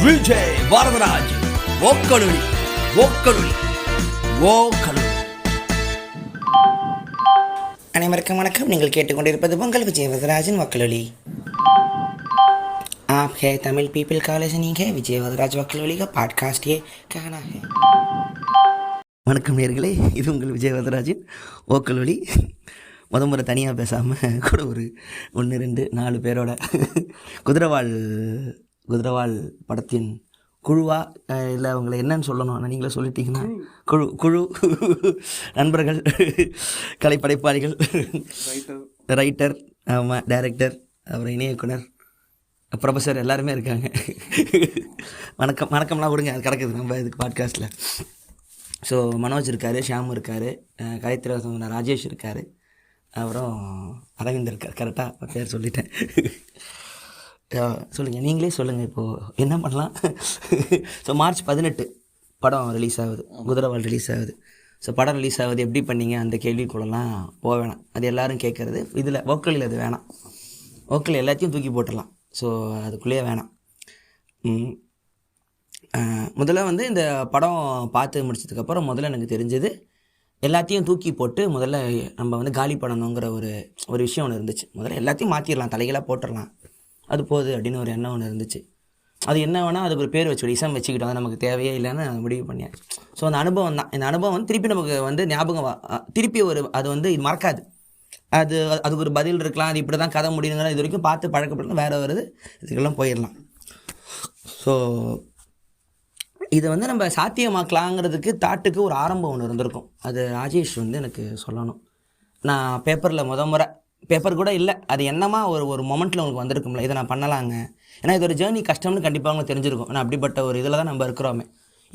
விஜய் வரதராஜ் ஓக்கலுளி ஓக்கலுளி ஓக்கலுளி. அனைவருக்கும் வணக்கம். நீங்கள் கேட்டுக்கொண்டிருப்பது உங்கள் விஜய் வரதராஜன் वकलोली। आप है तमिल पीपल का लिसनिंग है विजय वरदराज वकलोली का पॉडकास्ट ये कहना है। வணக்கம் நேர்களே, இது உங்கள் விஜய் வரதராஜின் ஓக்கலுளி. முறை தனியாக பேசாமல் கூட ஒரு 1 2 4 பேரோட குதிரவாள் படத்தின் குழுவா இல்லை அவங்கள என்னன்னு சொல்லணும், ஆனால் நீங்களே சொல்லிட்டீங்கன்னா குழு நண்பர்கள், கலைப்படைப்பாளிகள், ரைட்டர், ஆமாம், டைரக்டர், அப்புறம் இணை இயக்குனர், ப்ரொஃபஸர் எல்லாருமே இருக்காங்க. வணக்கம்லாம் விடுங்க, அது கிடக்குது நம்ம இதுக்கு பாட்காஸ்ட்டில். ஸோ மனோஜ் இருக்கார், ஷியாம் இருக்கார், கலைத்திர ராஜேஷ் இருக்கார், அப்புறம் அரவிந்த் இருக்கார். கரெக்டாக பேர் சொல்லிட்டேன். சொல்லுங்கள், நீங்களே சொல்லுங்கள், இப்போது என்ன பண்ணலாம்? ஸோ மார்ச் 18 படம் ரிலீஸ் ஆகுது, குதிரவாள் ரிலீஸ் ஆகுது. ஸோ படம் ரிலீஸ் ஆகுது எப்படி பண்ணீங்க அந்த கேள்விக்குள்ளலாம் போக வேணாம். அது எல்லோரும் கேட்குறது. இதில் ஓக்கலில் அது வேணாம். ஓக்கல் எல்லாத்தையும் தூக்கி போட்டுடலாம். ஸோ அதுக்குள்ளேயே வேணாம். முதல்ல இந்த படம் பார்த்து முடிச்சதுக்கப்புறம் முதல்ல எனக்கு தெரிஞ்சது, எல்லாத்தையும் தூக்கி போட்டு முதல்ல நம்ம காலி பண்ணணுங்கிற ஒரு விஷயம் ஒன்று இருந்துச்சு. முதல்ல எல்லாத்தையும் மாற்றிடலாம், தலைகளாக போட்டுடலாம், அது போகுது அப்படின்னு ஒரு எண்ணம் ஒன்று இருந்துச்சு. அது என்ன வேணால் அதுக்கு ஒரு பேர் வச்சு இசம் வச்சுக்கிட்டோம், நமக்கு தேவையே இல்லைன்னு முடிவு பண்ணியாச்சு. ஸோ அந்த அனுபவம் தான். இந்த அனுபவம் திருப்பி நமக்கு ஞாபகம் திருப்பி அது இது மறக்காது. அதுக்கு ஒரு பதில் இருக்கலாம், அது இப்படி தான் கதை முடியுங்கிற இது வரைக்கும் பார்த்து பழக்கப்படலாம், வேறு வருது இதுக்கெல்லாம் போயிடலாம். ஸோ இதை நம்ம சாத்தியமாக்கலாங்கிறதுக்கு தாட்டுக்கு ஒரு ஆரம்பம் ஒன்று இருந்திருக்கும். அது ராஜேஷ் எனக்கு சொல்லணும். நான் பேப்பரில் முறை பேப்பர் கூட இல்லை, அது என்னமா ஒரு மொமெண்ட்டில் உங்களுக்கு வந்திருக்கும்ல, இதை நான் பண்ணலாங்க, ஏன்னா இது ஒரு ஜேர்னி, கஷ்டம்னு கண்டிப்பாக உங்களுக்கு தெரிஞ்சிருக்கும். ஏன்னா அப்படிப்பட்ட ஒரு இதில் தான் நம்ம இருக்கிறோமே.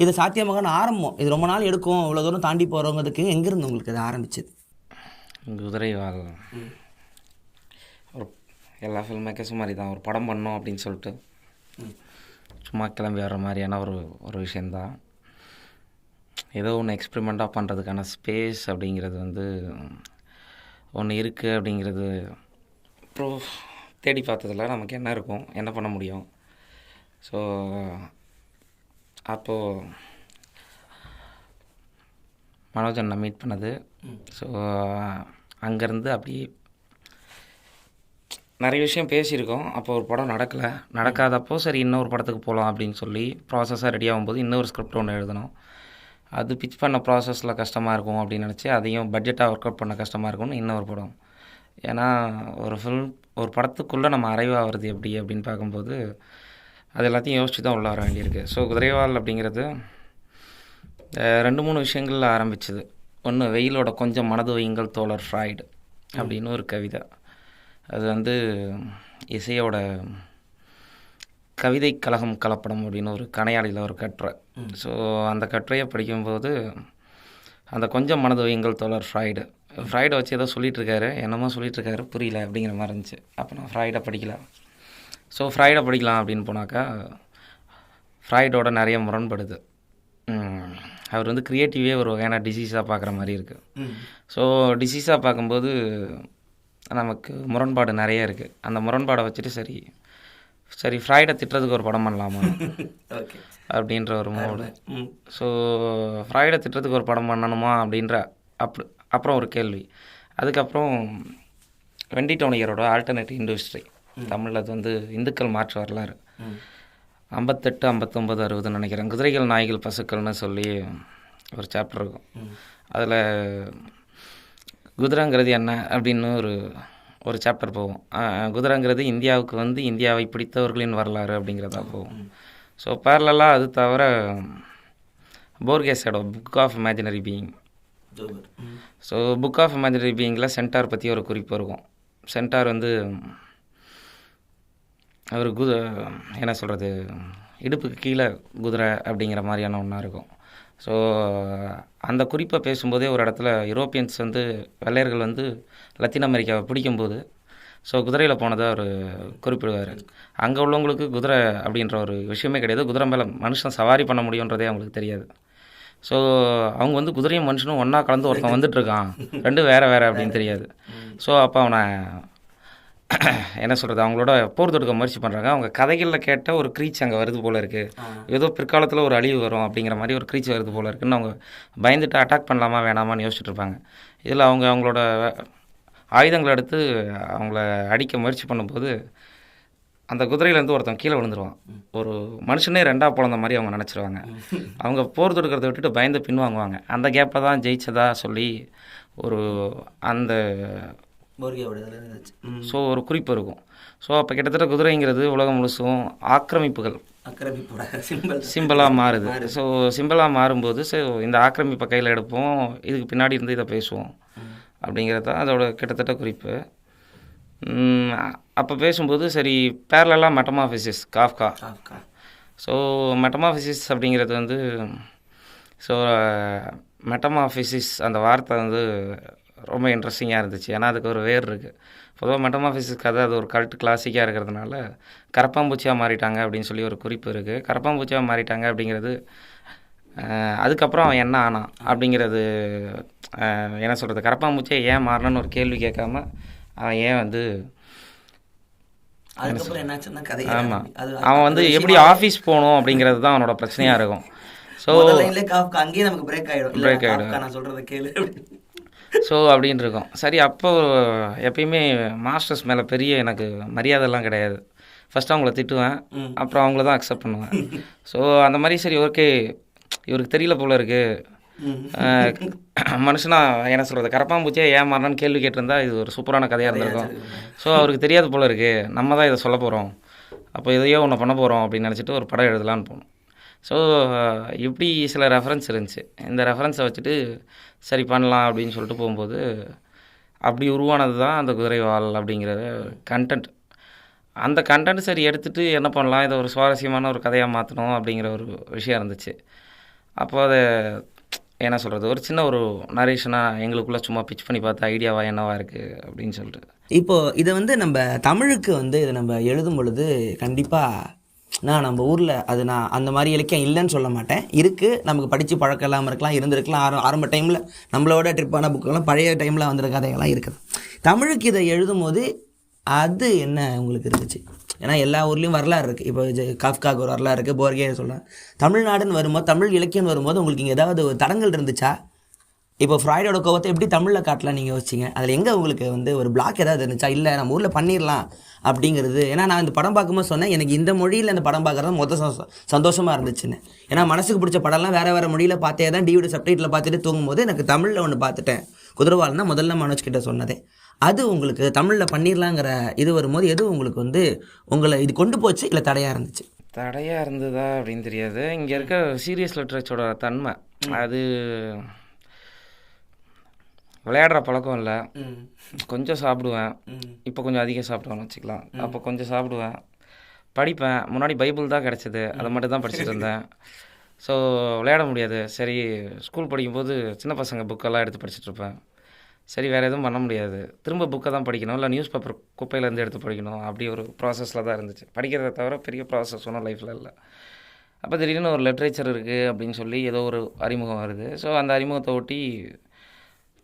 இது சாத்தியமாக ஆரம்பம், இது ரொம்ப நாள் எடுக்கும், இவ்வளோ தூரம் தாண்டி போகிறவங்கிறதுக்கு எங்கேருந்து உங்களுக்கு இது ஆரம்பிச்சது? குதிரைவாள் ஒரு எல்லா ஃபில்ம் மேக்கர்ஸும் மாதிரி தான், ஒரு படம் பண்ணோம் அப்படின்னு சொல்லிட்டு சும்மா கிளம்பி வர்ற மாதிரியான ஒரு விஷயந்தான். ஏதோ ஒன்று எக்ஸ்பெரிமெண்ட்டாக பண்ணுறதுக்கான ஸ்பேஸ் அப்படிங்கிறது ஒன்று இருக்குது அப்படிங்கிறது அப்புறம் தேடி பார்த்ததில் நமக்கு என்ன இருக்கும், என்ன பண்ண முடியும். ஸோ அப்போது மனோஜன் நான் மீட் பண்ணது. ஸோ அங்கேருந்து அப்படியே நிறைய விஷயம் பேசியிருக்கோம். அப்போ ஒரு படம் நடக்காதப்போ சரி இன்னொரு படத்துக்கு போகலாம் அப்படின்னு சொல்லி ப்ராசஸாக ரெடி ஆகும்போது இன்னொரு ஸ்கிரிப்ட் ஒன்று எழுதணும். அது பிச் பண்ண ப்ராசஸில் கஷ்டமாக இருக்கும் அப்படின்னு நினச்சி, அதையும் பட்ஜெட்டாக ஒர்க் அவுட் பண்ண கஷ்டமாக இருக்கும்னு இன்னொரு படம். ஏன்னா ஒரு படத்துக்குள்ளே நம்ம அரைவாகிறது எப்படி அப்படின்னு பார்க்கும்போது அது எல்லாத்தையும் யோசித்து தான் உள்ள வர வேண்டியிருக்கு. ஸோ குதிரைவாள் அப்படிங்கிறது 2-3 விஷயங்களில் ஆரம்பிச்சுது. ஒன்று, வெயிலோட கொஞ்சம் மனது வையுங்கள் தோழர் ஃப்ராய்டு அப்படின்னு ஒரு கவிதை. அது இசையோட கவிதை கலகம் கலப்படம் அப்படின்னு ஒரு கணையாளியில் ஒரு கட்டுரை. ஸோ அந்த கட்டுரையை படிக்கும்போது அந்த கொஞ்சம் மனது வையுங்கள் தோழர் ஃப்ராய்டை வச்சு ஏதோ சொல்லிகிட்ருக்காரு, என்னமோ சொல்லிகிட்ருக்காரு, புரியல அப்படிங்கிற மாதிரி இருந்துச்சு. அப்போ நான் ஃப்ராய்டை படிக்கலாம். ஸோ ஃப்ராய்டை படிக்கலாம் அப்படின்னு போனாக்கா ஃப்ராய்டோட நிறைய முரண்படுது. அவர் க்ரியேட்டிவே ஒரு வகையான டிசீஸாக பார்க்குற மாதிரி இருக்குது. ஸோ டிசீஸாக பார்க்கும்போது நமக்கு முரண்பாடு நிறைய இருக்குது. அந்த முரண்பாடை வச்சுட்டு சரி ஃப்ராய்டை திட்டுறதுக்கு ஒரு படம் பண்ணலாமா அப்படின்ற ஒரு மூடு. ஸோ ஃப்ராய்டை திட்டுறதுக்கு ஒரு படம் பண்ணணுமா அப்படின்ற அப்புறம் ஒரு கேள்வி. அதுக்கப்புறம் வெண்டி டோனியரோட ஆல்டர்னேட்டிவ் இண்டஸ்ட்ரி, தமிழில் அது இந்துக்கள் மாற்று வரலாறு, 58, 59, 60 நினைக்கிறேன், குதிரைகள் நாய்கள் பசுக்கள்னு சொல்லி ஒரு சாப்டர் இருக்கும். அதில் குதிரைங்கிறது என்ன அப்படின்னு ஒரு சாப்டர் போகும். குதிரைங்கிறது இந்தியாவுக்கு இந்தியாவை பிடித்தவர்களின் வரலாறு அப்படிங்கிறதா போகும். ஸோ பேரலாக அது தவிர போர்கேஸோட book of imaginary being. So book of imaginary பீயிங்கில் சென்டார் பற்றி ஒரு குறிப்பு இருக்கும். சென்டார் அவர் என்ன சொல்கிறது, இடுப்புக்கு கீழே குதிரை அப்படிங்கிற மாதிரியான ஒன்றா இருக்கும். ஸோ அந்த குறிப்பை பேசும்போதே ஒரு இடத்துல யூரோப்பியன்ஸ் வெள்ளையர்கள் லத்தீன் அமெரிக்காவை பிடிக்கும்போது ஸோ குதிரையில் போனதை அவர் குறிப்பிடுவார். அங்கே உள்ளவங்களுக்கு குதிரை அப்படின்ற ஒரு விஷயமே கிடையாது, குதிரை மேலே மனுஷன் சவாரி பண்ண முடியுன்றதே அவங்களுக்கு தெரியாது. ஸோ அவங்க குதிரையும் மனுஷனும் ஒன்றா கலந்து ஒருத்தன் வந்துட்டுருக்கான், ரெண்டும் வேறு அப்படின்னு தெரியாது. ஸோ அப்போ அவனை என்ன சொல்கிறது, அவங்களோட போர் தொடுக்க முயற்சி பண்ணுறாங்க. அவங்க கதைகளில் கேட்ட ஒரு க்ரீச் அங்கே வருது போல் இருக்குது, ஏதோ பிற்காலத்தில் ஒரு அழிவு வரும் அப்படிங்கிற மாதிரி ஒரு க்ரீச் வருது போல் இருக்குன்னு அவங்க பயந்துட்டு அட்டாக் பண்ணலாமா வேணாமான்னு யோசிச்சுட்டு இருப்பாங்க. இதில் அவங்களோட ஆயுதங்களை எடுத்து அவங்கள அடிக்க முயற்சி பண்ணும்போது அந்த குதிரையிலேருந்து ஒருத்தன் கீழே விழுந்துருவான். ஒரு மனுஷனே ரெண்டாக பிறந்த மாதிரி அவங்க நினச்சிருவாங்க. அவங்க போர் தொடுக்கிறத விட்டுட்டு பயந்து பின்வாங்குவாங்க. அந்த கேப்பில் தான் ஜெயிச்சதா சொல்லி ஒரு அந்த ஸோ ஒரு குறிப்பு இருக்கும். ஸோ அப்போ கிட்டத்தட்ட குதிரைங்கிறது உலகம் முழுசும் ஆக்கிரமிப்புகள் சிம்பிளாக மாறுது. ஸோ சிம்பிளாக மாறும்போது ஸோ இந்த ஆக்கிரமிப்பை கையில் எடுப்போம், இதுக்கு பின்னாடி இருந்து இதை பேசுவோம் அப்படிங்கிறது தான் அதோட கிட்டத்தட்ட குறிப்பு. அப்போ பேசும்போது சரி பேரலாக மெட்டமாஃபிசிஸ் காஃப்கா. ஸோ மெட்டமாஃபிசிஸ் அப்படிங்கிறது வந்து ஸோ மெட்டமாஃபிசிஸ் அந்த வார்த்தை வந்து ரொம்ப இன்ட்ரெஸ்டிங்காக இருந்துச்சு. ஏன்னா அதுக்கு ஒரு வேர் இருக்குது. பொதுவாக மெட்டமாஃபிசிஸ் கதை அது ஒரு கல்ட் கிளாசிக்காக இருக்கிறதுனால கரப்பாம்பூச்சியாக மாறிட்டாங்க அப்படின்னு சொல்லி ஒரு குறிப்பு இருக்குது. கரப்பாம்பூச்சியாக மாறிட்டாங்க அப்படிங்கிறது அதுக்கப்புறம் அவன் என்ன ஆனான் அப்படிங்கிறது என்ன சொல்கிறது, கரப்பாம்பூச்சியை ஏன் மாறினன்னு ஒரு கேள்வி கேட்காம அவன் ஏன் வந்து ஆமாம் அவன் வந்து எப்படி ஆஃபீஸ் போகணும் அப்படிங்கிறது தான் அவனோட பிரச்சனையாக இருக்கும். ஸோ அங்கேயே நமக்கு பிரேக் ஆகிடும், நான் சொல்கிறத கேளு ஸோ அப்படின்னு இருக்கும். சரி அப்போ எப்பயுமே மாஸ்டர்ஸ் மேலே பெரிய எனக்கு மரியாதைலாம் கிடையாது. ஃபஸ்ட்டு அவங்கள திட்டுவேன், அப்புறம் அவங்கள தான் அக்செப்ட் பண்ணுவேன். ஸோ அந்த மாதிரி சரி ஓகே இவருக்கு தெரியல போல இருக்குது மனுஷனா என்ன சொல்கிறது, கரப்பாம்பூச்சியாக ஏன் மாறினான்னு கேள்வி கேட்டிருந்தா இது ஒரு சூப்பரான கதையாக இருந்திருக்கும். ஸோ அவருக்கு தெரியாது போல இருக்குது, நம்ம தான் இதை சொல்ல போகிறோம், அப்போ இதையோ ஒன்று பண்ண போகிறோம் அப்படின்னு நினச்சிட்டு ஒரு படம் எழுதலான்னு போனோம். ஸோ இப்படி சில ரெஃபரன்ஸ் இருந்துச்சு. இந்த ரெஃபரன்ஸை வச்சுட்டு சரி பண்ணலாம் அப்படின்னு சொல்லிட்டு போகும்போது அப்படி உருவானது தான் அந்த குதிரைவால் அப்படிங்கிற கண்டென்ட். அந்த கண்டென்ட் சரி எடுத்துகிட்டு என்ன பண்ணலாம், இதை ஒரு சுவாரஸ்யமான ஒரு கதையாக மாற்றணும் அப்படிங்கிற ஒரு விஷயம் இருந்துச்சு. அப்போ அதை என்ன சொல்கிறது, ஒரு சின்ன ஒரு நரேஷனாக எங்களுக்குள்ளே சும்மா பிச் பண்ணி பார்த்த ஐடியாவாக என்னவா இருக்குது அப்படின்னு சொல்லிட்டு. இப்போது இதை வந்து நம்ம தமிழுக்கு வந்து இதை நம்ம எழுதும் பொழுது கண்டிப்பாக நம்ம ஊரில் அது நான் அந்த மாதிரி இலக்கியம் இல்லைன்னு சொல்ல மாட்டேன், இருக்குது, நமக்கு படித்து பழக்கம் இல்லாமல் இருக்கலாம், இருந்திருக்கலாம். ஆரம்ப டைமில் நம்மளோட ட்ரிப்பான புக்கெல்லாம் பழைய டைமில் வந்துற கதைகள்லாம் இருக்குது. தமிழுக்கு இதை எழுதும் போது அது என்ன உங்களுக்கு இருந்துச்சு? ஏன்னா எல்லா ஊர்லேயும் வரலாறு இருக்குது. இப்போ காஃப்காக்கு ஒரு வரலாறு இருக்குது, போர்கே சொல்லலாம். தமிழ்நாடுன்னு வரும்போது, தமிழ் இலக்கியம் வரும்போது உங்களுக்கு இங்கே ஏதாவது ஒரு தடங்கள் இருந்துச்சா? இப்போ ஃப்ராய்டோட கோவத்தை எப்படி தமிழில் காட்டலாம் நீங்கள் யோசிச்சிங்க? அதில் எங்கே உங்களுக்கு வந்து ஒரு பிளாக் ஏதாவது இருந்துச்சா? இல்லை நம்ம ஊரில் பண்ணிடலாம் அப்படிங்கிறது. ஏன்னா நான் இந்த படம் பார்க்கும்போது சொன்னேன், எனக்கு இந்த மொழியில் இந்த படம் பார்க்குறது மொத்தம் சந்தோஷமாக இருந்துச்சுன்னு. ஏன்னா மனசுக்கு பிடிச்ச படம்லாம் வேறு மொழியில் பார்த்தே தான் டிவிடி சப்டைட்டில் பார்த்துட்டு தூங்கும்போது எனக்கு தமிழில் ஒன்று பார்த்துட்டேன். குதிரைவால் தான் முதல்ல மனோஜ் கிட்ட சொன்னதே. அது உங்களுக்கு தமிழில் பண்ணிடலாங்கிற இது வரும்போது எது உங்களுக்கு வந்து உங்களை இது கொண்டு போச்சு, இல்லை தடையாக இருந்துச்சு? தடையாக இருந்ததா அப்படின்னு தெரியாது. இங்கே இருக்க சீரியஸ் லிட்ரேச்சரோட தன்மை அது விளையாடுற பழக்கம் இல்லை. கொஞ்சம் சாப்பிடுவேன், இப்போ கொஞ்சம் அதிகம் சாப்பிடுவேன்னு வச்சுக்கலாம். அப்போ கொஞ்சம் சாப்பிடுவேன், படிப்பேன். முன்னாடி பைபிள் தான் கிடச்சிது, அதை மட்டும் தான் படிச்சுட்டு இருந்தேன். ஸோ விளையாட முடியாது. சரி ஸ்கூல் படிக்கும்போது சின்ன பசங்க புக்கெல்லாம் எடுத்து படிச்சுட்ருப்பேன். சரி வேறு எதுவும் பண்ண முடியாது, திரும்ப புக்கை தான் படிக்கணும், இல்லை நியூஸ் பேப்பர் குப்பையிலேருந்து எடுத்து படிக்கணும். அப்படி ஒரு ப்ராசஸில் தான் இருந்துச்சு. படிக்கிறத தவிர பெரிய ப்ராசஸ் ஒன்றும் லைஃப்பில் இல்லை. அப்போ திடீர்னு ஒரு லிட்ரேச்சர் இருக்குது அப்படின்னு சொல்லி ஏதோ ஒரு அறிமுகம் வருது. ஸோ அந்த அறிமுகத்தை ஒட்டி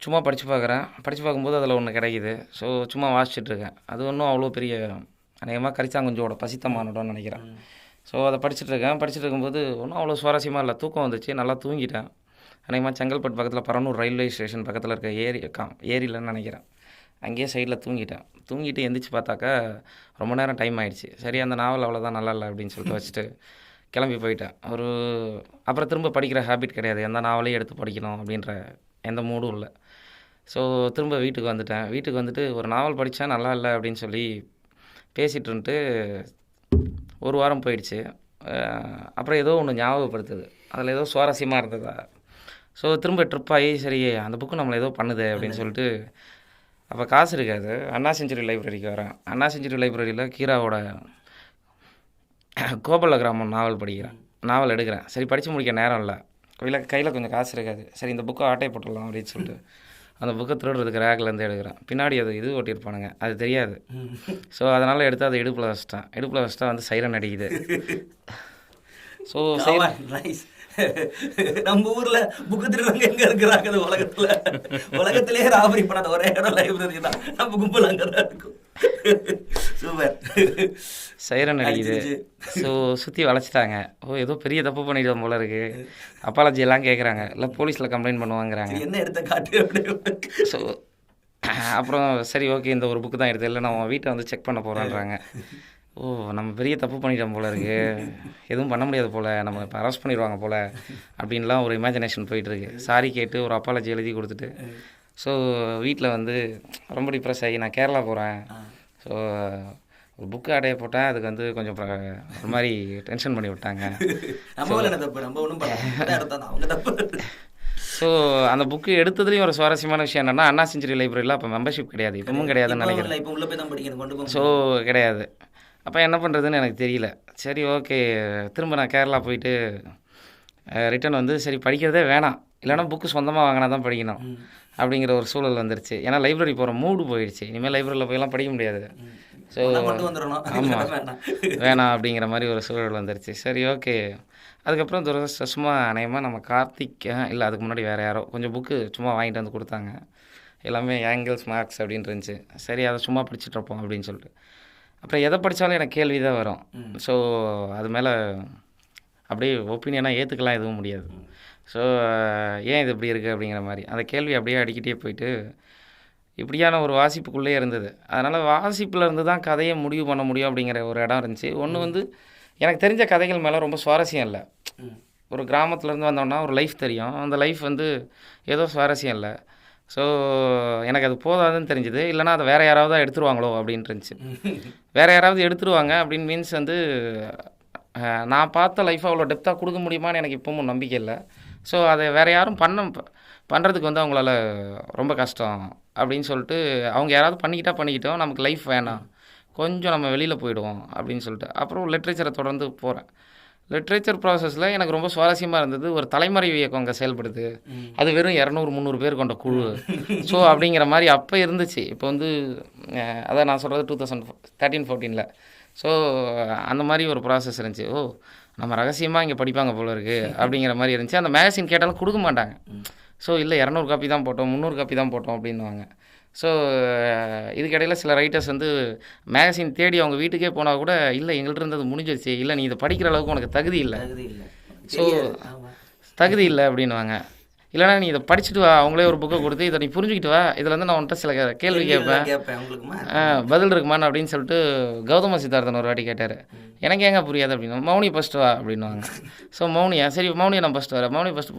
சும்மா படித்து பார்க்குறேன். படித்து பார்க்கும்போது அதில் ஒன்று கிடைக்கிது. ஸோ சும்மா வாசிச்சுட்ருக்கேன். அது ஒன்றும் அவ்வளோ பெரிய அநேகமாக கரிச்சாங்குஞ்சோட பசித்தமானோன்னு நினைக்கிறேன். ஸோ அதை படிச்சுட்ருக்கேன். படிச்சுட்டு இருக்கும்போது ஒன்றும் அவ்வளோ சுவாரஸ்யமாக இல்லை. தூக்கம் வந்துச்சு, நல்லா தூங்கிட்டேன். அநேகமாக செங்கல்பட்டு பக்கத்தில் பரனூர் ரயில்வே ஸ்டேஷன் பக்கத்தில் இருக்க ஏரியிலன்னு நினைக்கிறேன். அங்கேயே சைடில் தூங்கிட்டு எந்திரிச்சு பார்த்தாக்கா ரொம்ப நேரம் டைம் ஆகிடுச்சு. சரி அந்த நாவல் அவ்வளோதான் நல்லா இல்லை அப்படின்னு சொல்லிட்டு வச்சுட்டு கிளம்பி போயிட்டேன். அப்புறம் திரும்ப படிக்கிற ஹேபிட் கிடையாது, எந்த நாவலையும் எடுத்து படிக்கணும் அப்படின்ற எந்த மூடும் இல்லை. ஸோ திரும்ப வீட்டுக்கு வந்துட்டு ஒரு நாவல் படித்தா நல்லா இல்லை அப்படின்னு சொல்லி பேசிகிட்டு இருந்துட்டு ஒரு வாரம் போயிடுச்சு. அப்புறம் ஏதோ ஒன்று ஞாபகப்படுத்துது, அதில் ஏதோ சுவாரஸ்யமாக இருந்ததா. ஸோ திரும்ப ட்ரிப் ஆகி சரி அந்த புக்கு நம்மளை ஏதோ பண்ணுது அப்படின்னு சொல்லிட்டு அப்போ காசு இருக்காது. அண்ணா செஞ்சுரி லைப்ரரிக்கு வரேன். அண்ணா செஞ்சுரி லைப்ரரியில் கீராவோட கோபல்ல கிராமம் நாவல் எடுக்கிறேன். சரி படித்து முடிக்க நேரம் இல்லை, கையில் கொஞ்சம் காசு இருக்காது. சரி இந்த புக்கை ஆட்டை போட்டுடலாம் அப்படின்னு சொல்லிட்டு அந்த புக்கை திருடுறதுக்கு ரேக்லேருந்து எடுக்கிறேன். பின்னாடி அது இது ஓட்டியிருப்பானுங்க, அது தெரியாது. ஸோ அதனால் எடுத்து அதை இடுப்பில் வச்சிட்டா வந்து சைரன் அடிக்குது. ஸோ நம்ம ஊர்ல புக்கு திருடங்க எங்க இருக்கிறாங்க இந்த உலகத்திலேயே ராபரி பண்ணாத ஒரே இடம் லைப்ரரி தான். நம்ம கும்பல் அங்கதான் இருக்கும். சூப்பர். சைரன் அடிக்குது. ஸோ சுற்றி வளைச்சிட்டாங்க. ஓ ஏதோ பெரிய தப்பு பண்ணிட்டோம் போல இருக்கு. அப்பாலஜி எல்லாம் கேட்குறாங்க. இல்லை போலீஸில் கம்ப்ளைண்ட் பண்ணுவாங்கிறாங்க. என்ன எடுத்த காட்டு. ஸோ அப்புறம் சரி ஓகே இந்த ஒரு புக்கு தான் எடுத்து, இல்லை நான் வீட்டை வந்து செக் பண்ண போகிறேன்றாங்க. ஓ நம்ம பெரிய தப்பு பண்ணிட்டோம் போல இருக்கு, எதுவும் பண்ண முடியாது போல், நம்ம இப்போ அரெஸ்ட் பண்ணிடுவாங்க போல் அப்படின்லாம் ஒரு இமேஜினேஷன் போயிட்டுருக்கு. சாரி கேட்டு ஒரு அப்பாலஜி எழுதி கொடுத்துட்டு ஸோ வீட்டில் வந்து ரொம்ப டிப்ரெஸ் ஆகி நான் கேரளா போகிறேன். ஸோ ஒரு புக்கு அடைய போட்டேன். அதுக்கு வந்து கொஞ்சம் ஒரு மாதிரி டென்ஷன் பண்ணி விட்டாங்க. ஸோ அந்த புக்கு எடுத்ததுலேயும் ஒரு சுவாரஸ்யமான விஷயம் என்னென்னா, அண்ணா செஞ்சுரி லைப்ரரியில் அப்போ மெம்பர்ஷிப் கிடையாது, இப்பவும் கிடையாதுன்னு நினைக்கிறேன். ஸோ கிடையாது. அப்போ என்ன பண்ணுறதுன்னு எனக்கு தெரியல. சரி ஓகே திரும்ப நான் கேரளா போயிட்டு ரிட்டன் வந்து சரி படிக்கிறதே வேணாம், இல்லைனா புக்கு சொந்தமாக வாங்கினா தான் படிக்கணும் அப்படிங்கிற ஒரு சூழல் வந்துருச்சு. ஏன்னா லைப்ரரி போகிற மூடு போயிடுச்சு. இனிமேல் லைப்ரரியில் போயெல்லாம் படிக்க முடியாது. ஸோ ஆமாம் வேணாம் அப்படிங்கிற மாதிரி ஒரு சூழல் வந்துருச்சு. சரி ஓகே அதுக்கப்புறம் சும்மா அநேகமாக நம்ம கார்த்திக் இல்லை அதுக்கு முன்னாடி வேறு யாரோ கொஞ்சம் புக்கு சும்மா வாங்கிட்டு வந்து கொடுத்தாங்க. எல்லாமே ஆங்கிள்ஸ் மார்க்ஸ் அப்படின்னு இருந்துச்சு. சரி அதை சும்மா படிச்சுட்ருப்போம் அப்படின்னு சொல்லிட்டு அப்புறம் எதை படித்தாலும் எனக்கு கேள்வி தான் வரும். ஸோ அது மேலே அப்படியே ஒப்பீனியனாக ஏற்றுக்கலாம் எதுவும் முடியாது. ஸோ ஏன் இது இப்படி இருக்குது அப்படிங்கிற மாதிரி அந்த கேள்வி அப்படியே அடிக்கிட்டே போயிட்டு இப்படியான ஒரு வாசிப்புக்குள்ளே இருந்தது. அதனால் வாசிப்பில் இருந்து தான் கதையை முடிவு பண்ண முடியும் அப்படிங்கிற ஒரு இடம் இருந்துச்சு. ஒன்று வந்து எனக்கு தெரிஞ்ச கதைகள் மேலே ரொம்ப சுவாரஸ்யம் இல்லை. ஒரு கிராமத்துலேருந்து வந்தோம்னா ஒரு லைஃப் தெரியும், அந்த லைஃப் வந்து ஏதோ சுவாரஸ்யம் இல்லை. ஸோ எனக்கு அது போதாதுன்னு தெரிஞ்சுது. இல்லைனா அதை வேறு யாராவது தான் எடுத்துருவாங்களோ அப்படின்ட்டு இருந்துச்சு. வேறு யாராவது எடுத்துருவாங்க அப்படின்னு மீன்ஸ் வந்து நான் பார்த்த லைஃப்பை அவ்வளோ டெப்த்தாக கொடுக்க முடியுமான்னு எனக்கு இப்போவும் நம்பிக்கை இல்லை. ஸோ அதை வேறு யாரும் பண்ணுறதுக்கு வந்து அவங்களால ரொம்ப கஷ்டம் அப்படின்னு சொல்லிட்டு அவங்க யாராவது பண்ணிக்கிட்டோம், நமக்கு லைஃப் வேணாம், கொஞ்சம் நம்ம வெளியில் போயிடுவோம் அப்படின்னு சொல்லிட்டு அப்புறம் லிட்ரேச்சரை தொடர்ந்து போகிறேன். லிட்ரேச்சர் ப்ராசஸில் எனக்கு ரொம்ப சுவாரஸ்யமாக இருந்தது. ஒரு தலைமறை இயக்கம் அங்கே செயல்படுது. அது வெறும் 200-300 பேர் கொண்ட குழு. ஸோ அப்படிங்கிற மாதிரி அப்போ இருந்துச்சு. இப்போ வந்து அதான் நான் சொல்கிறது 2013-14. ஸோ அந்த மாதிரி ஒரு ப்ராசஸ் இருந்துச்சு. ஓ நம்ம ரகசியமாக இங்கே படிப்பாங்க போல இருக்குது அப்படிங்கிற மாதிரி இருந்துச்சு. அந்த மேகசின் கேட்டாலும் கொடுக்க மாட்டாங்க. ஸோ இல்லை 200 காப்பி தான் போட்டோம், 300 காப்பி தான் போட்டோம் அப்படின்னுவாங்க. ஸோ இதுக்கிடையில் சில ரைட்டர்ஸ் வந்து மேகசின் தேடி அவங்க வீட்டுக்கே போனால் கூட இல்லை எங்கள்கிட்ட இருந்தது முடிஞ்சிருச்சு, இல்லை நீ இதை படிக்கிற அளவுக்கு உனக்கு தகுதி இல்லை, ஸோ தகுதி இல்லை அப்படின்வாங்க. இல்லைனா நீ இதை படிச்சுட்டு வா, அவங்களே ஒரு புக்கை கொடுத்து இதை நீ புரிஞ்சுக்கிட்டு வா, இதில் வந்து நான் உன்ட்ட சில கேள்வி கேட்பேன், பதில் இருக்குமான்னு அப்படின்னு சொல்லிட்டு கௌதம சித்தார்த்தன் ஒரு வாட்டி கேட்டார். எனக்கு ஏங்க புரியாது அப்படின்னா, மௌனி ஃபஸ்ட்டு வா அப்படின்வாங்க. ஸோ மௌனியா, சரி மௌனியை நான் ஃபஸ்ட்டு வரேன். மௌனி ஃபஸ்ட்டு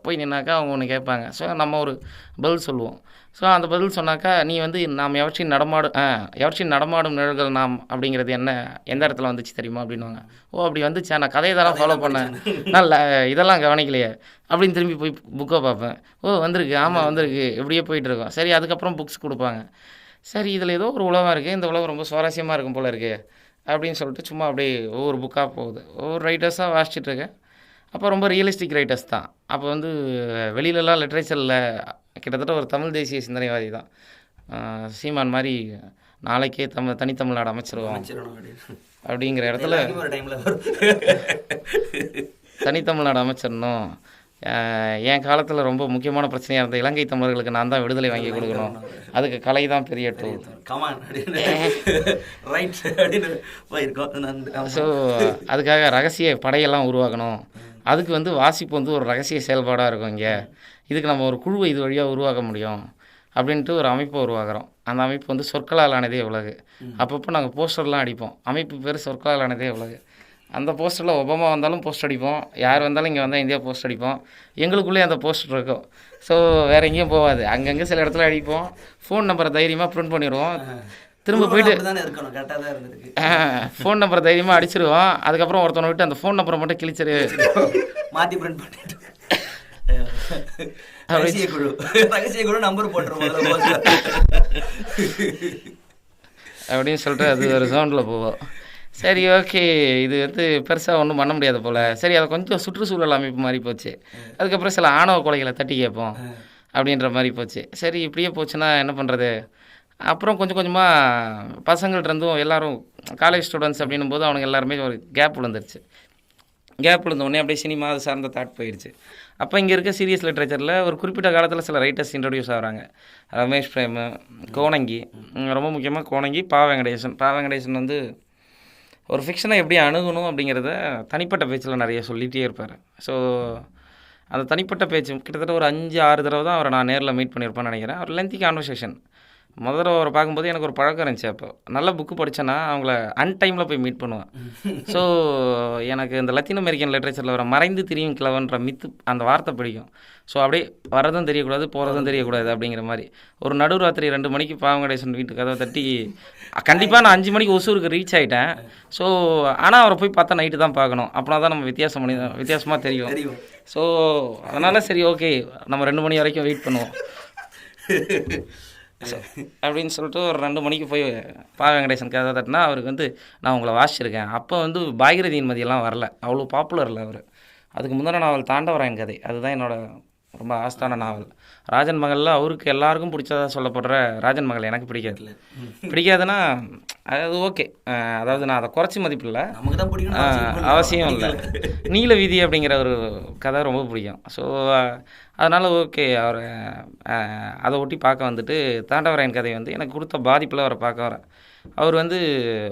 போய் நின்னாக்கா அவங்க ஒன்று கேட்பாங்க. ஸோ நம்ம ஒரு பதில் சொல்லுவோம். ஸோ அந்த பதில் சொன்னாக்கா நீ வந்து நாம் எவற்றின் நடமாடும் நிழல்கள் நாம் அப்படிங்கிறது என்ன எந்த இடத்துல வந்துச்சு தெரியுமா அப்படின்வாங்க. ஓ அப்படி வந்துச்சா, நான் கதையை தான் ஃபாலோ பண்ணேன், நான் இதெல்லாம் கவனிக்கலையே அப்படின்னு திரும்பி போய் புக்கை பார்ப்பேன். ஓ வந்திருக்கு, ஆமாம் வந்திருக்கு, இப்படியே போயிட்டுருக்கோம். சரி அதுக்கப்புறம் புக்ஸ் கொடுப்பாங்க. சரி இதில் ஏதோ ஒரு உலகம் இருக்குது, இந்த உலகம் ரொம்ப சுவாரஸ்யமாக இருக்கும் போல இருக்குது அப்படின்னு சொல்லிட்டு சும்மா அப்படியே ஒவ்வொரு புக்காக போகுது. ஒவ்வொரு ரைட்டர்ஸாக வாசிச்சுட்ருக்கேன். அப்போ ரொம்ப ரியலிஸ்டிக் ரைட்டர்ஸ் தான். அப்போ வந்து வெளியிலலாம் லிட்ரேச்சரில் கிட்டத்தட்ட ஒரு தமிழ் தேசிய சிந்தனைவாதி தான். சீமான் மாதிரி நாளைக்கே தனித்தமிழ்நாடு அமைச்சிருவோம் அப்படிங்கிற இடத்துல தனித்தமிழ்நாடு அமைச்சிடணும், என் காலத்தில் ரொம்ப முக்கியமான பிரச்சனையாக இருந்த இலங்கை தமிழர்களுக்கு நான் தான் விடுதலை வாங்கி கொடுக்கணும், அதுக்கு கலை தான் பெரிய டூல். ஸோ அதுக்காக ரகசிய படையெல்லாம் உருவாக்கணும், அதுக்கு வந்து வாசிப்பு வந்து ஒரு ரகசிய செயல்பாடாக இருக்கும். இங்கே இதுக்கு நம்ம ஒரு குழுவை இது வழியாக உருவாக்க முடியும் அப்படின்ட்டு ஒரு அமைப்பை உருவாக்குறோம். அந்த அமைப்பு வந்து சொற்களால் ஆனதே உலகு. அப்பப்போ நாங்கள் போஸ்டர்லாம் அடிப்போம். அமைப்பு பேர் சொற்களால் ஆனதே உலகு. அந்த போஸ்டரில் ஒபாமா வந்தாலும் போஸ்ட் அடிப்போம், யார் வந்தாலும் இங்கே வந்தால் இந்தியா போஸ்ட் அடிப்போம். எங்களுக்குள்ளேயே அந்த போஸ்டர் இருக்கும். ஸோ வேறு எங்கேயும் போகாது. அங்கங்கே சில இடத்துல அடிப்போம். ஃபோன் நம்பரை தைரியமாக ப்ரிண்ட் பண்ணிடுவோம். திரும்ப போயிட்டு ஃபோன் நம்பரை தைரியமாக அடிச்சிருவோம். அதுக்கப்புறம் ஒருத்தனை விட்டு அந்த ஃபோன் நம்பரை மட்டும் கிழிச்சிரு மாற்றி பிரிண்ட் பண்ணிட்டு ரகசிய குழு நம்பர் போட்டுருவோம் அப்படின்னு சொல்லிட்டு அது ஒரு சவுண்டில் போவோம். சரி ஓகே இது வந்து பெருசாக ஒன்றும் பண்ண முடியாது போல். சரி அதை கொஞ்சம் சுற்றுச்சூழல் அமைப்பு மாதிரி போச்சு. அதுக்கப்புறம் சில ஆணவ கொலைகளை தட்டி கேட்போம் அப்படின்ற மாதிரி போச்சு. சரி இப்படியே போச்சுன்னா என்ன பண்ணுறது? அப்புறம் கொஞ்சம் கொஞ்சமாக பசங்கள்கிட்டருந்தும் எல்லோரும் காலேஜ் ஸ்டூடெண்ட்ஸ் அப்படின்னும் போது அவனுங்க எல்லாருமே ஒரு கேப் விழுந்துருச்சு. கேப் இருந்தோடனே அப்படியே சினிமா அது சார்ந்த தாட் போயிடுச்சு. அப்போ இங்கே இருக்க சீரியஸ் லிட்ரேச்சரில் ஒரு குறிப்பிட்ட காலத்தில் சில ரைட்டர்ஸ் இன்ட்ரடியூஸ் ஆகிறாங்க. ரமேஷ் பிரேமு, கோணங்கி, ரொம்ப முக்கியமாக கோணங்கி, பா வெங்கடேசன் வந்து ஒரு ஃபிக்ஷனை எப்படி அணுகணும் அப்படிங்கிறத தனிப்பட்ட பேச்சில் நிறைய சொல்லிகிட்டே இருப்பார். ஸோ அந்த தனிப்பட்ட பேச்சு கிட்டத்தட்ட ஒரு 5-6 தடவை தான் அவரை நான் நேரில் மீட் பண்ணியிருப்பேன்னு நினைக்கிறேன். ஒரு லென்த்தி கான்வர்சேஷன். முதல்ல அவரை பார்க்கும்போது எனக்கு ஒரு பழக்கம் இருந்துச்சு. அப்போ நல்ல புக்கு படித்தேன்னா அவங்கள அன்டைமில் போய் மீட் பண்ணுவேன். ஸோ எனக்கு இந்த லத்தீன் அமெரிக்கன் லிட்ரேச்சரில் வர மறைந்து திரியும் கிழவன்ற மித்து அந்த வார்த்தை பிடிக்கும். ஸோ அப்படியே வரதும் தெரியக்கூடாது, போகிறதும் தெரியக்கூடாது அப்படிங்கிற மாதிரி. ஒரு நடுராத்திரி 2 மணிக்கு பாவங்கடேசன் வீட்டு கதவை தட்டி, கண்டிப்பாக நான் 5 மணிக்கு ஒசூருக்கு ரீச் ஆகிட்டேன். ஸோ ஆனால் அவரை போய் பார்த்தா நைட்டு தான் பார்க்கணும். அப்படின்னா தான் நம்ம வித்தியாசமாக தெரியும். ஸோ அதனால் சரி ஓகே நம்ம 2 மணி வரைக்கும் வெயிட் பண்ணுவோம் அப்படின்னு சொல்லிட்டு ஒரு 2 மணிக்கு போய் பா வெங்கடேசன் கதை தட்டினா அவருக்கு வந்து நான் உங்களை வாசிச்சிருக்கேன். அப்போ வந்து பாகிரதியின் மதியெல்லாம் வரல, அவ்வளோ பாப்புலர் இல்லை அவர். அதுக்கு முந்தின நாவல் தாண்டவராயன் கதை, அதுதான் என்னோடய ரொம்ப ஆஸ்தான நாவல். ராஜன் மகளில் அவருக்கு எல்லாருக்கும் பிடிச்சதா சொல்லப்படுற ராஜன் மகள் எனக்கு பிடிக்காதுன்னா அது ஓகே. அதாவது நான் அதை குறைச்சி மதிப்பில்லை, அவசியம் இல்லை. நீல வீதி அப்படிங்கிற ஒரு கதை ரொம்ப பிடிக்கும். ஸோ அதனால் ஓகே அவரை அதை ஒட்டி பார்க்க வந்துட்டு தாண்டவராயன் கதை வந்து எனக்கு கொடுத்த பாதிப்பில் அவரை பார்க்க வரேன். அவர் வந்து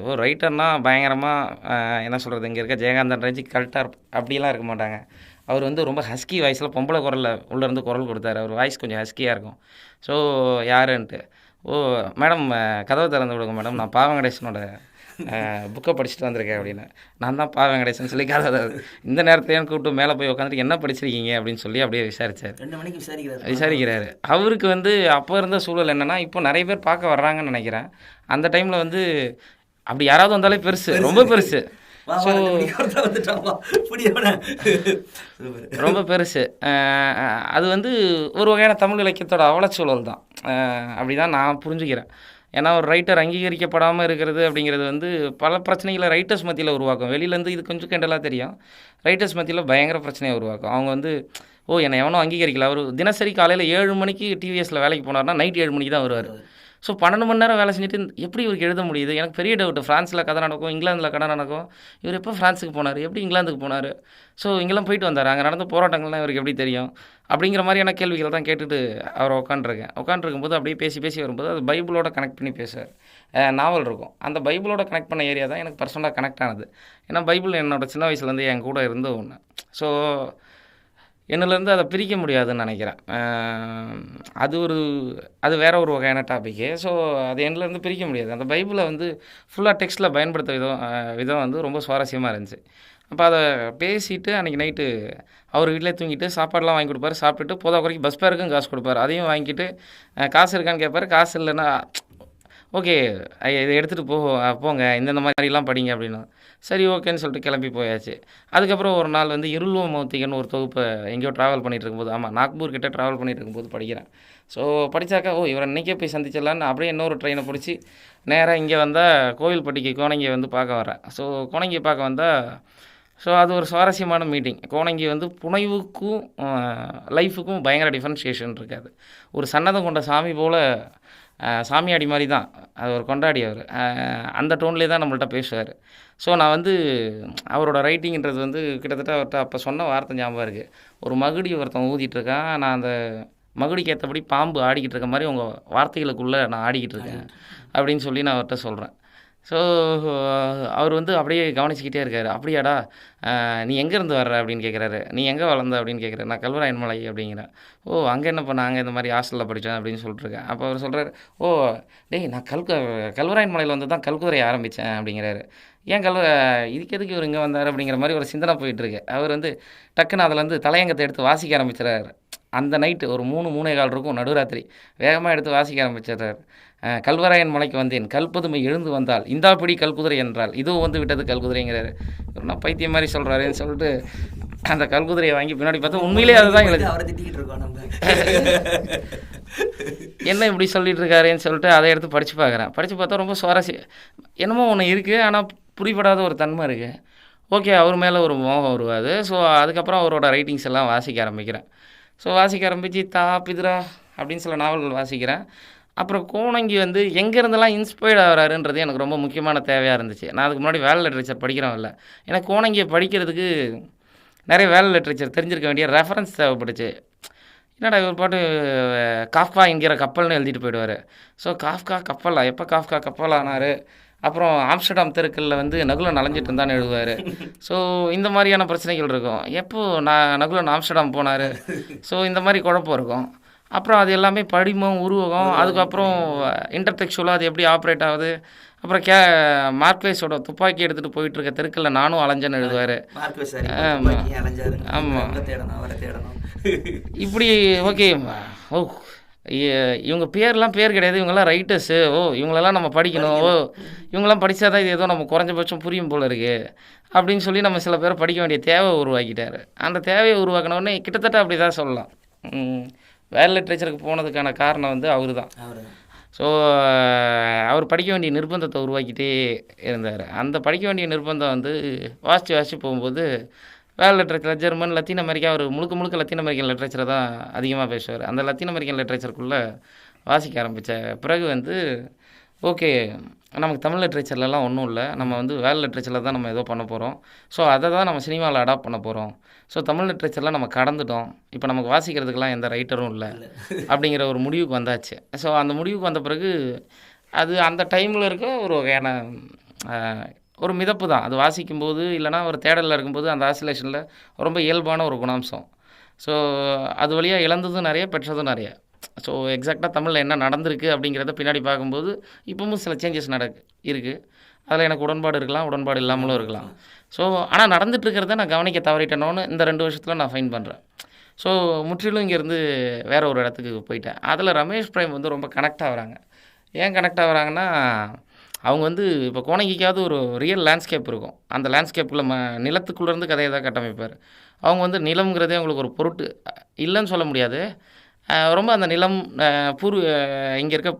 ஒரு ரைட்டர்னால் பயங்கரமாக என்ன சொல்கிறது, இங்கே இருக்க ஜெயகாந்தன் ரேஞ்சி கரெக்டாக அப்படிலாம் இருக்க மாட்டாங்க. அவர் வந்து ரொம்ப ஹஸ்கி வாய்ஸில் பொம்பளை குரலில் உள்ளேருந்து குரல் கொடுத்தாரு. அவர் வாய்ஸ் கொஞ்சம் ஹஸ்கியாக இருக்கும். ஸோ யாருன்ட்டு, ஓ மேடம் கதவை திறந்து விடுங்க மேடம், நான் பா வெங்கடேசனோட புக்கை படிச்சுட்டு வந்திருக்கேன் அப்படின்னு. நான் தான் பா வெங்கடேசன் சொல்லி கதை இந்த நேரத்தையும் கூப்பிட்டு மேலே போய் உட்காந்துட்டு என்ன படிச்சிருக்கீங்க அப்படின்னு சொல்லி அப்படியே விசாரித்தார். 2 மணிக்கு விசாரிக்கிறாரு. அவருக்கு வந்து அப்போ இருந்த சூழல் என்னென்னா, இப்போ நிறைய பேர் பார்க்க வர்றாங்கன்னு நினைக்கிறேன். அந்த டைமில் வந்து அப்படி யாராவது வந்தாலே பெருசு, ரொம்ப பெருசு. ஸோ ரொம்ப பெருசு. அது வந்து ஒரு வகையான தமிழ் இலக்கியத்தோட அவலச்சூழல் தான், அப்படி தான் நான் புரிஞ்சுக்கிறேன். ஏன்னா ஒரு ரைட்டர் அங்கீகரிக்கப்படாமல் இருக்கிறது அப்படிங்கிறது வந்து பல பிரச்சனைகளை ரைட்டர்ஸ் மத்தியில் உருவாக்கும். வெளியிலேருந்து இது கொஞ்சம் கிண்டலாக தெரியும், ரைட்டர்ஸ் மத்தியில் பயங்கர பிரச்சனையை உருவாக்கும். அவங்க வந்து என்னை எவனோ அங்கீகரிக்கல. அவர் தினசரி காலையில் 7 மணிக்கு டிவிஎஸில் வேலைக்கு போனார்னா நைட் 7 மணிக்கு தான் வருவார். ஸோ 12 மணி நேரம் வேலை செஞ்சுட்டு எப்படி இவருக்கு எழுத முடியுது? எனக்கு பெரிய டவுட்டு. ஃப்ரான்ஸில் கதை நடக்கும், இங்கிலாந்தில் கதை நடக்கும். இவர் எப்போ ஃப்ரான்ஸுக்கு போனார், எப்படி இங்கிலாந்துக்கு போனார்? ஸோ இங்கெல்லாம் போயிட்டு வந்தார், அங்கே நடந்த போராட்டங்கள்லாம் இவருக்கு எப்படி தெரியும்? அப்படிங்கிற மாதிரியான கேள்விகள் தான் கேட்டுட்டு அவரை உட்காந்துருக்கும்போது அப்படியே பேசி வரும்போது அது பைபிளோட கனெக்ட் பண்ணி பேசுவார். நாவல் இருக்கும், அந்த பைபிளோட கனெக்ட் பண்ண ஏரியா தான் எனக்கு பர்சனலாக கனெக்ட் ஆனது. ஏன்னா பைபிள் என்னோடய சின்ன வயசுலேருந்து என் கூட இருந்த ஒன்று. ஸோ என்னிலேருந்து அதை பிரிக்க முடியாதுன்னு நினைக்கிறேன். அது வேற ஒரு வகையான டாப்பிக்கு. ஸோ அது என்னிலேருந்து பிரிக்க முடியாது. அந்த பைபிளை வந்து ஃபுல்லாக டெக்ஸ்ட்டில் பயன்படுத்த விதம் வந்து ரொம்ப சுவாரஸ்யமாக இருந்துச்சு. அப்போ அதை பேசிவிட்டு அன்றைக்கி நைட்டு அவர் வீட்டிலே தூங்கிட்டு சாப்பாடெலாம் வாங்கி கொடுப்பாரு. சாப்பிட்டுட்டு போதா குறைக்கு பஸ் பேருக்கும் காசு கொடுப்பாரு. அதையும் வாங்கிட்டு காசு இருக்கான்னு கேட்பாரு. காசு இல்லைன்னா ஓகே இதை எடுத்துகிட்டு போங்க இந்த மாதிரிலாம் படிங்க அப்படின்னு. சரி ஓகேன்னு சொல்லிட்டு கிளம்பி போயாச்சு. அதுக்கப்புறம் ஒரு நாள் வந்து இருள்வ மௌத்திகன்னு ஒரு தொகுப்பை எங்கேயோ ட்ராவல் பண்ணிகிட்டு இருக்கும்போது, ஆமாம் நாக்பூர் கிட்டே ட்ராவல் பண்ணிகிட்டு இருக்கும்போது படிக்கிறேன். ஸோ படித்தாக்கா இவரை இன்றைக்கே போய் சந்திச்சிடலான்னு அப்படியே இன்னொரு ட்ரெயினை பிடிச்சி நேராக இங்கே வந்தால் கோவில்பட்டிக்கு கோணங்கியை வந்து பார்க்க வரேன். ஸோ கோணங்கியை பார்க்க வந்தால் அது ஒரு சுவாரஸ்யமான மீட்டிங். கோணங்கி வந்து புனைவுக்கும் லைஃபுக்கும் பயங்கர டிஃப்ரென்ஷியேஷன் இருக்காது. ஒரு சன்னதம் கொண்ட சாமி போல் சாமியாடி மாதிரி தான், அது ஒரு கொண்டாடி அவர் அந்த டோன்லேயே தான் நம்மள்ட்ட பேசுவார். ஸோ நான் வந்து அவரோட ரைட்டிங்கிறது வந்து கிட்டத்தட்ட அவர்கிட்ட அப்போ சொன்ன வார்த்தை ஞாபகம் இருக்குது. ஒரு மகுடி ஒருத்தன் ஊதிட்டுருக்கான், நான் அந்த மகுடிக்கு ஏற்றபடி பாம்பு ஆடிக்கிட்டு இருக்க மாதிரி உங்கள் வார்த்தைகளுக்குள்ளே நான் ஆடிக்கிட்டு இருக்கேன் அப்படின்னு சொல்லி நான் அவர்கிட்ட சொல்கிறேன். ஸோ அவர் வந்து அப்படியே கவனிச்சிக்கிட்டே இருக்கார். அப்படியாடா நீ எங்கேருந்து வர்ற அப்படின்னு கேட்குறாரு. நீ எங்கே வளர்ந்த அப்படின்னு கேட்குறாரு. நான் கல்வராயன் மலை அப்படிங்கிறேன். அங்கே என்ன பண்ண, அங்கே இந்த மாதிரி ஹாஸ்டலில் படித்தேன் அப்படின்னு சொல்லிட்டுருக்கேன். அப்போ அவர் சொல்கிறார், டேய் நான் கல்வராயன் மலையில் வந்து தான் கல்குதிரையை ஆரம்பித்தேன் அப்படிங்கிறாரு. ஏன் இதுக்கு எதுக்கு இவர் இங்கே வந்தார் அப்படிங்கிற மாதிரி ஒரு சிந்தனை போயிட்டுருக்கு. அவர் வந்து டக்குன்னு அதில் வந்து தலையங்கத்தை எடுத்து வாசிக்க ஆரம்பிச்சிடறாரு. அந்த நைட்டு ஒரு 3-3:15 இருக்கும், நடுராத்திரி வேகமாக எடுத்து வாசிக்க ஆரம்பிச்சிடுறாரு. கல்வராயன் மலைக்கு வந்தேன், கல்பதுமை எழுந்து வந்தால் இந்தா பிடி கல்குதிரை என்றால் இதுவும் வந்து விட்டது கல்குதிரைங்கிறாரு. நான் பைத்தியம் மாதிரி சொல்கிறாருன்னு சொல்லிட்டு அந்த கல்குதிரையை வாங்கி பின்னாடி பார்த்தா உண்மையிலே அதுதான் எழுது. என்ன இப்படி சொல்லிட்டு இருக்காருன்னு சொல்லிட்டு அதை எடுத்து படித்து பார்க்குறேன். படித்து பார்த்தா ரொம்ப சுவாரஸ்யம் என்னமோ ஒன்று இருக்குது, ஆனால் புரிபடாத ஒரு தன்மை இருக்குது. ஓகே அவர் மேலே ஒரு மோகம் வருவாது. ஸோ அதுக்கப்புறம் அவரோட ரைட்டிங்ஸ் எல்லாம் வாசிக்க ஆரம்பிக்கிறேன். ஸோ வாசிக்க ஆரம்பித்து பித்ரா அப்படின்னு சில நாவல்கள் வாசிக்கிறேன். அப்புறம் கோணங்கி வந்து எங்கேருந்தெல்லாம் இன்ஸ்பயர்ட் ஆகிறாருன்றது எனக்கு ரொம்ப முக்கியமான தேவையாக இருந்துச்சு. நான் அதுக்கு முன்னாடி வேர்ல்ட் லிட்ரேச்சர் படிக்கிறேன் இல்லை, ஏன்னா கோணங்கியை படிக்கிறதுக்கு நிறைய வேலை லிட்ரேச்சர் தெரிஞ்சிருக்க வேண்டிய ரெஃபரன்ஸ் தேவைப்பட்டுச்சு. என்னடா இவர் பாட்டு காஃப்கா என்கிற கப்பல்னு எழுதிட்டு போயிடுவார். ஸோ காஃப்கா கப்பலா, எப்போ காஃப்கா கப்பல் ஆனார்? அப்புறம் ஆம்ஸ்டர்டாம் தெருக்களில் வந்து நகுலன் அலைஞ்சிட்டு இருந்தான்னு எழுதுவார். ஸோ இந்த மாதிரியான பிரச்சனைகள் இருக்கும். எப்போ நகுலன் ஆம்ஸ்டர்டாம் போனார்? ஸோ இந்த மாதிரி குழப்பம் இருக்கும். அப்புறம் அது எல்லாமே படிமம், உருவகம், அதுக்கப்புறம் இன்டர்டெக்சுவலாக அது எப்படி ஆப்ரேட் ஆகுது. அப்புறம் மார்க்வேஸோட துப்பாக்கி எடுத்துகிட்டு போயிட்டு இருக்க தெருக்களில் நானும் அலைஞ்சேன்னு எழுதுவார். ஆமாம், இப்படி ஓகே. ஓ இவங்க பேர்லாம் பேர் கிடையாது, இவங்கெல்லாம் ரைட்டர்ஸு. ஓ இவங்களெல்லாம் நம்ம படிக்கணும். ஓ இவங்கெல்லாம் படித்தா தான் இது ஏதோ நம்ம குறைஞ்சபட்சம் புரியும் போல் இருக்குது அப்படின்னு சொல்லி நம்ம சில பேர் படிக்க வேண்டிய தேவை உருவாக்கிட்டார். அந்த தேவையை உருவாக்கினோடனே கிட்டத்தட்ட அப்படி தான் சொல்லலாம். வேர்ல்ட் லிட்ரேச்சருக்கு போனதுக்கான காரணம் வந்து அவர் தான். ஸோ அவர் படிக்க வேண்டிய நிர்பந்தத்தை உருவாக்கிட்டே இருந்தார். அந்த படிக்க வேண்டிய நிர்பந்தம் வந்து வாசித்து போகும்போது world literature, German, Latin America, அவர் முழுக்க லத்தீன் அமெரிக்கன் லிட்ரேச்சரை தான் அதிகமாக பேசுவார். அந்த லத்தீன் அமெரிக்கன் லிட்ரேச்சருக்குள்ளே வாசிக்க ஆரம்பித்த பிறகு வந்து ஓகே, நமக்கு தமிழ் லிட்ரேச்சர்லலாம் ஒன்றும் இல்லை, நம்ம வந்து வேர்ல்ட் லிட்ரேச்சரில் தான் நம்ம ஏதோ பண்ண போகிறோம். ஸோ அதை தான் நம்ம சினிமாவில் அடாப்ட் பண்ண போகிறோம். ஸோ தமிழ் லிட்ரேச்சரில் நம்ம கடந்துட்டோம், இப்போ நமக்கு வாசிக்கிறதுக்கெலாம் எந்த ரைட்டரும் இல்லை அப்படிங்கிற ஒரு முடிவுக்கு வந்தாச்சு. ஸோ அந்த முடிவுக்கு வந்த பிறகு அது அந்த டைமில் இருக்க ஒரு வகையான ஒரு மிதப்பு தான். அது வாசிக்கும்போது இல்லைனா ஒரு தேடலில் இருக்கும்போது அந்த ஆசிலேஷனில் ரொம்ப இயல்பான ஒரு குணாம்சம். ஸோ அது வழியாக இழந்ததும் நிறைய, பெற்றதும் நிறைய. ஸோ எக்ஸாக்டாக தமிழில் என்ன நடந்திருக்கு அப்படிங்கிறத பின்னாடி பார்க்கும்போது இப்போவும் சில சேஞ்சஸ் இருக்குது. அதில் எனக்கு உடன்பாடு இருக்கலாம், உடன்பாடு இல்லாமலும் இருக்கலாம். ஸோ ஆனால் நடந்துகிட்ருக்கிறத நான் கவனிக்க தவறிட்டேனோன்னு இந்த 2 வருஷத்தில் நான் ஃபைன் பண்ணுறேன். ஸோ முற்றிலும் இங்கேருந்து வேறு ஒரு இடத்துக்கு போயிட்டேன். அதில் ரமேஷ் பிரேம் வந்து ரொம்ப கனெக்ட் ஆகுறாங்க. ஏன் கனெக்ட் ஆகுறாங்கன்னா, அவங்க வந்து இப்போ கோணங்கிக்காவது ஒரு ரியல் லேண்ட்ஸ்கேப் இருக்கும். அந்த லேண்ட்ஸ்கேப்பில் நிலத்துக்குள்ளேருந்து கதையை தான் கட்டமைப்பார். அவங்க வந்து நிலம்ங்கிறதே அவங்களுக்கு ஒரு பொருட்டு இல்லைன்னு சொல்ல முடியாது. ரொம்ப அந்த நிலம் இங்கே இருக்க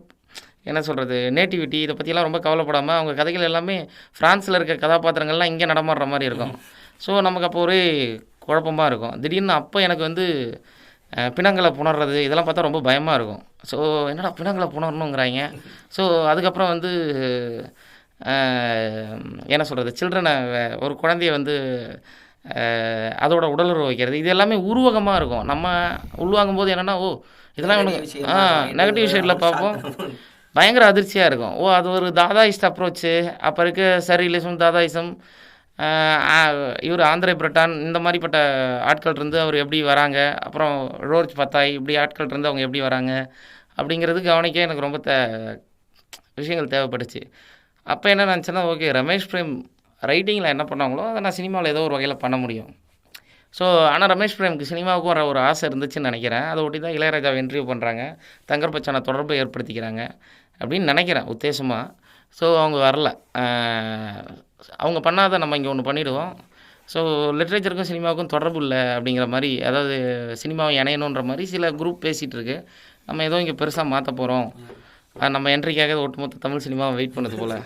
என்ன சொல்கிறது, நேட்டிவிட்டி, இதை பற்றியெல்லாம் ரொம்ப கவலைப்படாமல் அவங்க கதைகள் எல்லாமே ஃப்ரான்ஸில் இருக்க கதாபாத்திரங்கள்லாம் இங்கே நடமாடுற மாதிரி இருக்கும். ஸோ நமக்கு அப்போ ஒரே குழப்பமாக இருக்கும். திடீர்னு அப்போ எனக்கு வந்து பிணங்களை புணர்றது இதெல்லாம் பார்த்தா ரொம்ப பயமாக இருக்கும். ஸோ என்னடா பிணங்களை புணரணுங்கிறாங்க. ஸோ அதுக்கப்புறம் வந்து என்ன சொல்கிறது, சில்ட்ரனை, ஒரு குழந்தைய வந்து அதோட உடலுறவு வைக்கிறது, இது எல்லாமே உருவகமாக இருக்கும். நம்ம உள்வாங்கும் போது என்னென்னா, ஓ இதெல்லாம் ஒன்று நெகட்டிவ் ஷேடில் பார்ப்போம், பயங்கர அதிர்ச்சியாக இருக்கும். ஓ அது ஒரு தாதாயிஸ்ட் அப்ரோச்சு. அப்போ இருக்க சர்ரியலிசம், தாதாயிசம், இவர் ஆந்திரே பிரட்டான், இந்த மாதிரிப்பட்ட ஆட்கள் இருந்து அவர் எப்படி வராங்க, அப்புறம் ரோர்ஜ் பத்தாய், இப்படி ஆட்கள் இருந்து அவங்க எப்படி வராங்க அப்படிங்கிறது கவனிக்க எனக்கு ரொம்ப விஷயங்கள் தேவைப்பட்டுச்சு. அப்போ என்ன நினச்சேன்னா, ஓகே ரமேஷ் பிரேம் ரைட்டிங்கில் என்ன பண்ணாங்களோ அதை நான் சினிமாவில் ஏதோ ஒரு வகையில் பண்ண முடியும். ஸோ ஆனால் ரமேஷ் பிரேமுக்கு சினிமாவுக்கும் ஒரு ஆசை இருந்துச்சுன்னு நினைக்கிறேன். அதை ஒட்டி தான் இளையராஜாவை இன்டர்வியூ பண்ணுறாங்க, தங்கர் பச்சான தொடர்பை ஏற்படுத்திக்கிறாங்க அப்படின்னு நினைக்கிறேன் உத்தேசமாக. ஸோ அவங்க வரல. அவங்க பண்ணாத நம்ம இங்கே ஒன்று பண்ணிவிடுவோம். ஸோ லிட்ரேச்சருக்கும் சினிமாவுக்கும் தொடர்பு இல்லை அப்படிங்கிற மாதிரி, அதாவது சினிமாவை இணையணுன்ற மாதிரி சில குரூப் பேசிகிட்டு இருக்கு. நம்ம ஏதோ இங்கே பெருசாக மாற்ற போகிறோம், நம்ம என்ட்ரிக்காக ஒட்டுமொத்த தமிழ் சினிமாவை வெயிட் பண்ணது போல்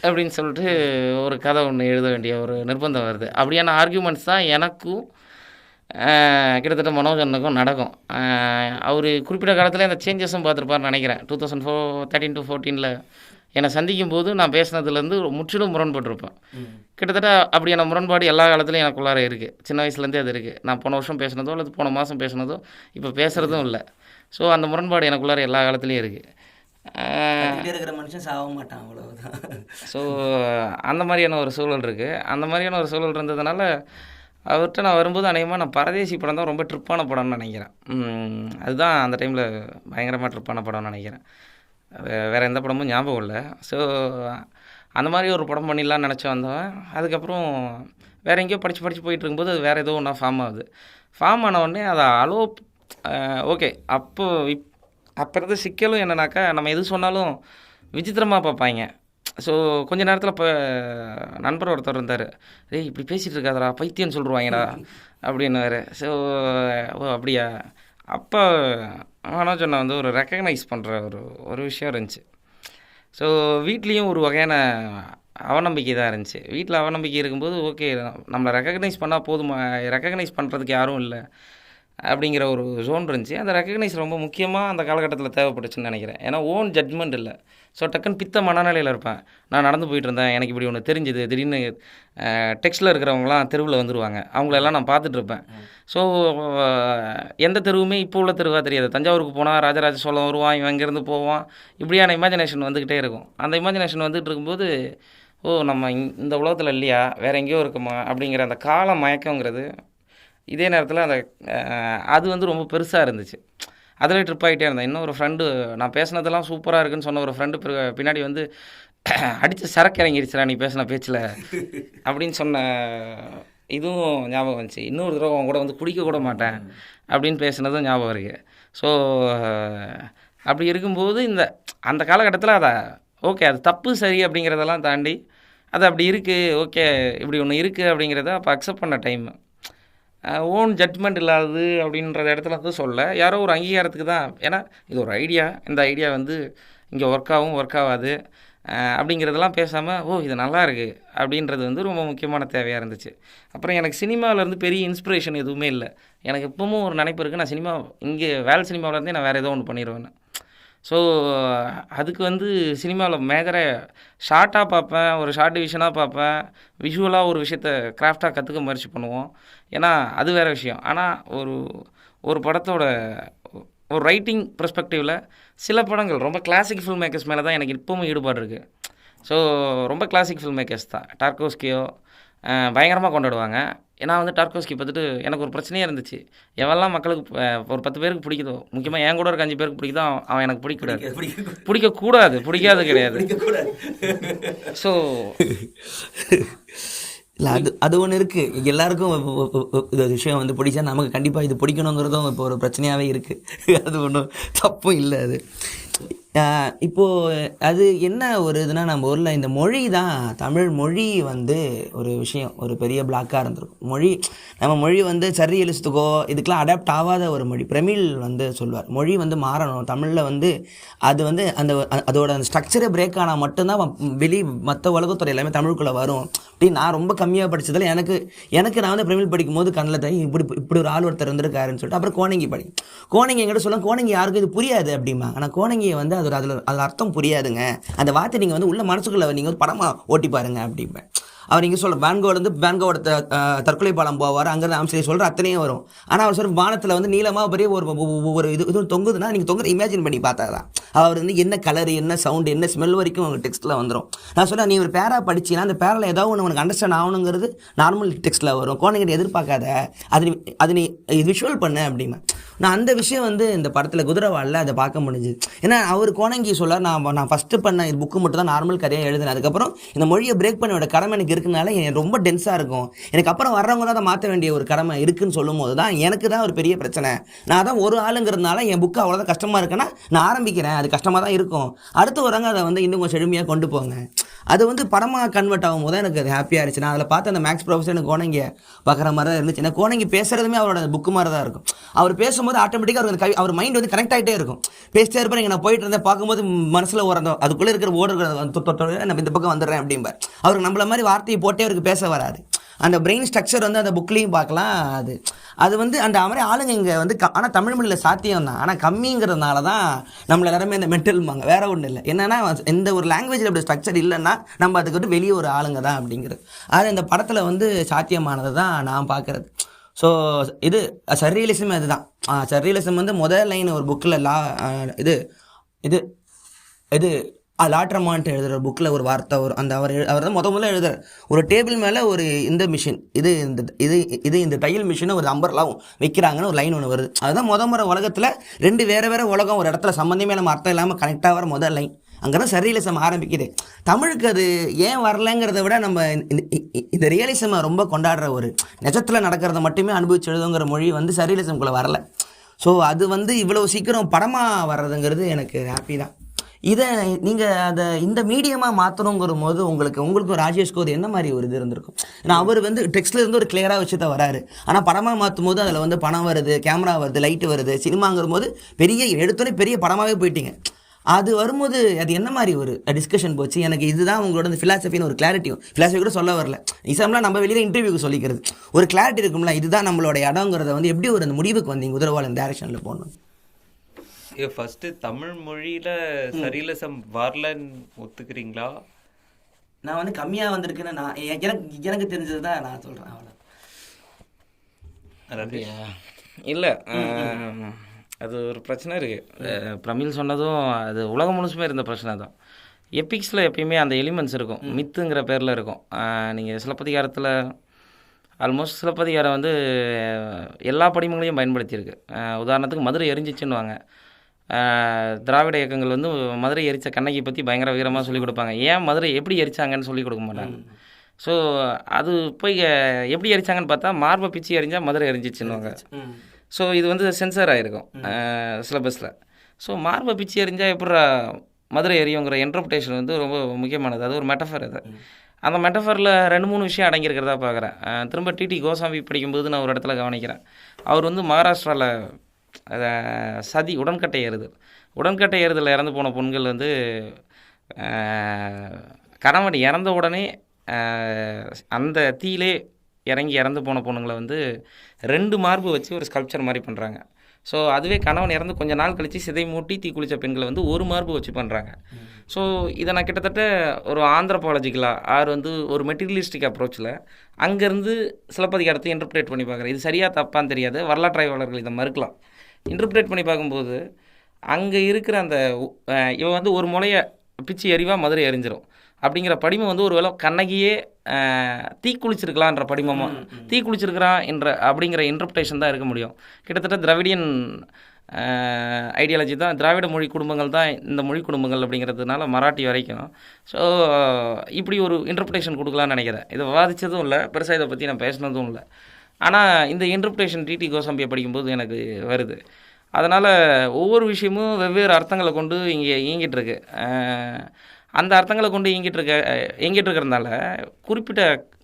அப்படின்னு சொல்லிட்டு ஒரு கதை ஒன்று எழுத வேண்டிய ஒரு நிர்பந்தம் வருது. அப்படியான ஆர்கியூமெண்ட்ஸ் தான் எனக்கும் கிட்டத்தட்ட மனோஜனுக்கும் நடக்கும். அவர் குறிப்பிட்ட காலத்தில் அந்த சேஞ்சஸும் பார்த்துருப்பார்னு நினைக்கிறேன். 2013 to 14 என்னை சந்திக்கும் போது நான் பேசினதுலேருந்து முற்றிலும் முரண்பட்டிருப்பேன். கிட்டத்தட்ட அப்படியான முரண்பாடு எல்லா காலத்துலையும் எனக்குள்ளார இருக்குது. சின்ன வயசுலேருந்தே அது இருக்குது. நான் போன வருஷம் பேசினதோ அல்லது போன மாதம் பேசினதோ இப்போ பேசுகிறதும் இல்லை. ஸோ அந்த முரண்பாடு எனக்குள்ளார எல்லா காலத்துலேயும் இருக்குது. இருக்கிற மனுஷன் சாக மாட்டான், அவ்வளவுதான். ஸோ அந்த மாதிரியான ஒரு சூழல் இருக்குது. அந்த மாதிரியான ஒரு சூழல் இருந்ததுனால அவர்கிட்ட நான் வரும்போது அநேகமாக நான் பரதேசி படம் தான் ரொம்ப ட்ரிப்பான படம்னு நினைக்கிறேன். அதுதான் அந்த டைமில் பயங்கரமாக ட்ரிப்பான படம்னு நினைக்கிறேன். வேறு எந்த படமும் ஞாபகம் இல்லை. ஸோ அந்த மாதிரி ஒரு படம் பண்ணிடலான்னு நினச்சி வந்தவன், அதுக்கப்புறம் வேறு எங்கேயோ படித்து போயிட்டு இருக்கும்போது அது வேறு ஏதோ ஒன்றா ஃபார்ம் ஆகுது. ஃபார்ம் ஆன உடனே அதை ஓகே. அப்போ இருந்த சிக்கலும் என்னன்னாக்கா, நம்ம எது சொன்னாலும் விசித்திரமாக பார்ப்பாங்க. ஸோ கொஞ்ச நேரத்தில் இப்போ நண்பர் ஒருத்தர் இருந்தார், ஏய் இப்படி பேசிகிட்டு இருக்காதரா, பைத்தியன்னு சொல்லிடுவாங்கடா அப்படின்னாரு. ஸோ ஓ அப்படியா. அப்போ மனோஜனை வந்து ஒரு ரெக்கக்னைஸ் பண்ணுற ஒரு விஷயம் இருந்துச்சு. ஸோ வீட்லேயும் ஒரு வகையான அவநம்பிக்கை தான் இருந்துச்சு. வீட்டில் அவநம்பிக்கை இருக்கும்போது ஓகே நம்மளை ரெக்கக்னைஸ் பண்ணால் போதுமா, ரெக்கக்னைஸ் பண்ணுறதுக்கு யாரும் இல்லை, அப்படிங்கிற ஒரு ஜோன் இருந்துச்சு. அந்த ரெக்கக்னைஸ் ரொம்ப முக்கியமாக அந்த காலகட்டத்தில் தேவைப்பட்டுச்சுன்னு நினைக்கிறேன். ஏன்னா ஓன் ஜட்மெண்ட் இல்லை. ஸோ டக்குன்னு பித்த மனநிலையில் இருப்பேன். நான் நடந்து போயிட்டு இருந்தேன், எனக்கு இப்படி ஒன்று தெரிஞ்சுது. திடீர்னு டெக்ஸ்ட்டில் இருக்கிறவங்களாம் தெருவில் வந்துடுவாங்க, அவங்களெல்லாம் நான் பார்த்துட்டு இருப்பேன். ஸோ எந்த தெருவுமே இப்போ உள்ள தெருவாக தெரியாது. தஞ்சாவூருக்கு போனால் ராஜராஜ சோழன் வருவான், இவன் இங்கேருந்து போவான், இப்படியான இமேஜினேஷன் வந்துக்கிட்டே இருக்கும். அந்த இமேஜினேஷன் வந்துகிட்டு இருக்கும்போது நம்ம இந்த உலகத்தில் இல்லையா, வேறு எங்கேயோ இருக்குமா அப்படிங்கிற அந்த கால மயக்கங்கிறது இதே நேரத்தில் அந்த அது வந்து ரொம்ப பெருசாக இருந்துச்சு. அதில் ட்ரிப் ஆகிட்டே இருந்தேன். இன்னும் ஒரு ஃப்ரெண்டு நான் பேசினதெல்லாம் சூப்பராக இருக்குன்னு சொன்ன ஒரு ஃப்ரெண்டு பின்னாடி வந்து அடித்து சரக்கு இறங்கிடுச்சுடா நீ பேசின பேச்சில் அப்படின்னு சொன்ன இதுவும் ஞாபகம் வந்துச்சு. இன்னொரு தடவை அவங்க கூட வந்து குடிக்க கூட மாட்டேன் அப்படின்னு பேசினதும் ஞாபகம் இருக்குது. ஸோ அப்படி இருக்கும்போது அந்த காலகட்டத்தில் அதை ஓகே அது தப்பு சரி அப்படிங்கிறதெல்லாம் தாண்டி அது அப்படி இருக்குது, ஓகே இப்படி ஒன்று இருக்குது அப்படிங்கிறத அப்போ அக்செப்ட் பண்ண டைம். ஓன் ஜட்மெண்ட் இல்லாதது அப்படின்றத இடத்துல வந்து சொல்ல யாரோ ஒரு அங்கீகாரத்துக்கு தான். ஏன்னா இது ஒரு ஐடியா, இந்த ஐடியா வந்து இங்கே ஒர்க் ஆகாது அப்படிங்கிறதெல்லாம் பேசாமல் இது நல்லா இருக்குது அப்படின்றது வந்து ரொம்ப முக்கியமான தேவையாக இருந்துச்சு. அப்புறம் எனக்கு சினிமாவிலேருந்து பெரிய இன்ஸ்பிரேஷன் எதுவுமே இல்லை. எனக்கு இப்போவும் ஒரு நினைப்பு இருக்குது, நான் சினிமா இங்கே வேலை சினிமாவிலேருந்தே நான் வேறு ஏதோ ஒன்று பண்ணிடுவேன்னு. ஸோ அதுக்கு வந்து சினிமாவில் மேஜராக ஷார்ட்டாக பார்ப்பேன், ஒரு ஷார்ட் டிவிஷனாக பார்ப்பேன், விஷுவலாக ஒரு விஷயத்தை கிராஃப்டாக கற்றுக்க முயற்சி பண்ணுவோம். ஏன்னா அது வேறு விஷயம். ஆனால் ஒரு படத்தோட ஒரு ரைட்டிங் பெர்ஸ்பெக்டிவில் சில படங்கள் ரொம்ப கிளாசிக் ஃபில்ம் மேக்கர்ஸ் மேலே தான் எனக்கு இப்போவும் ஈடுபாடு இருக்குது. ஸோ ரொம்ப கிளாசிக் ஃபில்ம் மேக்கர்ஸ் தான். டார்கோஸ்கியோ பயங்கரமாக கொண்டாடுவாங்க. ஏன்னா வந்து டார்கோஸ்கி பார்த்துட்டு எனக்கு ஒரு பிரச்சனையே இருந்துச்சு. எவெல்லாம் மக்களுக்கு ஒரு 10 பேருக்கு பிடிக்குதோ, முக்கியமாக என் கூட இருக்க 5 பேருக்கு பிடிக்குதோ அவன் எனக்கு பிடிக்கக்கூடாது, பிடிக்காது கிடையாது. ஸோ இல்லை அது ஒன்று இருக்குது. எல்லாருக்கும் இது விஷயம் வந்து பிடிச்சா நமக்கு கண்டிப்பாக இது பிடிக்கணுங்கிறதும் இப்போ ஒரு பிரச்சனையாகவே இருக்குது. அது ஒன்றும் தப்பும் இல்லை. அது இப்போது அது என்ன ஒரு இதுனா நம்ம ஊரில் இந்த மொழி தான், தமிழ் மொழி வந்து ஒரு விஷயம் ஒரு பெரிய பிளாக்காக இருந்திருக்கும். நம்ம மொழி வந்து சரி எழுத்துக்கோ இதுக்கெலாம் அடாப்ட் ஆகாத ஒரு மொழி. பிரமிழ் வந்து சொல்வார் மொழி வந்து மாறணும் தமிழில் வந்து. அது வந்து அதோட அந்த ஸ்ட்ரக்சரே பிரேக் ஆனால் மட்டும்தான் மற்ற உலகத்துறை எல்லாமே தமிழுக்குள்ளே வரும் அப்படின்னு நான் ரொம்ப கம்மியாக படித்ததில் எனக்கு நான் வந்து பிரமிழ் படிக்கும் போது கண்ணில் தான் இப்படி ஒரு ஆள் ஒருத்தர் இருந்திருக்காருன்னு சொல்லிட்டு அப்புறம் கோணங்கி கோணங்கி என்கிட்ட சொல்லுவாங்க, கோணங்கி யாருக்கும் இது புரியாது அப்படிமா. ஆனால் கோணங்கியை வந்து அதில் அர்த்தம் புரியாதுங்க, அந்த வார்த்தை நீங்கள் வந்து உள்ள மனசுக்குள்ளே நீங்கள் வந்து படமாக ஓட்டி பாருங்க அப்படிம்பேன். அவர் நீங்கள் சொல்கிற பேன்கோட தற்கொலை பாலம் போவார், அங்கேருந்து ஆம்சரி சொல்கிற அத்தனையும் வரும். ஆனால் அவர் சொல்கிற வானத்தில் வந்து நீளமாக பெரிய ஒரு இது தொங்குதுன்னா நீங்கள் தொங்குற இமேஜின் பண்ணி பார்த்தா தான் அவர் வந்து என்ன கலர், என்ன சவுண்டு, என்ன ஸ்மெல் வரைக்கும் உங்கள் டெக்ஸ்ட்டில் வந்துடும். நான் சொன்னேன், நீ ஒரு பேரா படிச்சின்னா அந்த பேரில் ஏதாவது ஒன்று உனக்கு அண்டர்ஸ்டாண்ட் ஆகணுங்கிறது நார்மல் டெக்ஸ்ட்டில் வரும், கோணங்கிட்ட எதிர்பார்க்காத, அது நீ விஷுவல் பண்ண அப்படிமா. நான் அந்த விஷயம் வந்து இந்த படத்தில் குதிரைவாளில் அதை பார்க்க முடிஞ்சுது. ஏன்னா அவர் கோணங்கி சொல்ல நான் ஃபஸ்ட்டு பண்ண இது புக்கு மட்டும் தான் நார்மல் கதையாக எழுதினேன். அதுக்கப்புறம் இந்த மொழியை பிரேக் பண்ணோட கடமை எனக்கு இருக்குனால எனக்கு ரொம்ப டென்ஸாக இருக்கும். எனக்கு அப்புறம் வர்றவங்க தான் அதை மாற்ற வேண்டிய ஒரு கடமை இருக்குன்னு சொல்லும் போது தான் எனக்கு தான் ஒரு பெரிய பிரச்சனை. நான் தான் ஒரு ஆளுங்கிறதுனால என் புக்கு அவ்வளோதான் கஷ்டமாக இருக்குன்னா நான் ஆரம்பிக்கிறேன், அது கஷ்டமாக தான் இருக்கும், அடுத்து வரவங்க அதை வந்து இன்னும் கொஞ்சம் செழுமையாக கொண்டு போங்க. அது வந்து படமாக கன்வெர்ட் ஆகும் போது எனக்கு அது ஹாப்பியாக இருந்துச்சு. நான் அதில் பார்த்து அந்த மேக்ஸ் ப்ரொஃபஸர் எனக்கு கோணங்கி பார்க்குற மாதிரி தான் இருந்துச்சு. எனக்கு கோணங்கி பேசுகிறதுமே அவரோட புக்கு மாதிரி தான் இருக்கும். அவர் பேசும்போது ஆட்டோமேட்டிக்காக அவருக்கு அவர் மைண்ட் வந்து கனெக்ட் ஆகிட்டே இருக்கும். பேசிட்டே இருப்பேன், இங்கே நான் போயிட்டு இருந்தேன், பார்க்கும்போது மனசில் ஒரு அதுக்குள்ளே இருக்கிற ஓடுறது நம்ம இந்த பக்கம் வந்துடுறேன் அப்படிம்பார். அவருக்கு நம்மள மாதிரி வார்த்தையை போட்டே அவருக்கு பேச வராது. அந்த பிரெயின் ஸ்ட்ரக்சர் வந்து அந்த புக்லேயும் பார்க்கலாம். அது வந்து அந்த மாதிரி ஆளுங்க இங்கே வந்து ஆனால் தமிழ் மொழியில் சாத்தியம் தான், ஆனால் கம்மிங்கிறதுனால தான் நம்மள எல்லாருமே இந்த மென்டல்மாங்க, வேற ஒன்றும் இல்லை. என்னென்னா எந்த ஒரு லாங்குவேஜில் அப்படி ஸ்ட்ரக்சர் இல்லைன்னா நம்ம அதுக்கு வந்து வெளியே ஒரு ஆளுங்க தான் அப்படிங்கிறது. அது இந்த படத்தில் வந்து சாத்தியமானது தான் நான் பார்க்குறது. ஸோ இது சர்ரியலிசம் அதுதான். சர்ரியலிசம் வந்து முதல் லைன் ஒரு புக்கில் இது லாட்ரமான்ட்டு எழுதுகிற புக்கில் ஒரு வார்த்தை அவர் தான் முதல்ல எழுதுறார். ஒரு டேபிள் மேலே ஒரு இந்த மிஷின் இந்த தையல் மிஷினை ஒரு அம்பர்லாம் வைக்கிறாங்கன்னு ஒரு லைன் ஒன்று வருது. அதுதான் முறை உலகத்தில் 2 வேறு உலகம் ஒரு இடத்துல சம்மந்தமே நம்ம அர்த்தம் இல்லாமல் கனெக்ட் ஆகிற முதல் லைன். அங்கே தான் சர்ரியலிசம் ஆரம்பிக்குது. தமிழுக்கு அது ஏன் வரலைங்கிறத விட நம்ம இந்த ரியலிசமை ரொம்ப கொண்டாடுற ஒரு நிஜத்தில் நடக்கிறத மட்டுமே அனுபவிச்சு எழுதுங்கிற மொழி வந்து சர்ரியலிசம்குள்ளே வரலை. ஸோ அது வந்து இவ்வளோ சீக்கிரம் படமாக வர்றதுங்கிறது எனக்கு ஹாப்பி தான். இதை நீங்கள் இந்த மீடியமாக மாற்றணுங்கிற போது உங்களுக்கு ராஜேஷ்க்கு அது என்ன மாதிரி ஒரு இது இருந்திருக்கும்? ஏன்னா அவர் வந்து டெக்ஸ்ட்டில் இருந்து ஒரு கிளியராக வச்சுதான் வராரு. ஆனால் படமாக மாற்றும் போது அதில் வந்து பணம் வருது, கேமரா வருது, லைட்டு வருது, சினிமாங்கிற போது பெரிய எடுத்தோடனே பெரிய படமாகவே போயிட்டீங்க. அது வரும்போது அது என்ன மாதிரி ஒரு டிஸ்கஷன் போச்சு? எனக்கு இதுதான் உங்களோட இந்த ஃபிலாசபின்னு ஒரு ஃபிலாசபி கூட சொல்ல வரல. இசாம்லாம் நம்ம வெளியில் இன்டர்வியூக்கு சொல்லிக்கிறது. ஒரு கிளாரிட்டி இருக்கும்ல, இதுதான் நம்மளோட இடங்கிறத வந்து எப்படி ஒரு அந்த முடிவுக்கு வந்தீங்க உதரவாளன் டேரக்ஷனில் போகணும்? ஃபஸ்ட்டு தமிழ் மொழியில் சரியலிசம் வரலன்னு ஒத்துக்கிறீங்களா? நான் வந்து கம்மியாக வந்திருக்குன்னு நான் எனக்கு தெரிஞ்சது தான் நான் சொல்கிறேன். அவ்வளோ அதாவது இல்லை, அது ஒரு பிரச்சனை இருக்குது. பிரமிழ் சொன்னதும் அது உலகம் முழுசுமே இருந்த பிரச்சனை தான். எபிக்ஸில் எப்பயுமே அந்த எலிமெண்ட்ஸ் இருக்கும், மித்துங்கிற பேரில் இருக்கும். நீங்கள் சிலப்பதிகாரத்தில் ஆல்மோஸ்ட் சிலப்பதிகாரம் வந்து எல்லா படிமங்களையும் பயன்படுத்தியிருக்கு. உதாரணத்துக்கு மதுரை எரிஞ்சிச்சுன்னுவாங்க. திராவிட இயக்கங்கள் வந்து மதுரை எரித்த கண்ணகி பற்றி பயங்கர வீரமாக சொல்லிக் கொடுப்பாங்க. ஏன் மதுரை எப்படி எரிச்சாங்கன்னு சொல்லிக் கொடுக்க மாட்டாங்க. ஸோ அது போய் எப்படி எரிச்சாங்கன்னு பார்த்தா மார்பை பிச்சு எரிஞ்சால் மதுரை எரிஞ்சிச்சுன்னுவாங்க. ஸோ இது வந்து சென்சர் ஆகிருக்கும் சிலபஸில். ஸோ மார்பை பிச்சு எரிஞ்சால் எப்படி மதுரை எரியுங்கிற இன்டர்பிரேஷன் வந்து ரொம்ப முக்கியமானது. அது ஒரு மெட்டஃபர். அது அந்த மெட்டஃபரில் 2-3 விஷயம் அடங்கியிருக்கிறதா பார்க்குறேன். திரும்ப டிடி கோசாமி படிக்கும்போது நான் ஒரு இடத்துல கவனிக்கிறேன். அவர் வந்து மகாராஷ்டிராவில் சதி உடன்கட்டை ஏறுதல் இறந்து போன பொண்கள் வந்து கணவன் இறந்த உடனே அந்த தீயிலே இறங்கி இறந்து போன பொண்ணுங்களை வந்து 2 மார்பு வச்சு ஒரு ஸ்கல்ப்சர் மாதிரி பண்ணுறாங்க. ஸோ அதுவே கணவன் இறந்து கொஞ்சம் நாள் கழித்து சிதை மூட்டி தீ குளித்த பெண்களை வந்து 1 மார்பு வச்சு பண்ணுறாங்க. ஸோ இதை நான் கிட்டத்தட்ட ஒரு ஆந்த்ரோபாலஜிக்கலாக வந்து ஒரு மெட்டீரியலிஸ்டிக் அப்ரோச்சில் அங்கேருந்து சிலப்பதிகாரத்தை இன்டர்பிரேட் பண்ணி பார்க்குறேன். இது சரியாக தப்பான்னு தெரியாது, வரலாற்று ஆய்வாளர்கள் இதை மறுக்கலாம். இன்டர்பிரேட் பண்ணி பார்க்கும்போது அங்கே இருக்கிற அந்த இவன் வந்து ஒரு முளையை பிச்சு எறிவா மதுரை எரிஞ்சிடும் அப்படிங்கிற படிமம் வந்து ஒரு வேளை கண்ணகியே தீ குளிச்சிருக்கலான்ற படிமமாக தீ குளிச்சிருக்கிறான் என்ற அப்படிங்கிற இன்டர்பிரேஷன் தான் இருக்க முடியும். கிட்டத்தட்ட திராவிடியன் ஐடியாலஜி தான், திராவிட மொழி குடும்பங்கள் தான் இந்த மொழி குடும்பங்கள் அப்படிங்கிறதுனால மராட்டி வரைக்கும். ஸோ இப்படி ஒரு இன்டர்பிரேஷன் கொடுக்கலான்னு நினைக்கிறேன். இதை விவாதித்ததும் இல்லை, பெருசாக இதை பற்றி நான் பேசினதும் இல்லை. ஆனால் இந்த இன்டர்பிரேஷன் டிடி கோசாம்பியை படிக்கும்போது எனக்கு வருது. அதனால் ஒவ்வொரு விஷயமும் வெவ்வேறு அர்த்தங்களை கொண்டு இங்கே இயங்கிட்டு இருக்கு. அந்த அர்த்தங்களை கொண்டு இயங்கிட்டு இருக்கிறதுனால குறிப்பிட்ட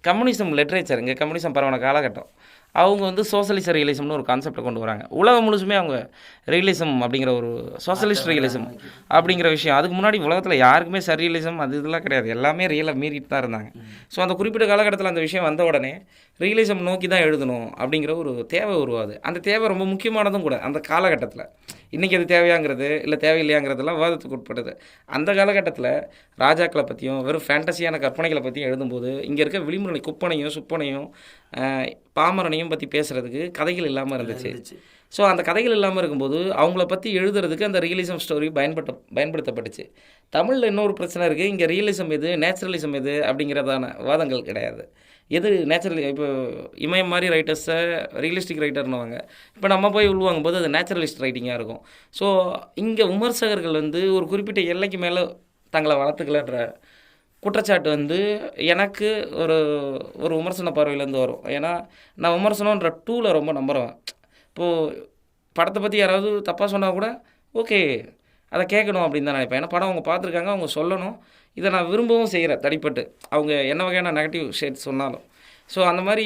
கம்யூனிசம் லிட்ரேச்சர், இங்கே கம்யூனிசம் பரவான காலகட்டம், அவங்க வந்து சோஷலிச ரியலிசம்னு ஒரு கான்செப்டை கொண்டு வராங்க. உலகம் முழுசுமே அவங்க ரியலிசம் அப்படிங்கிற ஒரு சோஷலிஸ்ட் ரியலிசம் அப்படிங்கிற விஷயம். அதுக்கு முன்னாடி உலகத்தில் யாருக்குமே சரியலிசம் அது இதெல்லாம் கிடையாது, எல்லாமே ரியலாக மீறிட்டு தான் இருந்தாங்க. ஸோ அந்த குறிப்பிட்ட காலகட்டத்தில் அந்த விஷயம் வந்த உடனே ரியலிசம் நோக்கி தான் எழுதணும் அப்படிங்கிற ஒரு தேவை உருவாது. அந்த தேவை ரொம்ப முக்கியமானதும் கூட அந்த காலகட்டத்தில். இன்றைக்கி அது தேவையாங்கிறது இல்லை தேவையில்லையாங்கிறதெல்லாம் விவாதத்துக்கு உட்பட்டது. அந்த காலகட்டத்தில் ராஜாக்களை பற்றியும் வெறும் ஃபேண்டசியான கற்பனைகளை பற்றியும் எழுதும்போது இங்கே இருக்க விளிம்புநிலை குப்பனையும் சுப்பனையும் பாமரனையும் பற்றி பேசுகிறதுக்கு கதைகள் இல்லாமல் இருந்துச்சு. ஸோ அந்த கதைகள் இல்லாமல் இருக்கும்போது அவங்கள பற்றி எழுதுறதுக்கு அந்த ரியலிசம் ஸ்டோரி பயன்படுத்தப்பட்டுச்சு. தமிழில் இன்னொரு பிரச்சனை இருக்குது. இங்கே ரியலிசம் எது நேச்சுரலிசம் எது அப்படிங்கிறதான வாதங்கள் கிடையாது. எது நேச்சுரல், இப்போ இமயம் மாதிரி ரைட்டர்ஸை ரியலிஸ்டிக் ரைட்டர்னுவாங்க. இப்போ நம்ம போய் உள்வாங்கும்போது அது நேச்சுரலிஸ்ட் ரைட்டிங்காக இருக்கும். ஸோ இங்கே விமர்சகர்கள் வந்து ஒரு குறிப்பிட்ட எல்லைக்கு மேலே தங்களை வளர்த்துக்கலன்ற குற்றச்சாட்டு வந்து எனக்கு ஒரு ஒரு விமர்சன பார்வையிலேருந்து வரும். ஏன்னா நான் விமர்சனன்ற டூலை ரொம்ப நம்புகிறேன். இப்போது படத்தை பற்றி யாராவது தப்பாக சொன்னால் கூட ஓகே அதை கேட்கணும் அப்படின்னு தான் நினைப்பேன். ஏன்னா படம் அவங்க பார்த்துருக்காங்க, அவங்க சொல்லணும். இதை நான் விரும்பவும் செய்கிறேன் தனிப்பட்டு, அவங்க என்ன வகையான நெகட்டிவ் ஷேட்ஸ் சொன்னாலும். ஸோ அந்த மாதிரி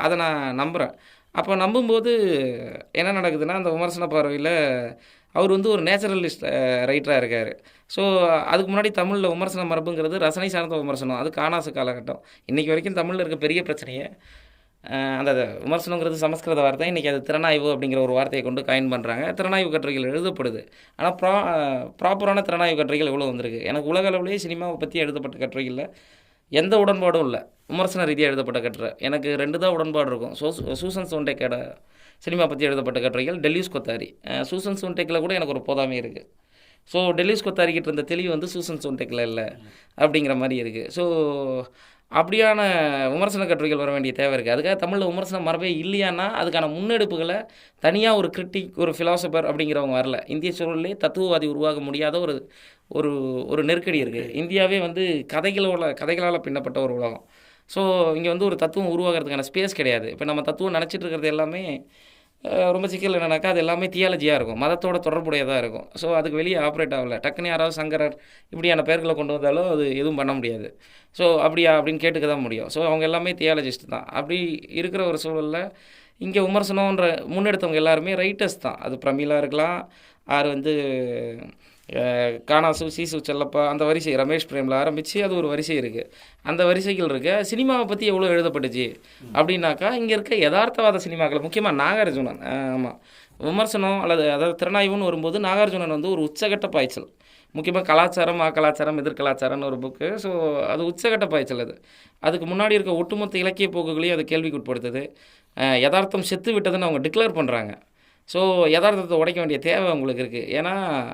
அதை நான் நம்புகிறேன். அப்போ நம்பும்போது என்ன நடக்குதுன்னா, அந்த விமர்சன பார்வையில் அவர் வந்து ஒரு நேச்சுரலிஸ்ட் ரைட்டராக இருக்கார். ஸோ அதுக்கு முன்னாடி தமிழில் விமர்சன மரபுங்கிறது ரசனை சார்ந்த விமர்சனம், அது காணாசு காலகட்டம். இன்றைக்கி வரைக்கும் தமிழில் இருக்க பெரிய பிரச்சனையை அந்த விமர்சனங்கிறது சமஸ்கிருத வார்த்தை, இன்றைக்கி அது திறனாய்வு அப்படிங்கிற ஒரு வார்த்தையை கொண்டு காயின் பண்ணுறாங்க. திறனாய்வு கட்டுரைகள் எழுதப்படுது. ஆனால் ப்ராப்பரான திறனாய்வு கட்டுரைகள் எவ்வளோ வந்திருக்கு. எனக்கு உலக அளவுலேயே சினிமாவை பற்றி எழுதப்பட்ட கட்டுரைகளில் எந்த உடன்பாடும் இல்லை. விமர்சன ரீதியாக எழுதப்பட்ட கட்டுரை எனக்கு 2 தான் உடன்பாடு இருக்கும். சூசன் சோன்டேக்கோட சினிமா பற்றி எழுதப்பட்ட கட்டுரைகள், டெல்யூஸ் கொத்தாரி. சூசன் சோன்டேக்கில் கூட எனக்கு ஒரு போதாமே இருக்குது. ஸோ டெல்யூஸ் கொத்தாரிக்கிட்ட இருந்த தெளிவு வந்து சூசன் சோன்டேக்கில் இல்லை அப்படிங்கிற மாதிரி இருக்குது. ஸோ அப்படியான விமர்சன கட்டுரைகள் வர வேண்டிய தேவை இருக்குது. அதுக்காக தமிழில் விமர்சன மரபே இல்லையானா அதுக்கான முன்னெடுப்புகளை தனியாக ஒரு கிரிட்டிக், ஒரு ஃபிலாசபர் அப்படிங்கிறவங்க வரல. இந்திய சூழலே தத்துவவாதி உருவாக முடியாத ஒரு ஒரு ஒரு நெருக்கடி இருக்குது. இந்தியாவே வந்து கதைகளால் பின்னப்பட்ட ஒரு உலகம். ஸோ இங்கே வந்து ஒரு தத்துவம் உருவாகிறதுக்கான ஸ்பேஸ் கிடையாது. இப்போ நம்ம தத்துவம் நினச்சிட்டு இருக்கிறது எல்லாமே ரொம்ப சிக்கல் என்னன்னாக்கா அது எல்லாமே தியாலஜியாக இருக்கும், மதத்தோட தொடர்புடையதாக இருக்கும். ஸோ அதுக்கு வெளியே ஆப்ரேட் ஆகலை. டக்குன்னு யாராவது சங்கரர் இப்படியான பேர்களை கொண்டு வந்தாலும் அது எதுவும் பண்ண முடியாது. ஸோ அப்படியா அப்படின்னு கேட்டுக்க தான் முடியும். ஸோ அவங்க எல்லாமே தியாலஜிஸ்ட் தான். அப்படி இருக்கிற ஒரு சூழலில் இங்கே விமர்சனன்ற முன்னெடுத்தவங்க எல்லாருமே ரைட்டர்ஸ் தான். அது பிரமிளாக இருக்கலாம், ஆர் வந்து கானாசு, சீசு செல்லப்பா, அந்த வரிசை ரமேஷ் பிரேமில் ஆரம்பித்து அது ஒரு வரிசை இருக்குது. அந்த வரிசைகள் இருக்க சினிமாவை பற்றி எவ்வளோ எழுதப்பட்டுச்சு அப்படின்னாக்கா, இங்கே இருக்க யதார்த்தவாத சினிமாக்கள், முக்கியமாக நாகார்ஜுனன், ஆமாம், விமர்சனம் அதாவது திறனாய்வுன்னு வரும்போது நாகார்ஜுனன் வந்து ஒரு உச்சகட்ட பாய்ச்சல். முக்கியமாக கலாச்சாரம், கலாச்சாரம், எதிர்கலாச்சாரம்னு ஒரு புக்கு. ஸோ அது உச்சகட்ட பாய்ச்சல். அதுக்கு முன்னாடி இருக்க ஒட்டுமொத்த இலக்கிய போக்குகளையும் அது கேள்விக்கு உட்படுத்துது. யதார்த்தம் செத்து விட்டதுன்னு அவங்க டிக்ளேர் பண்ணுறாங்க. ஸோ யதார்த்தத்தை உடைக்க வேண்டிய தேவை அவங்களுக்கு இருக்குது. ஏன்னா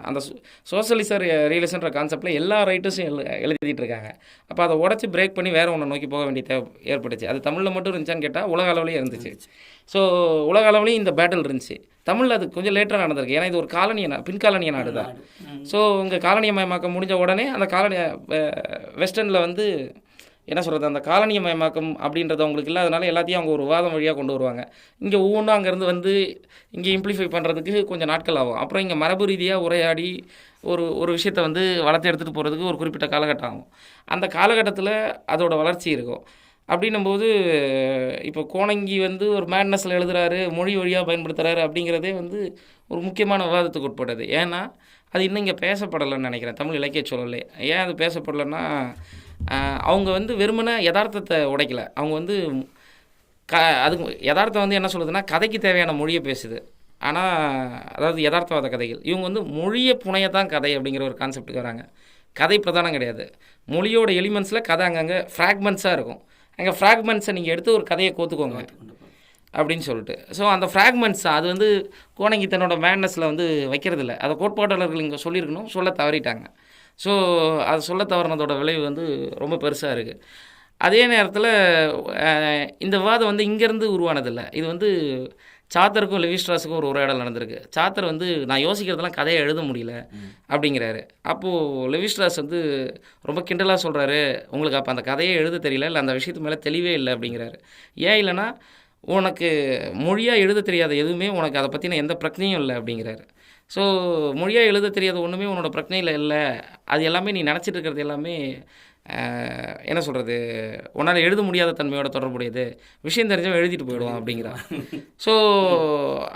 அந்த சோஷலிச ரியலிசன்ற கான்செப்டில் எல்லா ரைட்டர்ஸும் எழுதிட்டு இருக்காங்க. அப்போ அதை உடச்சி பிரேக் பண்ணி வேறு ஒன்று நோக்கி போக வேண்டிய தேவை ஏற்பட்டுச்சு. அது தமிழில் மட்டும் இருந்துச்சான்னு கேட்டால் உலக அளவுலேயே இருந்துச்சு. ஸோ உலக அளவுலேயும் இந்த பேட்டில் இருந்துச்சு. தமிழில் அது கொஞ்சம் லேட்டாக நடந்திருக்கு. ஏன்னா இது ஒரு பின்காலனிய நாடு தான். ஸோ இங்கே காலனியமயமாக்கம் முடிஞ்ச உடனே அந்த வெஸ்டர்னில் வந்து என்ன சொல்கிறது, அந்த காலனியமயமாக்கம் அப்படின்றது அவங்களுக்கு இல்லாதனால எல்லாத்தையும் அவங்க ஒரு வாதம் வழியாக கொண்டு வருவாங்க. இங்கே ஒவ்வொன்றும் அங்கேருந்து வந்து இங்கே இம்ப்ளிஃபை பண்ணுறதுக்கு கொஞ்சம் நாட்கள் ஆகும். அப்புறம் இங்கே மரபு ரீதியாக உரையாடி ஒரு விஷயத்தை வந்து வளர்த்து எடுத்துகிட்டு போகிறதுக்கு ஒரு குறிப்பிட்ட காலகட்டம் ஆகும். அந்த காலகட்டத்தில் அதோட வளர்ச்சி இருக்கும். அப்படின்னும்போது இப்போ கோணங்கி வந்து ஒரு மேட்னஸில் எழுதுகிறாரு, மொழி வழியாக பயன்படுத்துகிறாரு அப்படிங்கிறதே வந்து ஒரு முக்கியமான விவாதத்துக்கு உட்பட்டது. ஏன்னா அது இன்னும் இங்கே பேசப்படலைன்னு நினைக்கிறேன், தமிழ் இலக்கிய சூழலே. ஏன் அது பேசப்படலைன்னா, அவங்க வந்து வெறுமனே யதார்த்தத்தை உடைக்கல. அவங்க வந்து அதுக்கு யதார்த்தம் வந்து என்ன சொல்லுதுன்னா, கதைக்கு தேவையான மொழியை பேசுது. ஆனால் அதாவது யதார்த்தவாத கதைகள் இவங்க வந்து மொழியை புனையத்தான் கதை அப்படிங்கிற ஒரு கான்செப்டுக்கு வராங்க. கதை பிரதானம் கிடையாது. மொழியோட எலிமெண்ட்ஸில் கதை அங்கங்கே ஃப்ராக்மெண்ட்ஸாக இருக்கும். அங்கே ஃப்ராக்மெண்ட்ஸை நீங்கள் எடுத்து ஒரு கதையை கோத்துக்கோங்க அப்படின்னு சொல்லிட்டு. ஸோ அந்த ஃப்ராக்மெண்ட்ஸ் அது வந்து கோணங்கி தன்னோட மேட்னஸில் வந்து வைக்கிறதில்ல. அதை கோட்பாட்டாளர்கள் இங்கே சொல்லியிருக்கணும், சொல்ல தவறிட்டாங்க. ஸோ அது சொல்ல தவறினதோட விளைவு வந்து ரொம்ப பெருசாக இருக்குது. அதே நேரத்தில் இந்த விவாதம் வந்து இங்கேருந்து உருவானதில்லை. இது வந்து சாத்தருக்கும் லெவிஸ்ட்ராஸுக்கும் ஒரு உரையாடல் நடந்திருக்கு. சாத்தர் வந்து நான் யோசிக்கிறதெல்லாம் கதையை எழுத முடியல அப்படிங்கிறாரு. அப்போது லெவிஸ்ட்ராஸ் வந்து ரொம்ப கிண்டலாக சொல்கிறாரு, உங்களுக்கு அப்போ அந்த கதையை எழுத தெரியல, இல்லை அந்த விஷயத்து மேலே தெளிவே இல்லை அப்படிங்கிறாரு. ஏன் இல்லைன்னா, உனக்கு மொழியாக எழுத தெரியாத எதுவுமே உனக்கு அதை பற்றின எந்த பிரச்சனையும் இல்லை அப்படிங்கிறாரு. ஸோ மொழியாக எழுத தெரியாத ஒன்றுமே உன்னோட பிரச்சனையில் இல்லை, அது எல்லாமே நீ நினச்சிட்டு இருக்கிறது எல்லாமே என்ன சொல்கிறது, உன்னால் எழுத முடியாத தன்மையோட தொடர்புடையது, விஷயம் தெரிஞ்சவன் எழுதிட்டு போயிடுவான் அப்படிங்கிறான். ஸோ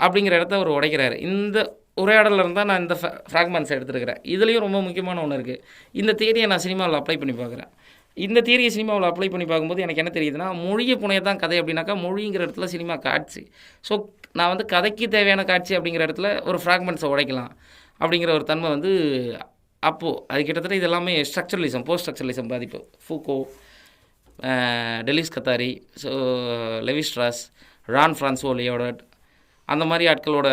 அப்படிங்கிற இடத்த அவர் உடைக்கிறாரு. இந்த உரையாடலில் இருந்தால் நான் இந்த ஃப்ராக்மெண்ட்ஸ் எடுத்துருக்கிறேன். இதுலேயும் ரொம்ப முக்கியமான ஒன்று இருக்குது. இந்த தியரியை நான் சினிமாவில் அப்ளை பண்ணி பார்க்குறேன். இந்த தியரியை சினிமாவில் அப்ளை பண்ணி பார்க்கும்போது எனக்கு என்ன தெரியுதுன்னா, மொழியை புனைய தான் கதை அப்படின்னாக்கா, மொழிங்கிற இடத்துல சினிமா காட்சி. ஸோ நான் வந்து கதைக்கு தேவையான காட்சி அப்படிங்கிற இடத்துல ஒரு ஃப்ராக்மெண்ட்ஸை உடைக்கலாம் அப்படிங்கிற ஒரு தன்மை வந்து அப்போது அது கிட்டத்தட்ட இது எல்லாமே ஸ்ட்ரக்சரலிசம், போஸ்ட் ஸ்ட்ரக்சரலிசம் பாதிப்பு. Foucault, டெலிஸ் Qatari, so Lévi-Strauss, Ron ஃப்ரான்சுவா லியோடார்ட், அந்த மாதிரி ஆட்களோட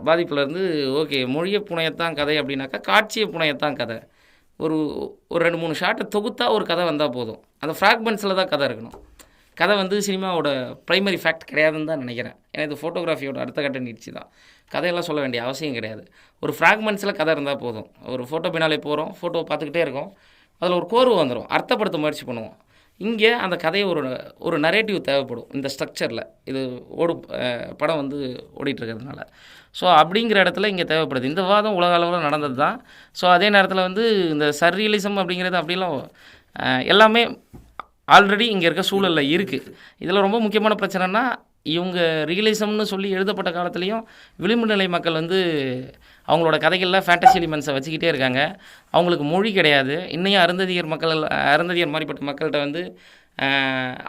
பாதிப்புலேருந்து ஓகே மொழியை புனையத்தான் கதை அப்படின்னாக்கா காட்சியை புனையத்தான் கதை. ஒரு 2-3 ஷார்ட்டை தொகுத்தா ஒரு கதை வந்தால் போதும். அந்த ஃப்ராக்மெண்ட்ஸில் தான் கதை இருக்கணும். கதை வந்து சினிமாவோட ப்ரைமரி ஃபேக்ட் கிடையாதுன்னு தான் நினைக்கிறேன். ஏன்னா இது ஃபோட்டோகிராஃபியோட அடுத்த கட்ட நீட்சி தான். கதையெல்லாம் சொல்ல வேண்டிய அவசியம் கிடையாது. ஒரு ஃப்ராக்மெண்ட்ஸில் கதை இருந்தால் போதும். ஒரு ஃபோட்டோ பின்னாலே போகிறோம், ஃபோட்டோ பார்த்துக்கிட்டே இருக்கோம், அதில் ஒரு கோர்வு வந்துடும், அர்த்தப்படுத்த முயற்சி பண்ணுவோம். இங்கே அந்த கதையை ஒரு நரேட்டிவ் தேவைப்படும் இந்த ஸ்ட்ரக்சரில். இது படம் வந்து ஓடிட்டுருக்கிறதுனால. ஸோ அப்படிங்கிற இடத்துல இங்கே தேவைப்படுது. இந்த விவாதம் உலக அளவில் நடந்தது தான். ஸோ அதே நேரத்தில் வந்து இந்த சர்ரியலிசம் அப்படிங்கிறது அப்படிலாம் எல்லாமே ஆல்ரெடி இங்கே இருக்க சூழலில் இருக்குது. இதில் ரொம்ப முக்கியமான பிரச்சனைனா, இவங்க ரியலிசம்னு சொல்லி எழுதப்பட்ட காலத்துலேயும் விளிம்பு நிலை மக்கள் வந்து அவங்களோட கதைகளில் ஃபேண்டசி எலிமெண்ட்ஸை வச்சுக்கிட்டே இருக்காங்க. அவங்களுக்கு மொழி கிடையாது. இன்னையும் அருந்ததியர் மாதிரிப்பட்ட மக்கள்கிட்ட வந்து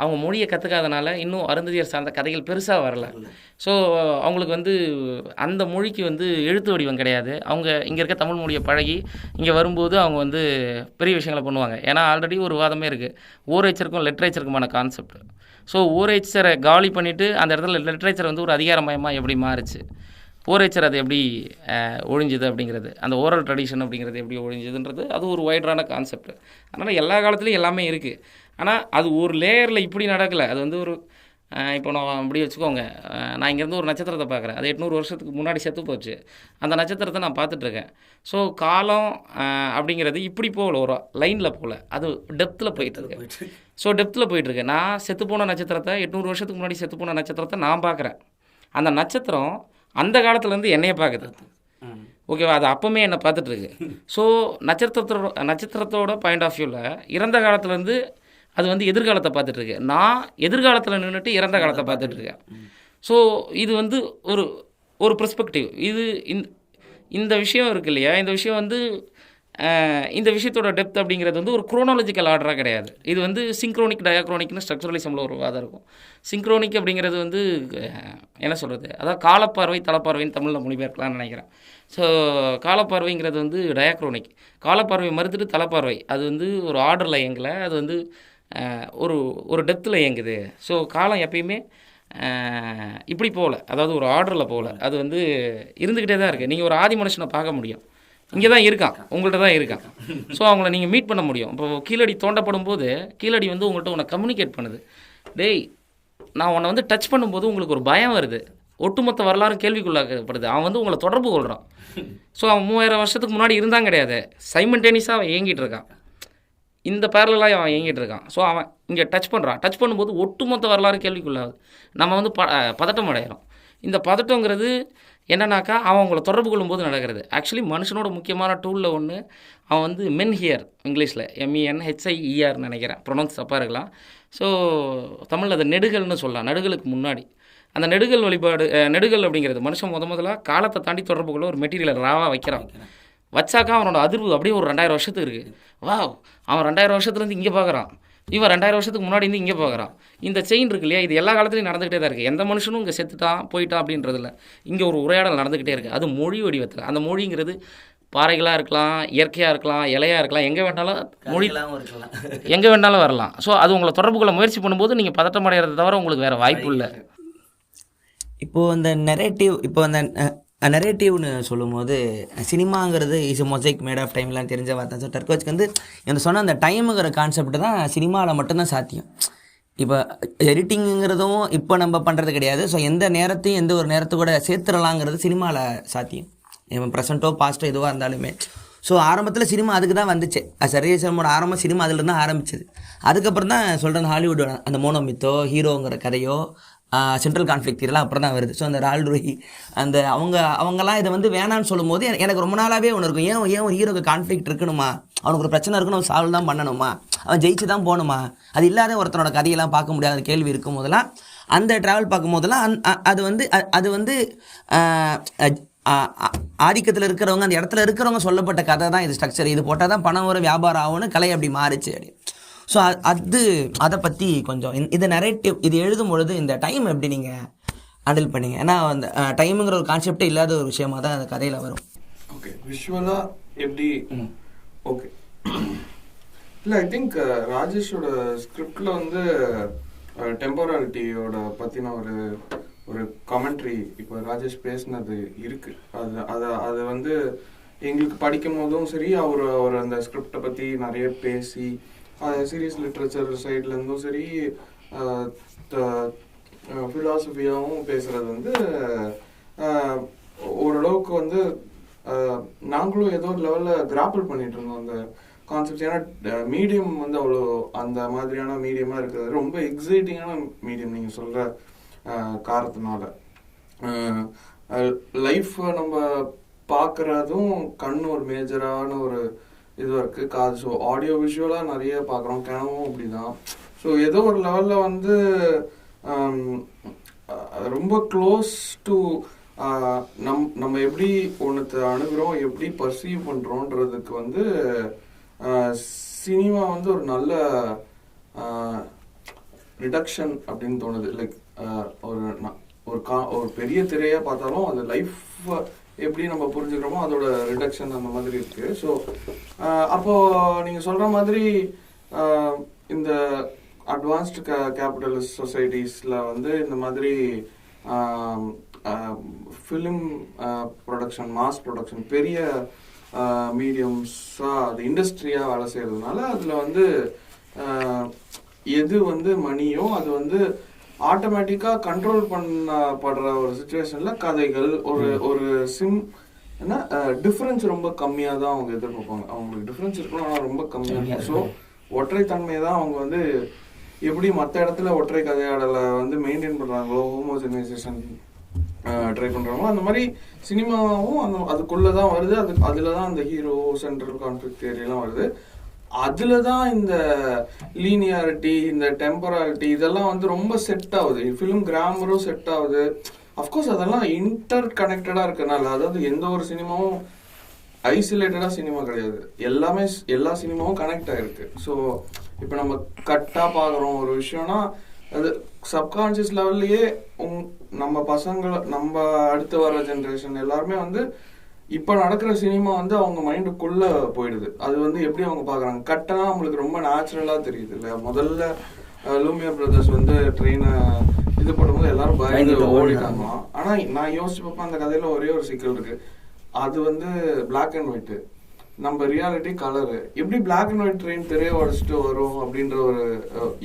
அவங்க மொழியை கற்றுக்காதனால இன்னும் அருந்ததியர் சார்ந்த கதைகள் பெருசாக வரல. ஸோ அவங்களுக்கு வந்து அந்த மொழிக்கு வந்து எழுத்து வடிவம் கிடையாது. அவங்க இங்கே இருக்க தமிழ் மொழியை பழகி இங்கே வரும்போது அவங்க வந்து பெரிய விஷயங்களை பண்ணுவாங்க. ஏன்னா ஆல்ரெடி ஒரு வாதமே இருக்குது, ஓரைச்சருக்கும் லிட்ரேச்சருக்குமான கான்செப்ட். ஸோ ஓரைச்சரை காலி பண்ணிவிட்டு அந்த இடத்துல லிட்ரேச்சர் வந்து ஒரு அதிகாரமயமாக எப்படி மாறுச்சு, ஓரைச்சர் அது எப்படி ஒழிஞ்சுது அப்படிங்கிறது, அந்த ஓரல் ட்ரெடிஷன் அப்படிங்கிறது எப்படி ஒழிஞ்சுதுன்றது அது ஒரு வைடரான கான்செப்ட். அதனால் எல்லா காலத்துலேயும் எல்லாமே இருக்குது. ஆனால் அது ஒரு லேயரில் இப்படி நடக்கலை. அது வந்து ஒரு இப்போ நான் அப்படி வச்சுக்கோங்க, நான் இங்கேருந்து ஒரு நட்சத்திரத்தை பார்க்குறேன், அது 800 வருஷத்துக்கு முன்னாடி செத்து போச்சு. அந்த நட்சத்திரத்தை நான் பார்த்துட்ருக்கேன். ஸோ காலம் அப்படிங்கிறது இப்படி போகல, ஒரு லைனில் போகல, அது டெப்த்தில் போயிட்டுருக்கு. ஸோ டெப்த்தில் போயிட்டுருக்கு. நான் செத்துப்போன நட்சத்திரத்தை 800 வருஷத்துக்கு முன்னாடி செத்துப்போன நட்சத்திரத்தை நான் பார்க்குறேன். அந்த நட்சத்திரம் அந்த காலத்துலேருந்து என்னைய பார்க்குது. ஓகேவா? அது அப்போவுமே என்னை பார்த்துட்ருக்கு. ஸோ நட்சத்திரத்தோட பாயிண்ட் ஆஃப் வியூவில் இறந்த காலத்துலேருந்து அது வந்து எதிர்காலத்தை பார்த்துட்ருக்கு. நான் எதிர்காலத்தில் நின்றுட்டு இறந்த காலத்தை பார்த்துட்ருக்கேன். ஸோ இது வந்து ஒரு பெர்ஸ்பெக்டிவ். இது இந்த விஷயம் இருக்கு இல்லையா, இந்த விஷயம் வந்து இந்த விஷயத்தோட டெப்த் அப்படிங்கிறது வந்து ஒரு குரோனாலஜிக்கல் ஆர்டராக கிடையாது. இது வந்து சிங்க்ரோனிக் டயாக்ரோனிக்னு ஸ்ட்ரக்சரலிசமில் ஒரு வாதம் இருக்கும். சிங்க்ரோனிக் அப்படிங்கிறது வந்து என்ன சொல்கிறது, அதாவது காலப்பார்வை தலப்பார்வைன்னு தமிழில் மொழிபெயர்க்கலாம்னு நினைக்கிறேன். ஸோ காலப்பார்வைங்கிறது வந்து டயாக்ரோனிக், காலப்பார்வை மறுத்துட்டு தலப்பார்வை, அது வந்து ஒரு ஆர்டரில் இயங்கலை, அது வந்து ஒரு ஒரு டெப்த்தில் இயங்குது. ஸோ காலம் எப்பயுமே இப்படி போகல, அதாவது ஒரு ஆர்டரில் போகல, அது வந்து இருந்துக்கிட்டே தான் இருக்குது. நீங்கள் ஒரு ஆதி மனுஷனை பார்க்க முடியும், இங்கே தான் இருக்கான், உங்கள்கிட்ட தான் இருக்கான். ஸோ அவங்கள நீங்கள் மீட் பண்ண முடியும். இப்போ கீழடி தோண்டப்படும் போது கீழடி வந்து உங்கள்கிட்ட உன்னை கம்யூனிகேட் பண்ணுது. டேய், நான் உன்னை வந்து டச் பண்ணும்போது உங்களுக்கு ஒரு பயம் வருது, ஒட்டுமொத்த வரலாறு கேள்விக்குள்ளாக்கப்படுது. அவன் வந்து உங்களை தொடர்பு கொள்கிறான். ஸோ அவன் 3000 வருஷத்துக்கு முன்னாடி இருந்தான் கிடையாது, சைமல்டேனியஸாக அவன் இயங்கிட்டு இருக்கான், இந்த பேரலாக அவன் இயங்கிட்டு இருக்கான். ஸோ அவன் இங்கே டச் பண்ணுறான், டச் பண்ணும்போது ஒட்டுமொத்த வரலாறு கேள்விக்குள்ளாகுது. நம்ம வந்து பதட்டம் அடைகிறோம். இந்த பதட்டங்கிறது என்னன்னாக்கா அவன் உங்களை தொடர்பு கொள்ளும்போது நடக்கிறது. ஆக்சுவலி மனுஷனோட முக்கியமான டூலில் ஒன்று, அவன் வந்து மென் ஹியர், இங்கிலீஷில் MENHIER நினைக்கிறேன், ப்ரொனவுன்ஸ் தப்பாக இருக்கலாம். ஸோ தமிழில் அதை நெடுகல்னு சொல்லலாம், நடுகளுக்கு முன்னாடி. அந்த நெடுகல் வழிபாடு, நெடுகல் அப்படிங்கிறது மனுஷன் முதல்ல காலத்தை தாண்டி தொடர்பு கொள்ள ஒரு மெட்டீரியலை ராவாக வைக்கிறான். வச்சாக்கா அவனோட அதிர்வு அப்படியே ஒரு 2000 வருஷத்துக்கு இருக்குது. அவன் 2000 வருஷத்துலேருந்து இங்கே பார்க்குறான், இவன் 2000 வருஷத்துக்கு முன்னாடி இருந்து இங்கே பார்க்குறான். இந்த செயின் இருக்கு இல்லையா, இது எல்லா காலத்துலையும் நடந்துக்கிட்டே தான் இருக்குது. எந்த மனுஷனும் இங்கே செத்துட்டான் போயிட்டான் அப்படின்றதில்ல, இங்கே ஒரு உரையாடல் நடந்துக்கிட்டே இருக்குது. அது மொழி வடிவத்தில். அந்த மொழிங்கிறது பாறைகளாக இருக்கலாம், இயற்கையாக இருக்கலாம், இலையாக இருக்கலாம், எங்கே வேணாலும் மொழி எங்கே வேணாலும் வரலாம். ஸோ அது உங்களை தொடர்பு கொள்ள முயற்சி பண்ணும்போது நீங்கள் பதட்டம் அடைகிறத தவிர உங்களுக்கு வேறு வாய்ப்பு இல்லை. இப்போது இந்த நெரேட்டிவ், இப்போ அந்த நெரேட்டிவ்னு சொல்லும்போது சினிமாங்கிறது இஸ் மொசைக் மேட் ஆஃப் டைம்லாம் தெரிஞ்ச வார்த்தை. ஸோ டர்கோச்க்கு வந்து என்ன சொன்ன அந்த டைமுங்கிற கான்செப்ட் தான் சினிமாவில் மட்டும்தான் சாத்தியம். இப்போ எடிட்டிங்குங்கிறதும் இப்போ நம்ம பண்ணுறது கிடையாது. ஸோ எந்த நேரத்தையும் எந்த ஒரு நேரத்தை கூட சேர்த்துடலாங்கிறது சினிமாவில் சாத்தியம். இப்போ ப்ரெசண்ட்டோ பாஸ்ட்டோ எதுவாக இருந்தாலுமே. ஸோ ஆரம்பத்தில் சினிமா அதுக்கு தான் வந்துச்சு. சரியேசமோட ஆரம்பம் சினிமா அதில் தான் ஆரம்பிச்சது. அதுக்கப்புறம் தான் சொல்கிறேன் ஹாலிவுட்டோட அந்த மோனோமித்தோ ஹீரோங்கிற கதையோ சென்ட்ரல் கான்ஃப்ளிக்ட் இதெல்லாம் அப்புறம் தான் வருது. ஸோ அந்த ரால்ரோஹி அந்த அவங்கெல்லாம் இதை வந்து வேணான்னு சொல்லும்போது எனக்கு ரொம்ப நாளாகவே ஒன்று இருக்கும், ஏன் ஒரு ஹீரோக்கு கான்ஃப்ளிக்ட் இருக்கணுமா, அவனுக்கு ஒரு பிரச்சனை இருக்கணும், அவன் சால்வ் தான் பண்ணணுமா, அவன் ஜெயிச்சு தான் போகணுமா, அது இல்லாத ஒருத்தனோட கதையெல்லாம் பார்க்க முடியாத கேள்வி இருக்கும் போதெல்லாம் அந்த ட்ராவல் பார்க்கும் போதெல்லாம் அது வந்து ஆதிக்கத்தில் இருக்கிறவங்க அந்த இடத்துல இருக்கிறவங்க சொல்லப்பட்ட கதை தான் இது ஸ்ட்ரக்சர், இது போட்டால் தான் பணம் ஒரு வியாபாரம் ஆகும்னு கலை அப்படி மாறிச்சு அப்படி. ஸோ அதை பற்றி கொஞ்சம் இந்த நரேட்டிவ் இது எழுதும் பொழுது இந்த டைம் எப்படி நீங்கள் ஹேண்டில் பண்ணீங்க? ஏன்னா அந்த டைமுங்கிற ஒரு கான்செப்டே இல்லாத ஒரு விஷயமா தான் அந்த கதையில் வரும். ஓகே, விஷுவலாக எப்படி? ஓகே, இல்லை ஐ திங்க் ராஜேஷோட ஸ்கிரிப்டில் வந்து டெம்பராலிட்டியோட பற்றின ஒரு காமெண்ட்ரி இப்போ ராஜேஷ் பேசினது இருக்குது. அது வந்து எங்களுக்கு படிக்கும் போதும் சரி, அவர் அந்த ஸ்கிரிப்டை பற்றி நிறைய பேசி சீரியஸ் லிட்ரேச்சர் சைட்லேருந்தும் சரி ஃபிலாசபியாகவும் பேசுகிறது வந்து ஓரளவுக்கு வந்து நாங்களும் ஏதோ ஒரு லெவலில் கிராப்பிள் பண்ணிட்டு இருந்தோம் அந்த கான்செப்ட். ஏன்னா மீடியம் வந்து அவ்வளோ அந்த மாதிரியான மீடியமாக இருக்கிறது ரொம்ப எக்ஸைட்டிங்கான மீடியம் நீங்கள் சொல்கிற காரணத்தினால. லைஃப்பை நம்ம பார்க்குறதும் கண் ஒரு மேஜரான ஒரு இதுவாக இருக்குது, காது. ஸோ ஆடியோ விஷுவலாக நிறைய பார்க்குறோம், கிணவும் அப்படி தான். ஸோ ஏதோ ஒரு லெவலில் வந்து ரொம்ப க்ளோஸ் டு நம்ம எப்படி ஒன்றத்தை அணுகிறோம், எப்படி பர்சீவ் பண்ணுறோன்றதுக்கு வந்து சினிமா வந்து ஒரு நல்ல ரிடக்ஷன் அப்படின்னு தோணுது. லைக் ஒரு பெரிய திரையாக பார்த்தாலும் அது லைஃப் எப்படி நம்ம புரிஞ்சுக்கிறோமோ அதோட ரிடக்ஷன் அந்த மாதிரி இருக்குது. ஸோ அப்போது நீங்கள் சொல்கிற மாதிரி இந்த அட்வான்ஸ்டு கேபிட்டலிஸ்ட் சொசைட்டிஸில் வந்து இந்த மாதிரி ஃபிலிம் ப்ரொடக்ஷன், மாஸ் ப்ரொடக்ஷன், பெரிய மீடியம்ஸாக அது இண்டஸ்ட்ரியாக வேலை செய்கிறதுனால அதில் வந்து எது வந்து மணியோ அது வந்து ஆட்டோமேட்டிக்காக கண்ட்ரோல் பண்ணப்படுற ஒரு சுச்சுவேஷனில் கதைகள் ஒரு ஏன்னா டிஃப்ரென்ஸ் ரொம்ப கம்மியாக தான் அவங்க எதிர்பார்ப்பாங்க. அவங்களுக்கு டிஃப்ரென்ஸ் இருக்கணும், ஆனால் ரொம்ப கம்மியாக இருக்கும். ஸோ ஒற்றைத்தன்மையை தான் அவங்க வந்து எப்படி மற்ற இடத்துல ஒற்றை கதையாடலை வந்து மெயின்டைன் பண்ணுறாங்களோ, ஹோமோஜெனைசேஷன் ட்ரை பண்ணுறாங்களோ, அந்த மாதிரி சினிமாவும் அதுக்குள்ளே தான் வருது. அதில் தான் அந்த ஹீரோ சென்ட்ரல் கான்ஃப்ளிக்ட் ஏரியெல்லாம் வருது. அதில் தான் இந்த லீனியாரிட்டி, இந்த டெம்பராலிட்டி இதெல்லாம் வந்து ரொம்ப செட் ஆகுது. ஃபிலிம் கிராமரும் செட் ஆகுது. அஃப்கோர்ஸ் அதெல்லாம் இன்டர் கனெக்டடாக இருக்கனால, அதாவது எந்த ஒரு சினிமாவும் ஐசோலேட்டடாக சினிமா கிடையாது. எல்லாமே எல்லா சினிமாவும் கனெக்ட் ஆகிருக்கு. ஸோ இப்போ நம்ம கட்டாக பார்க்குறோம் ஒரு விஷயம்னா அது சப்கான்ஷியஸ் லெவல்லையே நம்ம பசங்களை, நம்ம அடுத்து வர ஜென்ரேஷன் எல்லாருமே வந்து இப்போ நடக்கிற சினிமா வந்து அவங்க மைண்டுக்குள்ளே போயிடுது. அது வந்து எப்படி அவங்க பார்க்குறாங்க, கட்டனா நம்மளுக்கு ரொம்ப நேச்சுரலாக தெரியுது இல்லையா. முதல்ல லூமியா பிரதர்ஸ் வந்து ட்ரெயினை இது பண்ணும்போது எல்லாரும் பயந்து ஓடிட்டாங்களாம். ஆனால் நான் யோசிச்சு பார்ப்பேன், அந்த கதையில் ஒரே ஒரு சிக்கல் இருக்கு. அது வந்து பிளாக் அண்ட் ஒயிட்டு, நம்ம ரியாலிட்டி கலரு. எப்படி பிளாக் அண்ட் ஒயிட் ட்ரெயின் தெரிய உடச்சிட்டு வரும் அப்படின்ற ஒரு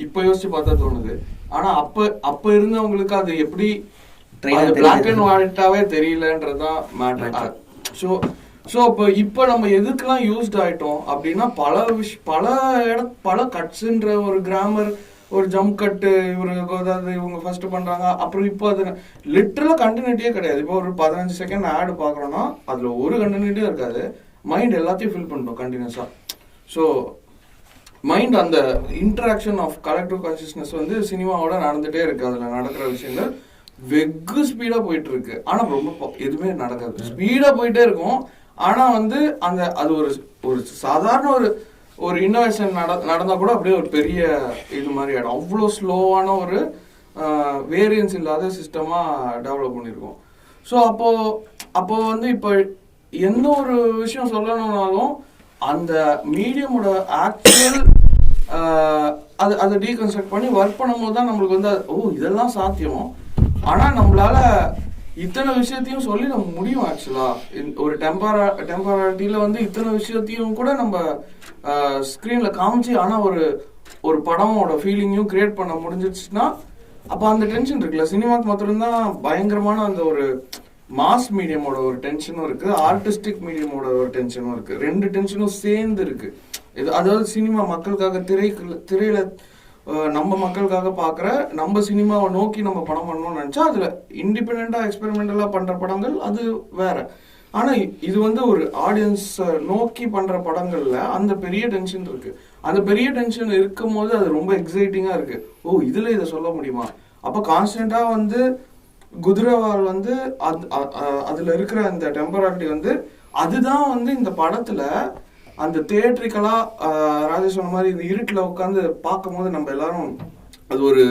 இப்போ யோசிச்சு பார்த்தா தோணுது. ஆனால் அப்போ இருந்தவங்களுக்கு அது எப்படி பிளாக் அண்ட் ஒயிட்டாவே தெரியலன்றதுதான் மேட்டர். ஸோ இப்போ நம்ம எதுக்கெல்லாம் யூஸ்ட் ஆயிட்டோம் அப்படின்னா பல கட்ஸுன்ற ஒரு கிராமர், ஒரு ஜம்ப் கட்டு, இவங்க ஃபர்ஸ்ட் பண்றாங்க, அப்புறம் இப்போ அது லிட்டரலா கண்டினியூட்டியே கிடையாது. இப்போ ஒரு 15 செகண்ட் ஆடு பாக்குறோம்னா அதுல ஒரு கண்டினியூட்டியும் இருக்காது. மைண்ட் எல்லாத்தையும் ஃபில் பண்ணுறோம் கண்டினியூஸா. ஸோ மைண்ட் அந்த இன்டராக்ஷன் ஆஃப் கலெக்டிவ் கான்சியஸ்னஸ் வந்து சினிமாவோட நடந்துட்டே இருக்கு. அதுல நடக்கிற விஷயங்கள் வெகு ஸ்பீடா போயிட்டு இருக்கு. ஆனா ரொம்ப எதுவுமே நடக்காது, ஸ்பீடா போயிட்டே இருக்கும். ஆனா வந்து அது ஒரு சாதாரண ஒரு இன்னோவேஷன் நடந்தா கூட அப்படியே ஒரு பெரிய இது மாதிரி ஆயிடும். அவ்வளோ ஸ்லோவான ஒரு வேரியன்ஸ் இல்லாத சிஸ்டமா டெவலப் பண்ணியிருக்கோம். ஸோ அப்போ வந்து இப்போ எந்த ஒரு விஷயம் சொல்லணும்னாலும் அந்த மீடியமோட ஆக்சுவல் அதை டீகன்ஸ்ட்ரக்ட் பண்ணி ஒர்க் பண்ணும்போது தான் நம்மளுக்கு வந்து இதெல்லாம் சாத்தியம். ஆனா நம்மளால இத்தனை விஷயத்தையும் சொல்லி நம்ம முடியும். ஆக்சுவலா ஒரு டெம்பரரிட்டியில வந்து இத்தனை விஷயத்தையும் கூட நம்ம ஸ்கிரீன்ல காமிச்சு, ஆனா ஒரு படமோட ஃபீலிங்கையும் கிரியேட் பண்ண முடிஞ்சிச்சுன்னா அப்போ அந்த டென்ஷன் இருக்குல்ல, சினிமாக்கு மாத்திரம்தான் பயங்கரமான அந்த ஒரு மாஸ் மீடியமோட ஒரு டென்ஷனும் இருக்கு, ஆர்டிஸ்டிக் மீடியமோட ஒரு டென்ஷனும் இருக்கு. ரெண்டு டென்ஷனும் சேர்ந்து இருக்கு. அதாவது சினிமா மக்களுக்காக திரையில நம்ம மக்களுக்காக பார்க்குற நம்ம சினிமாவை நோக்கி நம்ம படம் பண்ணணும்னு நினச்சா அதில் இண்டிபெண்ட்டாக எக்ஸ்பெரிமெண்டலாக பண்ணுற படங்கள் அது வேற. ஆனால் இது வந்து ஒரு ஆடியன்ஸை நோக்கி பண்ணுற படங்களில் அந்த பெரிய டென்ஷன் இருக்கு. அந்த பெரிய டென்ஷன் இருக்கும் போது அது ரொம்ப எக்ஸைட்டிங்காக இருக்கு. இதில் இதை சொல்ல முடியுமா? அப்போ கான்ஸ்டண்ட்டாக வந்து குதிரவால் வந்து அதில் இருக்கிற அந்த டெம்பராலிட்டி வந்து அதுதான் வந்து இந்த படத்தில் அந்த தியேட்ரிக்கலா ராஜேஷ் சொன்ன மாதிரி இந்த இருட்டில் உட்காந்து பார்க்கும் போது நம்ம எல்லாரும் அது ஒரு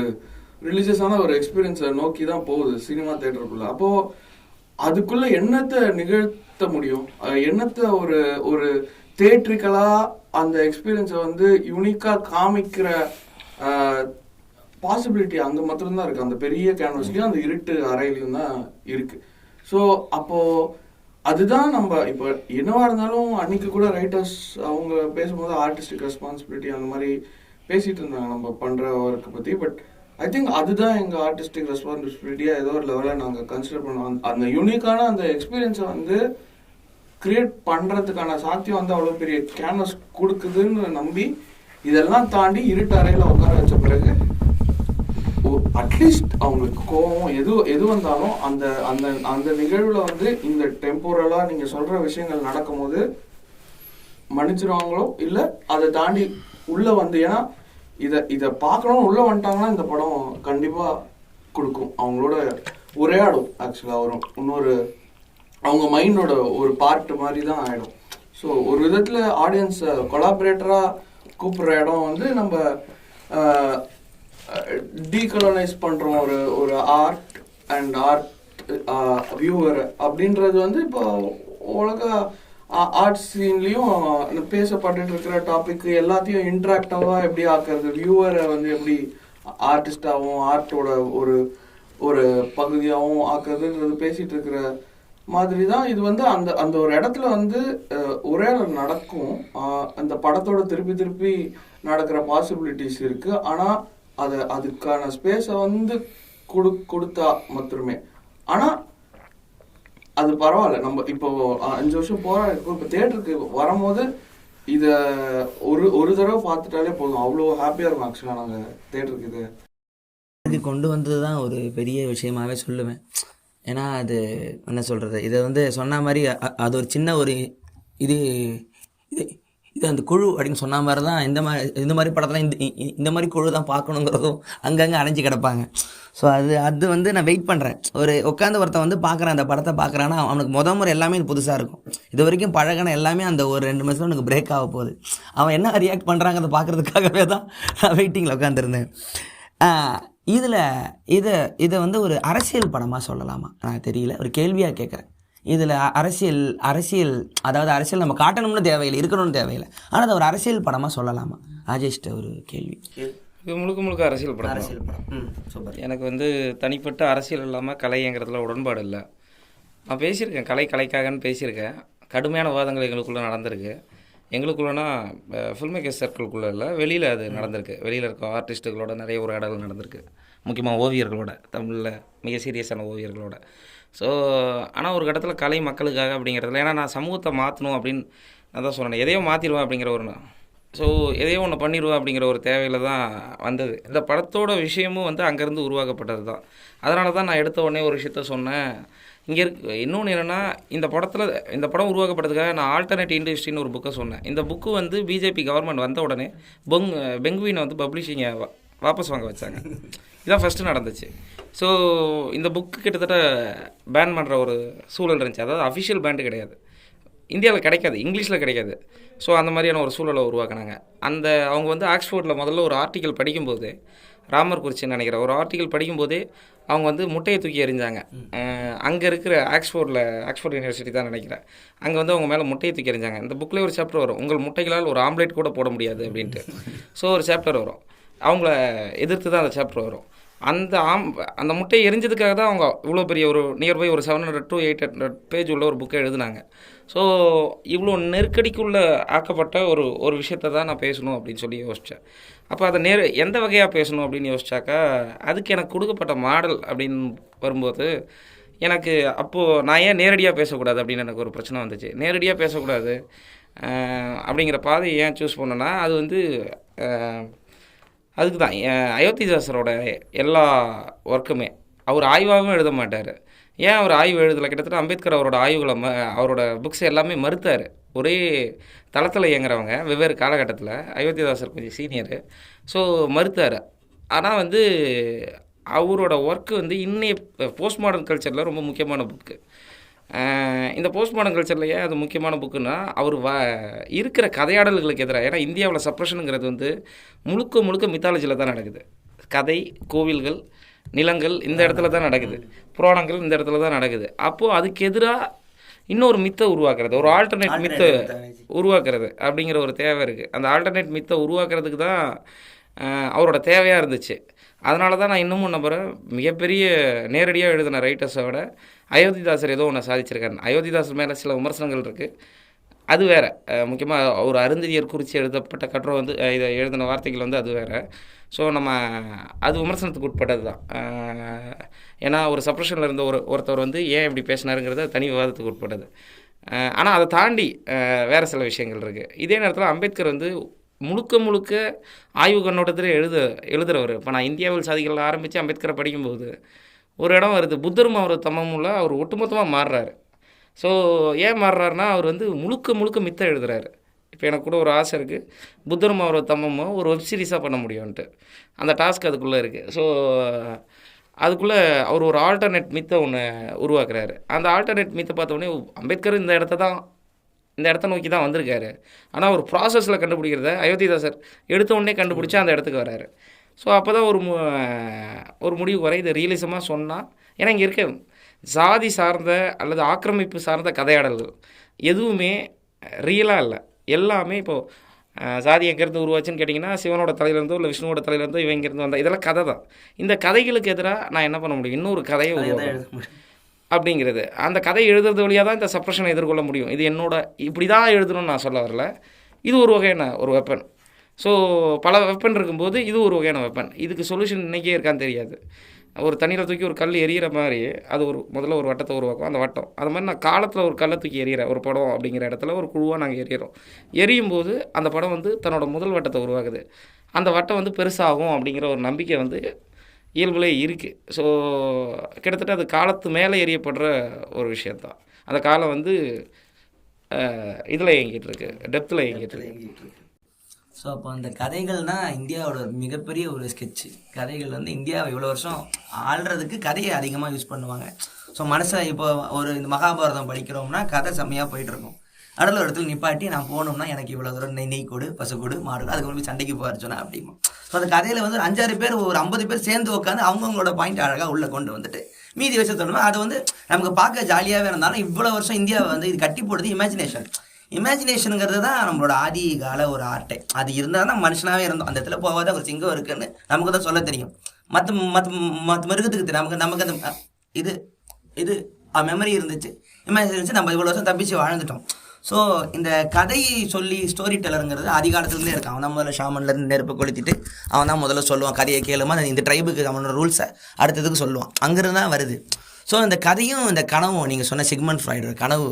ரிலீஜியஸான ஒரு எக்ஸ்பீரியன்ஸை நோக்கி தான் போகுது சினிமா தியேட்டருக்குள்ள. அப்போ அதுக்குள்ள என்னத்தை நிகழ்த்த முடியும், என்னத்தை ஒரு தியேட்ரிக்கலா அந்த எக்ஸ்பீரியன்ஸை வந்து யூனிக்கா காமிக்கிற பாசிபிலிட்டி அங்கே மாத்திரம்தான் இருக்கு. அந்த பெரிய கேன்வஸ்லயும் அந்த இருட்டு அறையிலையும் தான் இருக்கு. ஸோ அப்போ அதுதான் நம்ம இப்போ என்னவா இருந்தாலும் அன்னைக்கு கூட ரைட்டர்ஸ் அவங்க பேசும்போது ஆர்டிஸ்டிக் ரெஸ்பான்சிபிலிட்டி அந்த மாதிரி பேசிட்டு இருந்தாங்க நம்ம பண்ற ஒர்க்கை பத்தி. பட் ஐ திங்க் அதுதான் எங்க ஆர்டிஸ்டிக் ரெஸ்பான்சிபிலிட்டியா ஏதோ ஒரு லெவலில் நாங்கள் கன்சிடர் பண்ணுவோம். அந்த யூனிக்கான அந்த எக்ஸ்பீரியன்ஸை வந்து கிரியேட் பண்றதுக்கான சாத்தியம் வந்து அவ்வளோ பெரிய கேன்வஸ் கொடுக்குதுன்னு நம்பி இதெல்லாம் தாண்டி இருட்டு அறையில உட்கார வச்ச பிறகு அட்லீஸ்ட் அவங்களுக்கு கோபம் எது வந்தாலும் அந்த அந்த அந்த நிகழ்வுல வந்து இந்த டெம்போரலா நீங்க சொல்ற விஷயங்கள் நடக்கும் போது மன்னிச்சிருவாங்களோ இல்ல அதை தாண்டி உள்ள வந்து, ஏன்னா இதை பார்க்கணும்னு உள்ள வந்துட்டாங்கன்னா இந்த படம் கண்டிப்பா கொடுக்கும், அவங்களோட உரையாடும். ஆக்சுவலா வரும் இன்னொரு அவங்க மைண்டோட ஒரு பார்ட் மாதிரி தான் ஆயிடும். ஸோ ஒரு விதத்துல ஆடியன்ஸ் கொலாபரேட்டரா கூப்பிடுற இடம் வந்து நம்ம டீகலனைஸ் பண்றோம் ஒரு ஆர்ட் அண்ட் ஆர்ட் வியூவர் அப்படின்றது வந்து இப்போ உலக ஆர்ட் சீன்லயும் பேசப்பட்டு இருக்கிற டாபிக் எல்லாத்தையும் இன்ட்ராக்டிவா எப்படி ஆக்குறது, வியூவரை வந்து எப்படி ஆர்டிஸ்டாவும் ஆர்ட்டோட ஒரு பகுதியாகவும் ஆக்குறதுன்றது பேசிட்டு இருக்கிற மாதிரி தான் இது வந்து அந்த அந்த ஒரு இடத்துல வந்து உரையாடல் நடக்கும். அந்த படத்தோட திருப்பி நடக்கிற பாசிபிலிட்டிஸ் இருக்கு. ஆனா அதுக்கான ஸ்பேஸை வந்து கொடுத்தா மட்டுமே. ஆனா அது பரவாயில்ல, நம்ம இப்போ 5 வருஷம் இப்போ தியேட்டருக்கு வரும்போது இத ஒரு தடவை பார்த்துட்டாலே போதும், அவ்வளோ ஹாப்பியா இருக்கும். ஆக்சுவலா நாங்க தியேட்டருக்கு இது கொண்டு வந்தது தான் ஒரு பெரிய விஷயமாவே சொல்லுவேன். ஏன்னா அது என்ன சொல்கிறது, இதை வந்து சொன்ன மாதிரி அது ஒரு சின்ன ஒரு இது இது அந்த குழு அப்படின்னு சொன்ன மாதிரி தான் இந்த மாதிரி படத்தெல்லாம் இந்த மாதிரி குழு தான் பார்க்கணுங்கிறதும் அங்கங்கே அடைஞ்சு கிடப்பாங்க. ஸோ அது வந்து நான் வெயிட் பண்ணுறேன். ஒரு உட்காந்து ஒருத்தன் வந்து பார்க்குறான், அந்த படத்தை பார்க்குறான்னா அவனுக்கு முறை எல்லாமே இது புதுசாக இருக்கும். இது வரைக்கும் பழகின எல்லாமே அந்த ஒரு 2 மாதம் அவனுக்கு பிரேக் ஆக போகுது. அவன் என்ன ரியாக்ட் பண்ணுறாங்கிறத பார்க்குறதுக்காகவே தான் நான் வெயிட்டிங்கில் உட்காந்துருந்தேன். இதில் இதை வந்து ஒரு அரசியல் படமாக சொல்லலாமா நான் தெரியல, ஒரு கேள்வியாக கேட்குறேன். இதில் அரசியல் அதாவது அரசியல் நம்ம காட்டணும்னு தேவையில்லை, இருக்கணும்னு தேவையில்லை, ஆனால் அதை ஒரு அரசியல் படமாக சொல்லலாமா? ராஜேஷ்ட ஒரு கேள்வி. இது முழுக்க அரசியல் படம். அரசியல் படம். சூப்பர். எனக்கு வந்து தனிப்பட்ட அரசியல் இல்லாமல் கலைங்கிறதுல உடன்பாடு இல்லை. நான் பேசியிருக்கேன், கலைக்காகன்னு பேசியிருக்கேன். கடுமையான விவாதங்கள் எங்களுக்குள்ளே நடந்திருக்கு. எங்களுக்குள்ளனா ஃபில்ம் மேக்கர்ஸ் சர்க்கிள்குள்ளே இல்லை, வெளியில் அது நடந்திருக்கு. வெளியில் இருக்க ஆர்டிஸ்ட்டுகளோட நிறைய உரையாடல்கள் நடந்திருக்கு, முக்கியமாக ஓவியர்களோட, தமிழில் மிக சீரியஸான ஓவியர்களோட. ஸோ ஆனால் ஒரு கட்டத்தில் கலை மக்களுக்காக அப்படிங்கிறதுல, ஏன்னா நான் சமூகத்தை மாற்றணும் அப்படின்னு நான் தான் சொன்னேன். எதையோ மாற்றிடுவேன் அப்படிங்கிற ஒரு, ஸோ எதையோ ஒன்று பண்ணிடுவேன் அப்படிங்கிற ஒரு தேவையில் தான் வந்தது. இந்த படத்தோட விஷயமும் வந்து அங்கேருந்து உருவாக்கப்பட்டது தான். அதனால தான் நான் எடுத்த உடனே ஒரு விஷயத்த சொன்னேன். இங்கே இன்னொன்று என்னென்னா, இந்த படம் உருவாக்கப்பட்டதுக்காக நான் ஆல்டர்னேட் இண்டஸ்ட்ரின்னு ஒரு புக்கை சொன்னேன். இந்த புக்கு வந்து பிஜேபி கவர்மெண்ட் வந்த உடனே பெங்குவினை வந்து பப்ளிஷிங்கை வாபஸ் வாங்க வச்சாங்க. இதுதான் ஃபஸ்ட்டு நடந்துச்சு. ஸோ இந்த புக்கு கிட்டத்தட்ட பேன் பண்ணுற ஒரு சூழல் இருந்துச்சு. அதாவது அஃபிஷியல் பேண்டு கிடையாது, இந்தியாவில் கிடைக்காது, இங்கிலீஷில் கிடைக்காது. ஸோ அந்த மாதிரியான ஒரு சூழலை உருவாக்குனாங்க. அவங்க வந்து ஆக்ஸ்ஃபோர்டில் முதல்ல ஒரு ஆர்டிக்கல் படிக்கும்போது, ராமர் குறிச்சின்னு நினைக்கிறேன், ஒரு ஆர்டிக்கல் படிக்கும்போதே அவங்க வந்து முட்டையை தூக்கி எறிஞ்சாங்க. அங்கே இருக்கிற ஆக்ஸ்ஃபோர்ட் யூனிவர்சிட்டி தான் நினைக்கிறேன், அங்கே வந்து அவங்க மேலே முட்டையை தூக்கி எறிஞ்சாங்க. இந்த புக்கில் ஒரு சாப்டர் வரும், உங்கள் முட்டைகளால் ஒரு ஆம்லேட் கூட போட முடியாது அப்படின்ட்டு. ஸோ ஒரு சாப்டர் வரும், அவங்கள எதிர்த்து தான் அந்த சாப்டர் வரும். அந்த முட்டையை எரிஞ்சதுக்காக தான் அவங்க இவ்வளோ பெரிய ஒரு நியர்பை ஒரு 700 to 800 பேஜ் உள்ள ஒரு புக்கை எழுதுனாங்க. ஸோ இவ்வளோ நெருக்கடிக்குள்ளே ஆக்கப்பட்ட ஒரு விஷயத்தை தான் நான் பேசணும் அப்படின்னு சொல்லி யோசித்தேன். அப்போ அதை எந்த வகையாக பேசணும் அப்படின்னு யோசிச்சாக்கா, அதுக்கு எனக்கு கொடுக்கப்பட்ட மாடல் அப்படின்னு வரும்போது, எனக்கு அப்போது நான் ஏன் நேரடியாக பேசக்கூடாது அப்படின்னு எனக்கு ஒரு பிரச்சனை வந்துச்சு. நேரடியாக பேசக்கூடாது அப்படிங்கிற பாதையை ஏன் சூஸ் பண்ணேன்னா, அது வந்து அதுக்கு தான் அயோத்திதாசரோட எல்லா ஒர்க்குமே அவர் ஆய்வாகவும் எழுத மாட்டார். ஏன் அவர் ஆய்வு எழுதலை? கிட்டத்தட்ட அம்பேத்கர் அவரோட ஆய்வுகளை அவரோட புக்ஸ் எல்லாமே மறுத்தார். ஒரே தளத்தில் இயங்குறவங்க வெவ்வேறு காலகட்டத்தில். அயோத்திதாசர் கொஞ்சம் சீனியரு, ஸோ மறுத்தார். ஆனால் வந்து அவரோட ஒர்க்கு வந்து இன்னைய போஸ்ட் மாடர்ன் கல்ச்சரில் ரொம்ப முக்கியமான புக்கு. இந்த போஸ்ட் மாடர்ன் கல்ச்சரில் ஏன் அது முக்கியமான புக்குன்னா, அவர் இருக்கிற கதையாடல்களுக்கு எதிராக, ஏன்னா இந்தியாவில் சப்ரஷனுங்கிறது வந்து முழுக்க மித்தாலஜியில் தான் நடக்குது. கதை, கோவில்கள், நிலங்கள் இந்த இடத்துல தான் நடக்குது, புராணங்கள் இந்த இடத்துல தான் நடக்குது. அப்போது அதுக்கு எதிராக இன்னொரு மித்தை உருவாக்குறது, ஒரு ஆல்டர்னேட் மித்தை உருவாக்குறது அப்படிங்கிற ஒரு தேவை இருக்குது. அந்த ஆல்டர்னேட் மித்தை உருவாக்குறதுக்கு தான் அவரோட தேவையாக இருந்துச்சு. அதனால தான் நான் இன்னமும் நம்புகிறேன், மிகப்பெரிய நேரடியாக எழுதின ரைட்டர்ஸை விட அயோத்திதாசர் ஏதோ ஒன்று சாதிச்சிருக்காரு. அயோத்திதாசர் மேலே சில விமர்சனங்கள் இருக்குது, அது வேறு. முக்கியமாக ஒரு அருந்ததியர் குறித்து எழுதப்பட்ட கட்டுரை வந்து இதை எழுதின வார்த்தைகள் வந்து அது வேறு. ஸோ நம்ம அது விமர்சனத்துக்கு உட்பட்டது தான். ஏன்னா ஒரு சப்ரஷனில் இருந்த ஒருத்தவர் வந்து ஏன் இப்படி பேசினாருங்கிறது தனி விவாதத்துக்கு உட்பட்டது. ஆனால் அதை தாண்டி வேறு சில விஷயங்கள் இருக்குது. இதே நேரத்தில் அம்பேத்கர் வந்து முழுக்க ஆய்வு கண்ணோட்டத்தில் எழுதுகிறவர். இப்போ நான் இந்தியாவில் சாதிகள் ஆரம்பித்து அம்பேத்கரை படிக்கும்போது ஒரு இடம் வருது, புத்தரும் அவர் தம்மமுள்ள அவர் ஒட்டுமொத்தமாக மாறுறாரு. ஸோ ஏன் மாறுறாருனா, அவர் வந்து முழுக்க மித்த எழுதுறாரு. இப்போ எனக்கு கூட ஒரு ஆசை இருக்குது, புத்தரும் அவர் தம்மமும் ஒரு வெப் சீரிஸாக பண்ண முடியும்ன்ட்டு. அந்த டாஸ்க் அதுக்குள்ளே இருக்குது. ஸோ அதுக்குள்ளே அவர் ஒரு ஆல்டர்னேட் மித்தை ஒன்று உருவாக்குறாரு. அந்த ஆல்டர்னேட் மித்தை பார்த்தோன்னே அம்பேத்கர் இந்த இடத்த நோக்கி தான் வந்திருக்காரு. ஆனால் ஒரு ப்ராசஸில் கண்டுபிடிக்கிறத அயோத்திதாசர் எடுத்த உடனே கண்டுபிடிச்சா அந்த இடத்துக்கு வராரு. ஸோ அப்போ தான் ஒரு முடிவுக்கு வர, இதை ரியலிசமாக சொன்னால், ஏன்னா இங்கே இருக்க சாதி சார்ந்த அல்லது ஆக்கிரமிப்பு சார்ந்த கதையாடல்கள் எதுவுமே ரியலாக இல்லை. எல்லாமே இப்போது சாதி எங்கேருந்து உருவாச்சுன்னு கேட்டிங்கன்னா, சிவனோட தலையிலேருந்தோ இல்லை விஷ்ணுவோட தலையிலேருந்தோ இவன் இங்கேருந்து வந்தால், இதெல்லாம் கதை தான். இந்த கதைகளுக்கு எதிராக நான் என்ன பண்ண முடியும்? இன்னொரு கதையை உருவாக்கணும் அப்படிங்கிறது. அந்த கதை எழுதுறது வழியாக தான் இந்த சப்ரஷனை எதிர்கொள்ள முடியும். இது இப்படி தான் எழுதணும்னு நான் சொல்ல வரல. இது ஒரு வகையான ஒரு வெப்பன். ஸோ பல வெப்பன் இருக்கும்போது இது ஒரு வகையான வெப்பன். இதுக்கு சொல்யூஷன் இன்றைக்கே இருக்கான்னு தெரியாது. ஒரு தண்ணியில் தூக்கி ஒரு கல் எரியிற மாதிரி அது முதல்ல ஒரு வட்டத்தை உருவாக்கும், அந்த வட்டம். அது மாதிரி நான் காலத்தில் ஒரு கல்லை தூக்கி எறிகிற ஒரு படம் அப்படிங்கிற இடத்துல ஒரு குழுவாக நாங்கள் எரியும் போது அந்த படம் வந்து தன்னோட முதல் வட்டத்தை உருவாக்குது. அந்த வட்டம் வந்து பெருசாகும் அப்படிங்கிற ஒரு நம்பிக்கை வந்து இயல்புலே இருக்குது. ஸோ கிட்டத்தட்ட அது காலத்து மேலே எரியப்படுற ஒரு விஷயந்தான். அந்த காலம் வந்து இதில் இயங்கிட்டு இருக்கு, டெப்த்தில் இயங்கிட்டு இருக்கு. ஸோ அப்போ அந்த கதைகள்னா இந்தியாவோட ஒரு மிகப்பெரிய ஒரு ஸ்கெட்சு. கதைகள் வந்து இந்தியாவை இவ்வளோ வருஷம் ஆள்றதுக்கு கதையை அதிகமாக யூஸ் பண்ணுவாங்க. ஸோ மனசில் இப்போ ஒரு இந்த மகாபாரதம் படிக்கிறோம்னா கதை செம்மையாக போயிட்டுருக்கும். அடுத்த ஒரு இடத்துல நிப்பாட்டி நான் போகணும்னா எனக்கு இவ்வளோ தூரம் நெய் கொடு, பசு கொடு, மாடு, அதுக்கு வந்து சண்டைக்கு போக சொன்னேன் அப்படிமா. ஸோ அந்த கதையில் வந்து ஒரு 5-6 பேர், ஒரு 50 பேர் சேர்ந்து உட்காந்து அவங்கவுங்களோட பாயிண்ட் அழகாக உள்ளே கொண்டு வந்துட்டு மீதி வச்சு தோணுமே. அது வந்து நமக்கு பார்க்க ஜாலியாகவே இருந்தாலும் இவ்வளோ வருஷம் இந்தியாவை வந்து இது கட்டி போடுறது இமேஜினேஷனுங்கிறது தான் நம்மளோட ஆதி கால ஒரு ஆர்ட்டை. அது இருந்தால் தான் மனுஷனாகவே இருந்தோம். அந்த இடத்துல போகாத ஒரு சிங்கம் இருக்குன்னு நமக்கு தான் சொல்ல தெரியும். மற்ற மிருகத்துக்கு தெரியும். நமக்கு அந்த இது மெமரி இருந்துச்சு, இமேஜினேஷன். நம்ம இவ்வளோ வருஷம் தப்பிச்சு வாழ்ந்துட்டோம். ஸோ இந்த கதையை சொல்லி ஸ்டோரி டெல்லருங்கிறது அதிகாலத்துலேருந்தே இருக்கான். அவன் தான் முதல்ல ஷாமன்லேருந்து நெருப்பு கொளுத்திட்டு அவன் தான் முதல்ல சொல்லுவான் கதையை கேளுமா, இந்த ட்ரைபுக்கு அவனோட ரூல்ஸை அடுத்ததுக்கு சொல்லுவான். அங்கேருந்து தான் வருது. ஸோ இந்த கதையும் இந்த கனவும், நீங்கள் சொன்ன சிக்மண்ட் ஃப்ராய்டோட கனவு,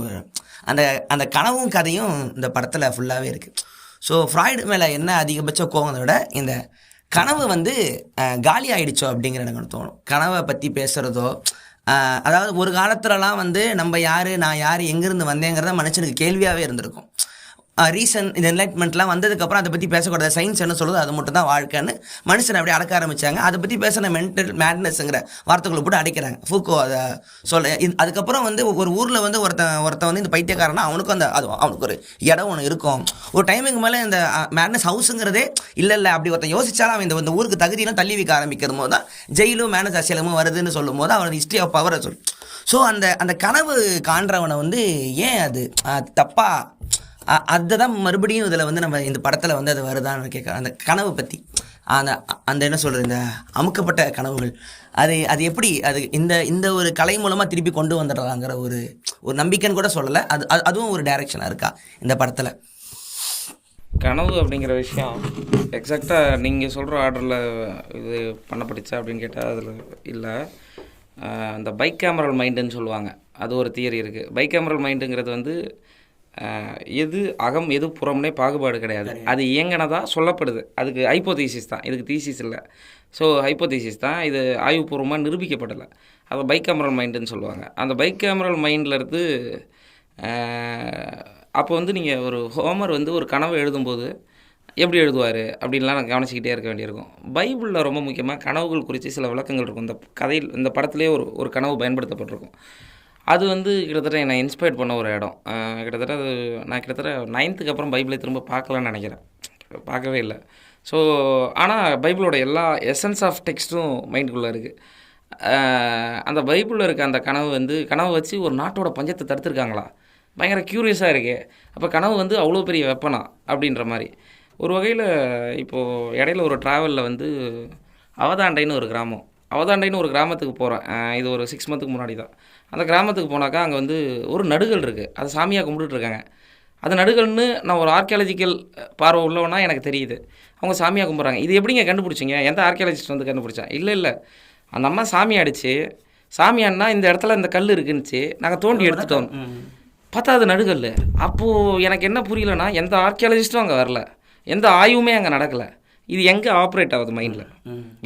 அந்த கனவும் கதையும் இந்த படத்தில் ஃபுல்லாகவே இருக்குது. ஸோ ஃப்ராய்டு மேலே என்ன அதிகபட்ச கோவத்தை விட இந்த கனவு வந்து காலி ஆகிடுச்சோ அப்படிங்கிற எனக்கு தோணும். கனவை பற்றி பேசுகிறதோ, அதாவது ஒரு காலத்துலலாம் வந்து நம்ம யார், நான் யார், எங்கேருந்து வந்தேங்கிறத மனுஷனுக்கு கேள்வியாகவே இருந்திருக்கும். ரீசன் இந்த என்லைட்மெண்ட்லாம் வந்ததுக்கப்புறம் அதை பற்றி பேசக்கூடாது, சயின்ஸ் என்ன சொல்லுது அது மட்டும் தான் வாழ்க்கைன்னு மனுஷனை அப்படியே அடக்க ஆரம்பித்தாங்க. அதை பற்றி பேசின மென்டல் மேட்னஸ்ங்கிற வார்த்தைகளை போட்டு அடைக்கிறாங்க. ஃபூக்கோ அதை அதுக்கப்புறம் வந்து ஒரு ஊரில் வந்து ஒருத்தன் வந்து இந்த பைத்தியக்காரனா அவனுக்கும் அவனுக்கு ஒரு இடம் ஒன்று இருக்கும். ஒரு டைமுக்கு மேலே இந்த மேட்னஸ் ஹவுஸுங்கிறதே இல்லை அப்படி ஒருத்தன் யோசிச்சாலும் அவன் இந்த ஊருக்கு தகுதியெல்லாம் தள்ளி வைக்க ஆரம்பிக்கிற போது தான் ஜெயிலும் மேனஸ் அசியலமும் வருதுன்னு சொல்லும் போது அவனோட ஹிஸ்ட்ரி ஆஃப் பவரை சொல்லு. ஸோ அந்த கனவு காண்றவனை வந்து ஏன் அது தப்பாக அதை தான் மறுபடியும் இதில் வந்து நம்ம இந்த படத்தில் வந்து அது வருதான்னு கேட்க, அந்த கனவு பற்றி அந்த என்ன சொல்கிறது, இந்த அமுக்கப்பட்ட கனவுகள் அது எப்படி அது இந்த ஒரு கலை மூலமாக திருப்பி கொண்டு வந்துடுறாங்கிற ஒரு நம்பிக்கைன்னு கூட சொல்லலை. அதுவும் ஒரு டைரக்ஷனாக இருக்கா இந்த படத்தில்? கனவு அப்படிங்கிற விஷயம் எக்ஸாக்டாக நீங்கள் சொல்கிற ஆர்டரில் இது பண்ணப்பட்டுச்சா அப்படின்னு கேட்டால் அதில் இல்லை. இந்த பைகேமரல் மைண்டுன்னு சொல்லுவாங்க, அது ஒரு தியரி இருக்குது. பைகேமரல் மைண்டுங்கிறது வந்து எது அகம் எது புறம்னே பாகுபாடு கிடையாது. அது இயங்கினதாக சொல்லப்படுது. அதுக்கு ஹைப்போதீசிஸ் தான், இதுக்கு தீசிஸ் இல்லை. ஸோ ஹைப்போதீசிஸ் தான், இது ஆய்வுபூர்வமாக நிரூபிக்கப்படலை. அதை பைகேமரல் மைண்டுன்னு சொல்லுவாங்க. அந்த பைகேமரல் மைண்டில் இருந்து அப்போ வந்து நீங்கள் ஒரு ஹோமர் வந்து ஒரு கனவு எழுதும்போது எப்படி எழுதுவார் அப்படின்லாம் நான் கவனிச்சிக்கிட்டே இருக்க வேண்டியிருக்கும். பைபிளில் ரொம்ப முக்கியமாக கனவுகள் குறித்து சில விளக்கங்கள் இருக்கும். இந்த கதையில் இந்த படத்துலேயே ஒரு கனவு பயன்படுத்தப்பட்டிருக்கும். அது வந்து கிட்டத்தட்ட என்னை இன்ஸ்பயர் பண்ண ஒரு இடம். நான் கிட்டத்தட்ட 9th அப்புறம் பைபிளை திரும்ப பார்க்கலான்னு நினைக்கிறேன், பார்க்கவே இல்லை. ஸோ ஆனால் பைபிளோட எல்லா எசன்ஸ் ஆஃப் டெக்ஸ்ட்டும் மைண்டுக்குள்ளே இருக்குது. அந்த பைபிளில் இருக்க அந்த கனவு வந்து கனவை வச்சு ஒரு நாட்டோட பஞ்சத்தை தடுத்துருக்காங்களா, பயங்கர க்யூரியஸாக இருக்கு. அப்போ கனவு வந்து அவ்வளோ பெரிய வெப்பனா அப்படின்ற மாதிரி ஒரு வகையில். இப்போது இடையில ஒரு ட்ராவலில் வந்து அவதாண்டைன்னு ஒரு கிராமத்துக்கு போகிறேன். இது ஒரு 6 மந்த்துக்கு முன்னாடி தான். அந்த கிராமத்துக்கு போனாக்கா அங்கே வந்து ஒரு நடுகள் இருக்குது, அது சாமியாக கும்பிட்டுருக்காங்க. அது நடுகள்னு நான் ஒரு ஆர்கியாலஜிக்கல் பார்வை உள்ளவனா எனக்கு தெரியுது. அவங்க சாமியாக கும்பிட்றாங்க. இது எப்படிங்க கண்டுபிடிச்சிங்க, எந்த ஆர்கியாலஜிஸ்ட் வந்து கண்டுபிடிச்சா? இல்லை அந்த அம்மா சாமி அடிச்சு, சாமியான்னா இந்த இடத்துல இந்த கல் இருக்குன்னுச்சு, நாங்கள் தோண்டி எடுத்துட்டோம், பார்த்தா அது நடுகல். அப்போது எனக்கு என்ன புரியலன்னா, எந்த ஆர்கியாலஜிஸ்ட்டும் அங்கே வரல, எந்த ஆய்வுமே அங்கே நடக்கலை. இது எங்கே ஆப்ரேட் ஆகுது மைண்டில்,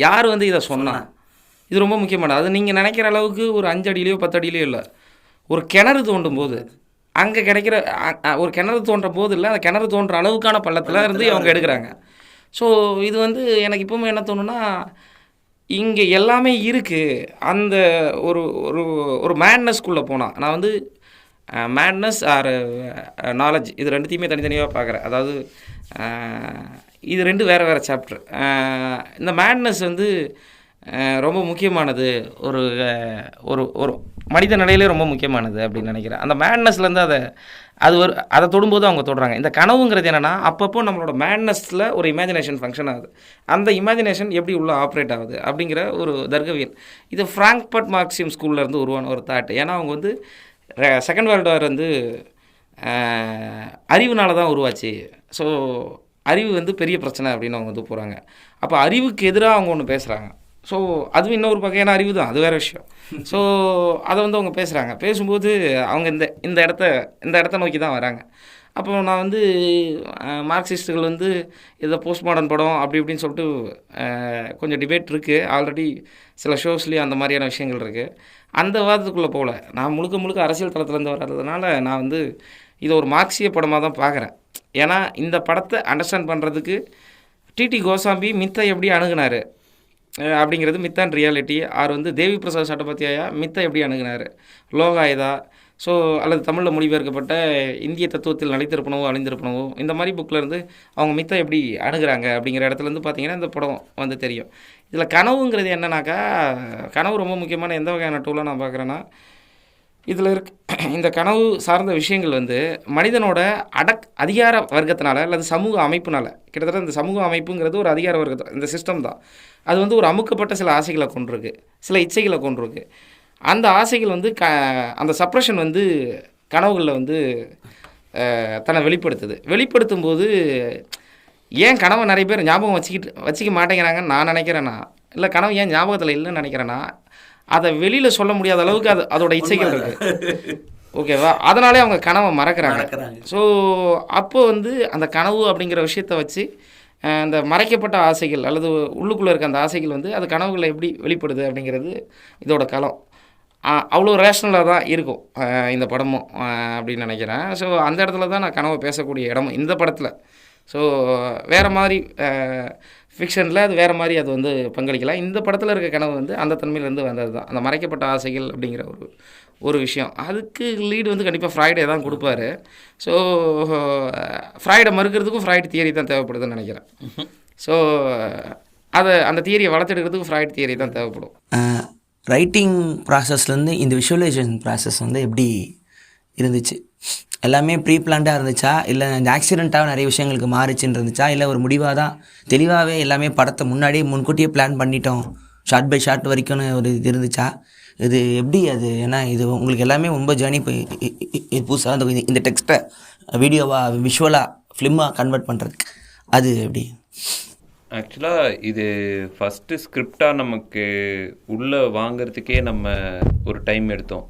யார் வந்து இதை சொன்னால்? இது ரொம்ப முக்கியமானது. அது நீங்கள் நினைக்கிற அளவுக்கு ஒரு 5 அடியிலையோ 10 அடியிலையோ இல்லை. ஒரு கிணறு தோண்டும் போது அங்கே கிடைக்கிற ஒரு கிணறு தோன்ற போது இல்லை, அந்த கிணறு தோன்ற அளவுக்கான பள்ளத்தில் இருந்து அவங்க எடுக்கிறாங்க. ஸோ இது வந்து எனக்கு இப்போவும் என்ன தோணுன்னா, இங்கே எல்லாமே இருக்குது. அந்த ஒரு ஒரு ஒரு மேட்னஸ்குள்ளே போனால், நான் வந்து மேட்னஸ் ஆர் நாலேஜ் இது ரெண்டுத்தையுமே தனித்தனியாக பார்க்குறேன். அதாவது இது 2 வேறு சாப்டர். இந்த மேட்னஸ் வந்து ரொம்ப முக்கியமானது, ஒரு ஒரு ஒரு மனித நிலையிலே ரொம்ப முக்கியமானது அப்படின்னு நினைக்கிறேன். அந்த மேட்னஸ்லேருந்து அதை தொடும்போது அவங்க தொடுறாங்க. இந்த கனவுங்கிறது என்னென்னா, அப்பப்போ நம்மளோட மேட்னஸில் ஒரு இமேஜினேஷன் ஃபங்க்ஷன் ஆகுது. அந்த இமேஜினேஷன் எப்படி உள்ள ஆப்ரேட் ஆகுது அப்படிங்கிற ஒரு தர்க்கவியல். இது ஃப்ராங்க்பர்ட் மார்க்சியம் ஸ்கூல்லேருந்து உருவான ஒரு தாட். ஏன்னா அவங்க வந்து செகண்ட் வேர்ல்டு வார் வந்து அறிவுனால தான் உருவாச்சு. ஸோ அறிவு வந்து பெரிய பிரச்சனை அப்படின்னு அவங்க வந்து போகிறாங்க. அப்போ அறிவுக்கு எதிராக அவங்க ஒன்று பேசுகிறாங்க. ஸோ அதுவும் இன்னொரு வகையான அறிவு தான், அது வேறு விஷயம். ஸோ அதை வந்து அவங்க பேசுகிறாங்க. பேசும்போது அவங்க இந்த இடத்த நோக்கி தான் வராங்க. அப்போ நான் வந்து மார்க்சிஸ்ட்டுகள் வந்து இதை போஸ்ட் மாடர்ன் படம் அப்படி இப்படின்னு சொல்லிட்டு கொஞ்சம் டிபேட் இருக்குது. ஆல்ரெடி சில ஷோஸ்லேயும் அந்த மாதிரியான விஷயங்கள் இருக்குது. அந்த வாதத்துக்குள்ளே போகல. நான் முழுக்க அரசியல் தளத்துலேருந்து வர்றதுனால நான் வந்து இதை ஒரு மார்க்சிய படமாக தான் பார்க்குறேன். ஏன்னா இந்த படத்தை அண்டர்ஸ்டாண்ட் பண்ணுறதுக்கு டிடி கோசாம்பி மித்தை எப்படி அணுகுனார் அப்படிங்கிறது மித் அண்ட் ரியாலிட்டி. ஆர் வந்து தேவி பிரசாத் சட்டபத்தியாயா மித்தை எப்படி அணுகுனார், லோகாயுதா, ஸோ அல்லது தமிழில் மொழிபெயர்க்கப்பட்ட இந்திய தத்துவத்தில் நிலைத்திருப்பனவோ அழிந்திருப்பனவோ இந்த மாதிரி புக்கில் இருந்து அவங்க மித்தை எப்படி அணுகுறாங்க அப்படிங்கிற இடத்துலேருந்து பார்த்தீங்கன்னா இந்த படம் வந்து தெரியும். இதில் கனவுங்கிறது என்னன்னாக்கா, கனவு ரொம்ப முக்கியமான எந்த வகையான டூலாக நான் பார்க்குறேன்னா, இதில் இந்த கனவு சார்ந்த விஷயங்கள் வந்து மனிதனோட அதிகார வர்க்கத்தினால அல்லது சமூக அமைப்புனால, கிட்டத்தட்ட இந்த சமூக அமைப்புங்கிறது ஒரு அதிகார வர்க்கத்தை இந்த சிஸ்டம் தான், அது வந்து ஒரு அமுக்கப்பட்ட சில ஆசைகளை கொண்டிருக்கு, சில இச்சைகளை கொண்டிருக்கு. அந்த ஆசைகள் வந்து அந்த சப்ரஷன் வந்து கனவுகளில் வந்து தன்னை வெளிப்படுத்தும் போது ஏன் கனவை நிறைய பேர் ஞாபகம் வச்சிக்க மாட்டேங்கிறாங்கன்னு நான் நினைக்கிறேன்னா, இல்லை கனவு ஏன் ஞாபகத்தில் இல்லைன்னு நினைக்கிறேன்னா, அதை வெளியில் சொல்ல முடியாத அளவுக்கு அதோட இச்சைகள் இருக்குது, ஓகேவா? அதனாலே அவங்க கனவை மறக்கிறாங்க. ஸோ அப்போ வந்து அந்த கனவு அப்படிங்கிற விஷயத்தை வச்சு அந்த மறைக்கப்பட்ட ஆசைகள் அல்லது உள்ளுக்குள்ளே இருக்க அந்த ஆசைகள் வந்து அது கனவுகளை எப்படி வெளிப்படுது அப்படிங்கிறது இதோட களம். அவ்வளோ ரேஷ்னலாக தான் இருக்கும் இந்த படமும் அப்படின்னு நினைக்கிறேன். ஸோ அந்த இடத்துல தான் நான் கனவை பேசக்கூடிய இடமும் இந்த படத்தில். ஸோ வேறு மாதிரி ஃபிக்ஷனில் அது வேறு மாதிரி அது வந்து பங்களிக்கலாம். இந்த படத்தில் இருக்க கனவு வந்து அந்த தன்மையிலேருந்து வந்தது தான், அந்த மறைக்கப்பட்ட ஆசைகள் அப்படிங்கிற ஒரு விஷயம். அதுக்கு லீடு வந்து கண்டிப்பாக ஃப்ராய்டே தான் கொடுப்பாரு. ஸோ ஃப்ராய்டை மறுக்கிறதுக்கும் ஃப்ராய்டு தியரி தான் தேவைப்படுதுன்னு நினைக்கிறேன். ஸோ அந்த தியரியை வளர்த்தெடுக்கிறதுக்கும் ஃப்ராய்டு தியரி தான் தேவைப்படும். ரைட்டிங் ப்ராசஸ்லேருந்து இந்த விஷுவலைசேஷன் ப்ராசஸ் வந்து எப்படி இருந்துச்சு? எல்லாமே ப்ரீ பிளான்டாக இருந்துச்சா, இல்லை இந்த ஆக்சிடெண்ட்டாக நிறைய விஷயங்களுக்கு மாறிச்சுன்னு இருந்துச்சா, இல்லை ஒரு முடிவாக தான் தெளிவாகவே எல்லாமே படத்தை முன்கூட்டியே பிளான் பண்ணிட்டோம் ஷார்ட் பை ஷார்ட் வரைக்கும்னு ஒரு இது இருந்துச்சா? இது எப்படி அது? ஏன்னா இது உங்களுக்கு எல்லாமே ரொம்ப ஜேர்னி இப்போ புதுசாக இந்த டெக்ஸ்ட்டை வீடியோவாக விஷுவலாக ஃபிலிமாக கன்வெர்ட் பண்ணுறதுக்கு அது எப்படி? ஆக்சுவலாக இது ஃபஸ்ட்டு ஸ்கிரிப்டாக நமக்கு உள்ளே வாங்கிறதுக்கே நம்ம ஒரு டைம் எடுத்தோம்.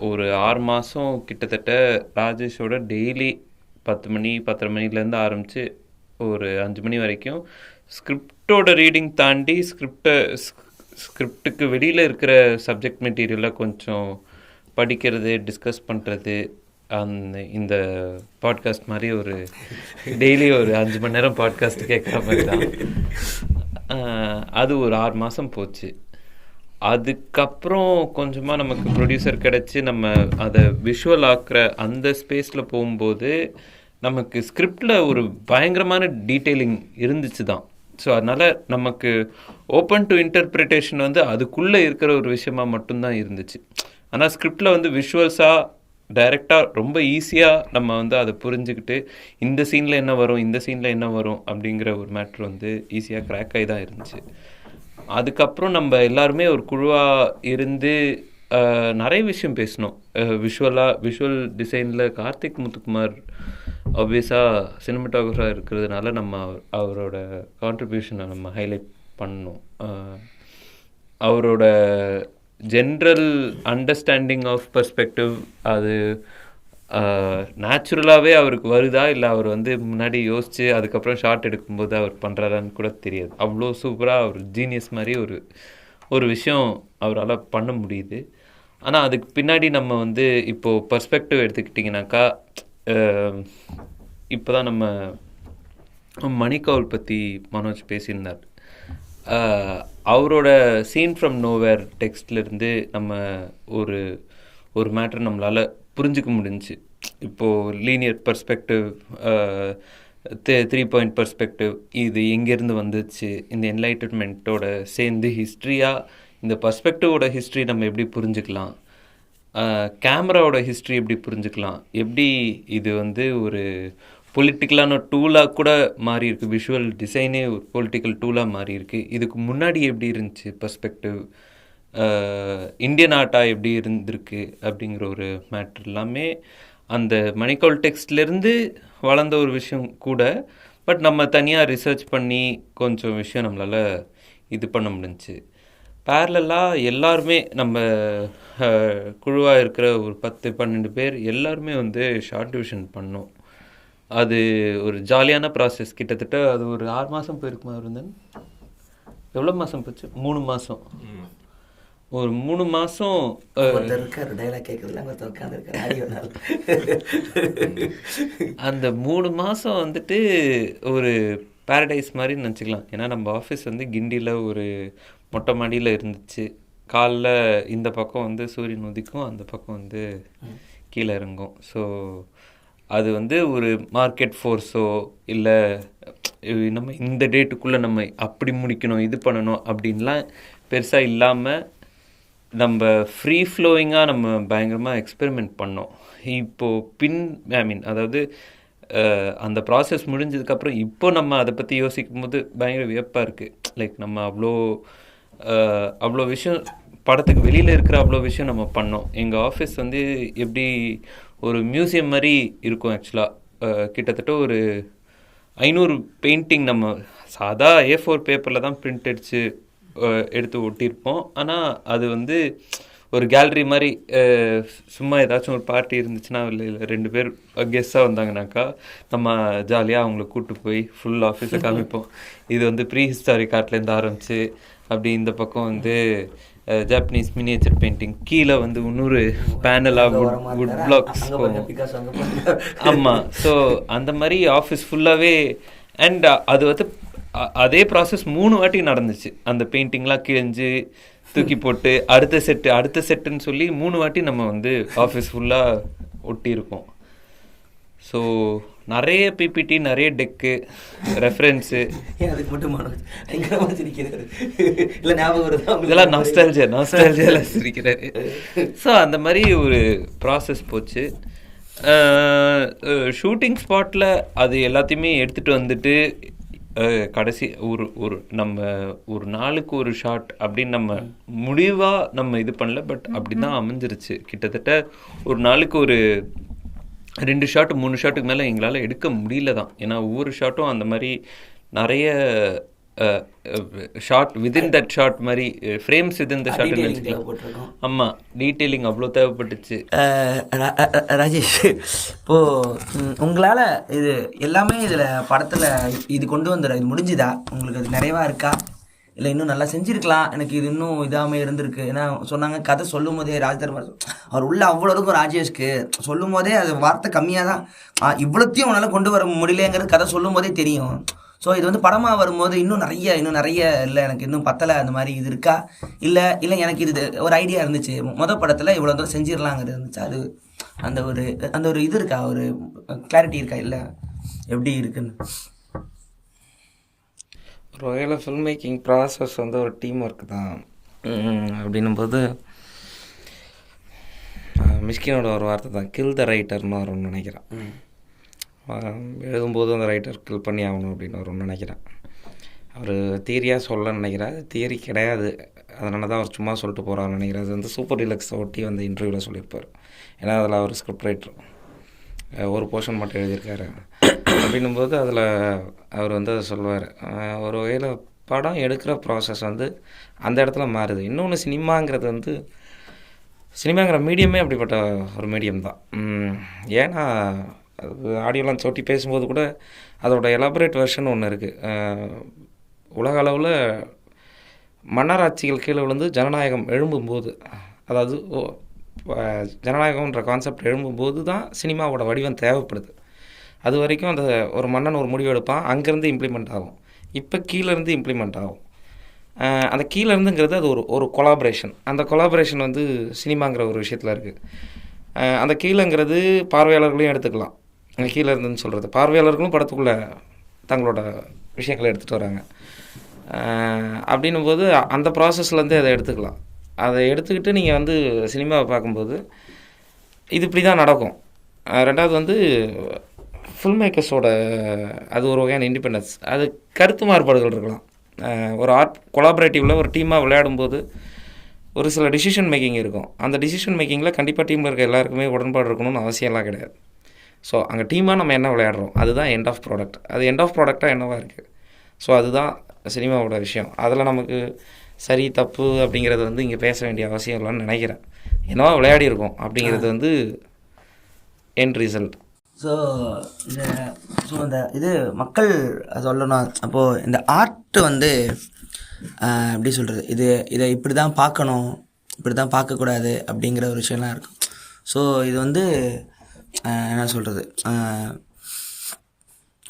ஒரு 6 மாதம் கிட்டத்தட்ட ராஜேஷோட டெய்லி 10 மணி 10:30 மணிலேருந்து ஆரம்பித்து ஒரு 5 மணி வரைக்கும் ஸ்கிரிப்டோட ரீடிங் தாண்டி ஸ்கிரிப்டுக்கு வெளியில் இருக்கிற சப்ஜெக்ட் மெட்டீரியலை கொஞ்சம் படிக்கிறது, டிஸ்கஸ் பண்ணுறது. இந்த பாட்காஸ்ட் மாதிரி ஒரு டெய்லி ஒரு 5 மணி நேரம் பாட்காஸ்ட் கேட்குற மாதிரி தான். அது ஒரு 6 மாதம் போச்சு. அதுக்கப்புறம் கொஞ்சமாக நமக்கு ப்ரொடியூசர் கிடச்சி நம்ம அதை விஷுவல் ஆக்குற அந்த ஸ்பேஸில் போகும்போது நமக்கு ஸ்கிரிப்டில் ஒரு பயங்கரமான டீட்டெயிலிங் இருந்துச்சு தான். ஸோ அதனால் நமக்கு ஓப்பன் டு இன்டர்பிரிட்டேஷன் வந்து அதுக்குள்ளே இருக்கிற ஒரு விஷயமா மட்டும்தான் இருந்துச்சு. ஆனால் ஸ்கிரிப்டில் வந்து விஷுவல்ஸாக டைரெக்டாக ரொம்ப ஈஸியாக நம்ம வந்து அதை புரிஞ்சுக்கிட்டு இந்த சீனில் என்ன வரும், இந்த சீனில் என்ன வரும் அப்படிங்கிற ஒரு மேட்ரு வந்து ஈஸியாக கிராக் ஆகி தான் இருந்துச்சு. அதுக்கப்புறம் நம்ம எல்லாருமே ஒரு குழுவாக இருந்து நிறைய விஷயம் பேசினோம். விஷுவல் டிசைனில் கார்த்திக் முத்துக்குமார் ஆப்வியஸாக சினிமாட்டோகிராஃபராக இருக்கிறதுனால நம்ம அவரோட கான்ட்ரிபியூஷனை நம்ம ஹைலைட் பண்ணோம். அவரோட ஜென்ரல் அண்டர்ஸ்டாண்டிங் ஆஃப் பர்ஸ்பெக்டிவ் அது நேச்சுரலாகவே அவருக்கு வருதா, இல்லை அவர் வந்து முன்னாடி யோசித்து அதுக்கப்புறம் ஷார்ட் எடுக்கும்போது அவர் பண்ணுறாரான்னு கூட தெரியாது. அவ்வளோ சூப்பராக அவர் ஜீனியஸ் மாதிரி ஒரு விஷயம் அவரால் பண்ண முடியுது. ஆனால் அதுக்கு பின்னாடி நம்ம வந்து இப்போது பர்ஸ்பெக்டிவ் எடுத்துக்கிட்டிங்கனாக்கா, இப்போ தான் நம்ம மணிக்கவுல் பற்றி மனோஜ் பேசியிருந்தார். அவரோட சீன் ஃப்ரம் நோவேர் டெக்ஸ்ட்லேருந்து நம்ம ஒரு மேட்ரு நம்மளால் புரிஞ்சிக்க முடிஞ்சிச்சு. இப்போது லீனியர் பர்ஸ்பெக்டிவ், 3 பாயிண்ட் பர்ஸ்பெக்டிவ், இது எங்கேருந்து வந்துச்சு, இந்த என்லைட்டன்மெண்ட்டோட சேர்ந்து ஹிஸ்ட்ரியாக இந்த பர்ஸ்பெக்டிவோட ஹிஸ்ட்ரி நம்ம எப்படி புரிஞ்சுக்கலாம், கேமராவோட ஹிஸ்ட்ரி எப்படி புரிஞ்சுக்கலாம், எப்படி இது வந்து ஒரு பொலிட்டிக்கலான டூலாக கூட மாறி இருக்குது, விஷுவல் டிசைனே ஒரு பொலிட்டிக்கல் டூலாக மாறி இருக்குது. இதுக்கு முன்னாடி எப்படி இருந்துச்சு பர்ஸ்பெக்டிவ், இந்தியன் ஆர்ட்டாக எப்படி இருந்திருக்கு அப்படிங்கிற ஒரு மேட்ரு எல்லாமே அந்த மணிக்கவுல் டெக்ஸ்ட்லேருந்து வளர்ந்த ஒரு விஷயம் கூட. பட் நம்ம தனியாக ரிசர்ச் பண்ணி கொஞ்சம் விஷயம் நம்மளால் இது பண்ண முடிஞ்சிச்சு. பேரலாக எல்லாருமே நம்ம குழுவாக இருக்கிற ஒரு 10-12 பேர் எல்லாருமே வந்து ஷார்ட் டிவிஷன் பண்ணோம். அது ஒரு ஜாலியான ப்ராசஸ். கிட்டத்தட்ட அது ஒரு 6 மாதம் போயிருக்குமா இருந்தேன். எவ்வளோ மாதம் போச்சு? 3 மாதம். ஒரு 3 மாதம் ஒருத்தர் இருக்கார் டைலாக் கேட்குறதுல ஒருத்தர் உட்காந்துருக்காரு ஆடியோனால. அந்த 3 மாதம் வந்துட்டு ஒரு பேரடைஸ் மாதிரி நினச்சிக்கலாம். ஏன்னா நம்ம ஆஃபீஸ் வந்து கிண்டியில் ஒரு மொட்டை மாடியில் இருந்துச்சு. காலைல இந்த பக்கம் வந்து சூரியன் உதிக்கும், அந்த பக்கம் வந்து கீழே இறங்கும். ஸோ அது வந்து ஒரு மார்க்கெட் ஃபோர்ஸோ இல்லை நம்ம இந்த டேட்டுக்குள்ளே நம்ம அப்படி முடிக்கணும் இது பண்ணணும் அப்படின்லாம் பெருசாக இல்லாமல் நம்ம ஃப்ரீ ஃப்ளோயிங்காக நம்ம பயங்கரமாக எக்ஸ்பெரிமெண்ட் பண்ணோம். இப்போது அதாவது அந்த ப்ராசஸ் முடிஞ்சதுக்கப்புறம் இப்போ நம்ம அதை பற்றி யோசிக்கும் போது பயங்கர வியப்பாக இருக்குது. லைக் நம்ம அவ்வளோ விஷயம் படத்துக்கு வெளியில் இருக்கிற அவ்வளோ விஷயம் நம்ம பண்ணோம். எங்கள் ஆஃபீஸ் வந்து எப்படி ஒரு மியூசியம் மாதிரி இருக்கும். ஆக்சுவலாக கிட்டத்தட்ட ஒரு 500 பெயிண்டிங் நம்ம சாதா A4 பேப்பரில் தான் பிரிண்ட் அடித்து எடுத்து ஒட்டியிருப்போம். ஆனால் அது வந்து ஒரு கேலரி மாதிரி சும்மா ஏதாச்சும் ஒரு பார்ட்டி இருந்துச்சுன்னா இல்லை 2 பேர் கெஸ்ட்டாக வந்தாங்கனாக்கா நம்ம ஜாலியாக அவங்கள கூப்பிட்டு போய் ஃபுல் ஆஃபீஸை காமிப்போம். இது வந்து ப்ரீ ஹிஸ்டாரிக் ஆர்ட்லேருந்து ஆரம்பித்து அப்படி இந்த பக்கம் வந்து ஜாப்பனீஸ் மினியேச்சர் பெயிண்டிங், கீழே வந்து இன்னொரு பேனலாக வுட் பிளாக்ஸ் போகும். ஆமாம். ஸோ அந்த மாதிரி ஆஃபீஸ் ஃபுல்லாகவே. அண்ட் அது வந்து அதே ப்ராசஸ் 3 வாட்டி நடந்துச்சு. அந்த பெயிண்டிங்லாம் கிழிஞ்சு தூக்கி போட்டு அடுத்த செட்டுன்னு சொல்லி 3 வாட்டி நம்ம வந்து ஆஃபீஸ் ஃபுல்லாக ஒட்டியிருக்கோம். ஸோ நிறைய பிபிடி, நிறைய டெக்கு, ரெஃபரன்ஸு. அதுக்கு மட்டும் பயங்கரமாக சிரிக்கிறாரு. இல்லை ஞாபகம் வருது இதெல்லாம் நாஸ்டால்ஜியால சிரிக்கிறாரு. ஸோ அந்த மாதிரி ஒரு ப்ராசஸ் போச்சு. ஷூட்டிங் ஸ்பாட்டில் அது எல்லாத்தையுமே எடுத்துகிட்டு வந்துட்டு கடைசி நம்ம ஒரு நாளுக்கு ஒரு ஷாட் அப்படின்னு நம்ம முடிவாக நம்ம இது பண்ணல. பட் அப்படி தான் அமைஞ்சிருச்சு. கிட்டத்தட்ட ஒரு நாளுக்கு ஒரு 2 ஷாட் 3 ஷாட்டுக்கு மேலே எங்களால் எடுக்க முடியல தான். ஏன்னா ஒவ்வொரு ஷாட்டும் அந்த மாதிரி நிறைய ஷார்ட் விதின் தட் ஷார்ட் மாதிரி ஃப்ரேம்ஸ் விதின் த ஷார்ட்னு வச்சுக்கலாம். ஆமாம், டீட்டெயிலிங் அவ்வளோ தேவைப்பட்டுச்சு. ராஜேஷ், இப்போது உங்களால் இது எல்லாமே இதில் படத்தில் இது கொண்டு வந்துடும், இது முடிஞ்சுதா உங்களுக்கு? அது நிறைவாக இருக்கா? இல்லை இன்னும் நல்லா செஞ்சுருக்கலாம், எனக்கு இது இன்னும் இதாமல் இருந்திருக்கு? ஏன்னா சொன்னாங்க கதை சொல்லும் போதே ராஜ்தர்மர் அவர் உள்ள அவ்வளோ இருக்கும். ராஜேஷ்க்கு சொல்லும் போதே அது வார்த்தை கம்மியாக தான், இவ்வளோத்தையும் அவனால் கொண்டு வர முடியலங்கிறது கதை சொல்லும் போதே தெரியும். ஸோ இது வந்து படமாக வரும்போது இன்னும் நிறைய இல்லை எனக்கு இன்னும் பத்தலை அந்த மாதிரி இது இருக்கா? இல்லை எனக்கு இது ஒரு ஐடியா இருந்துச்சு, படத்தில் இவ்வளோ தூரம் செஞ்சிடலாங்கிறது இருந்துச்சு. அது அந்த ஒரு இது இருக்கா, ஒரு கிளாரிட்டி இருக்கா? இல்லை எப்படி இருக்குன்னு? ஒரு வகையில் ஃபில்ம் மேக்கிங் ப்ராசஸ் வந்து ஒரு டீம் ஒர்க் தான். அப்படின்னும்போது மிஷ்கினோட ஒரு வார்த்தை தான், கில் த ரைட்டர்னு வரும்னு நினைக்கிறேன். எழுதும்போது அந்த ரைட்டர் கில் பண்ணி ஆகணும் அப்படின்னு வரும்னு நினைக்கிறேன். அவர் தியரியாக சொல்ல நினைக்கிறார், தியரி கிடையாது, அதனால தான் அவர் சும்மா சொல்லிட்டு போகிறான்னு நினைக்கிறார். அது வந்து சூப்பர் டீலக்ஸை ஒட்டி வந்து இன்டர்வியூவில் சொல்லியிருப்பார். ஏன்னா அதில் அவர் ஸ்கிரிப்ட் ரைட்டர் ஒரு போர்ஷன் மட்டும் எழுதியிருக்காரு. அப்படின்னும்போது அதில் அவர் வந்து அதை சொல்லுவார். ஒரு வகையில் படம் எடுக்கிற ப்ராசஸ் வந்து அந்த இடத்துல மாறுது. இன்னொன்று சினிமாங்கிறது வந்து சினிமாங்கிற மீடியமே அப்படிப்பட்ட ஒரு மீடியம் தான். ஏன்னா அது ஆடியோலாம் சொட்டி பேசும்போது கூட அதோட எலாபரேட் வெர்ஷன் ஒன்று இருக்குது. உலக அளவில் மன்னராட்சிகள் கீழே விழுந்து ஜனநாயகம் எழும்பும்போது, அதாவது ஜனநாயகம்ன்ற கான்செப்ட் எழும்பும்போது தான் சினிமாவோட வடிவம் தேவைப்படுது. அது வரைக்கும் அந்த ஒரு மன்னன் ஒரு முடிவு எடுப்பான், அங்கேருந்து இம்ப்ளிமெண்ட் ஆகும். இப்போ கீழேருந்து இம்ப்ளிமெண்ட் ஆகும். அந்த கீழேருந்துங்கிறது அது ஒரு கொலாபரேஷன். அந்த கொலாபரேஷன் வந்து சினிமாங்கிற ஒரு விஷயத்தில் இருக்குது. அந்த கீழேங்கிறது பார்வையாளர்களையும் எடுத்துக்கலாம். அந்த கீழே இருந்துன்னு சொல்கிறது பார்வையாளர்களும் படத்துக்குள்ளே தங்களோட விஷயங்களை எடுத்துகிட்டு வராங்க. அப்படின்னும் போது அந்த ப்ராசஸ்லேருந்தே அதை எடுத்துக்கலாம். அதை எடுத்துக்கிட்டு நீங்கள் வந்து சினிமாவை பார்க்கும்போது இது இப்படி தான் நடக்கும். ரெண்டாவது வந்து ஃபில்ம் மேக்கர்ஸோட அது ஒரு வகையான இண்டிபெண்டன்ஸ், அது கருத்து மாறுபாடுகள் இருக்கலாம். ஒரு ஆர்ட் கொலாபரேட்டிவில் ஒரு டீமாக விளையாடும்போது ஒரு சில டிசிஷன் மேக்கிங் இருக்கும். அந்த டிசிஷன் மேக்கிங்கில் கண்டிப்பாக டீமில் இருக்க எல்லாருக்குமே உடன்பாடு இருக்கணும்னு அவசியம்லாம் கிடையாது. ஸோ அங்கே டீமாக நம்ம என்ன விளையாடுறோம் அதுதான் எண்ட் ஆஃப் ப்ராடக்ட். அது எண்ட் ஆஃப் ப்ராடக்டாக என்னவாக இருக்குது. ஸோ அதுதான் சினிமாவோட விஷயம். அதில் நமக்கு சரி தப்பு அப்படிங்கிறது வந்து இங்கே பேச வேண்டிய அவசியம் இல்லைன்னு நினைக்கிறேன். என்னவா விளையாடி இருக்கோம் அப்படிங்கிறது வந்து எண்ட் ரிசல்ட். ஸோ இந்த இது மக்கள் சொல்லணும். அப்போது இந்த ஆர்ட் வந்து எப்படி சொல்கிறது, இதை இப்படி தான் பார்க்கணும், இப்படி தான் பார்க்கக்கூடாது அப்படிங்கிற ஒரு விஷயம்லாம் இருக்கும். ஸோ இது வந்து என்ன சொல்கிறது,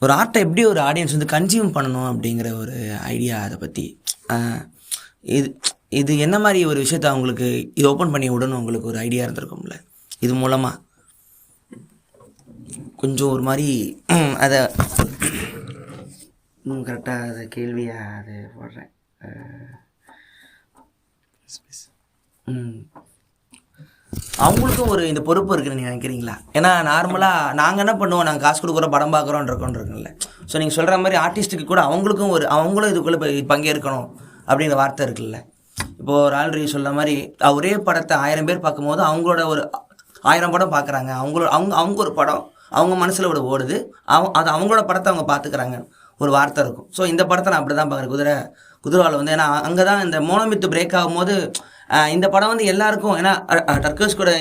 ஒரு ஆர்ட்டை எப்படி ஒரு ஆடியன்ஸ் வந்து கன்சியூம் பண்ணணும் அப்படிங்கிற ஒரு ஐடியா. அதை பற்றி இது இது என்ன மாதிரி ஒரு விஷயத்த அவங்களுக்கு இது ஓப்பன் பண்ணி விடணும் உங்களுக்கு ஒரு ஐடியா இருந்திருக்கும்ல, இது மூலமாக கொஞ்சம் ஒரு மாதிரி அதை கரெக்டாக அதை கேள்வியாக அது போடுறேன். அவங்களுக்கும் ஒரு இந்த பொறுப்பு இருக்குன்னு நீங்கள் நினைக்கிறீங்களா? ஏன்னா நார்மலாக நாங்கள் என்ன பண்ணுவோம், நாங்கள் காசு கொடுக்குறோம் படம் பார்க்குறோம் இருக்குல்ல. ஸோ நீங்கள் சொல்கிற மாதிரி ஆர்டிஸ்ட்டுக்கு கூட அவங்களும் இதுக்குள்ளே பங்கேற்கணும் அப்படிங்கிற வார்த்தை இருக்குல்ல. இப்போது ஒரு ஆல்ரெடி சொல்கிற மாதிரி ஒரே படத்தை 1000 பேர் பார்க்கும்போது அவங்களோட ஒரு 1000 படம் பார்க்குறாங்க. அவங்க ஒரு படம் அவங்க மனசில் ஓடுது, அது அவங்களோட படத்தை அவங்க பார்த்துக்கிறாங்க ஒரு வார்த்தை இருக்கும். ஸோ இந்த படத்தை நான் அப்படி தான் பார்க்குறேன். குதிரவாலை வந்து ஏன்னா அங்கே தான் இந்த மோனோமித்து பிரேக் ஆகும்போது இந்த படம் வந்து எல்லாருக்கும், ஏன்னா டர்கஸ் கூட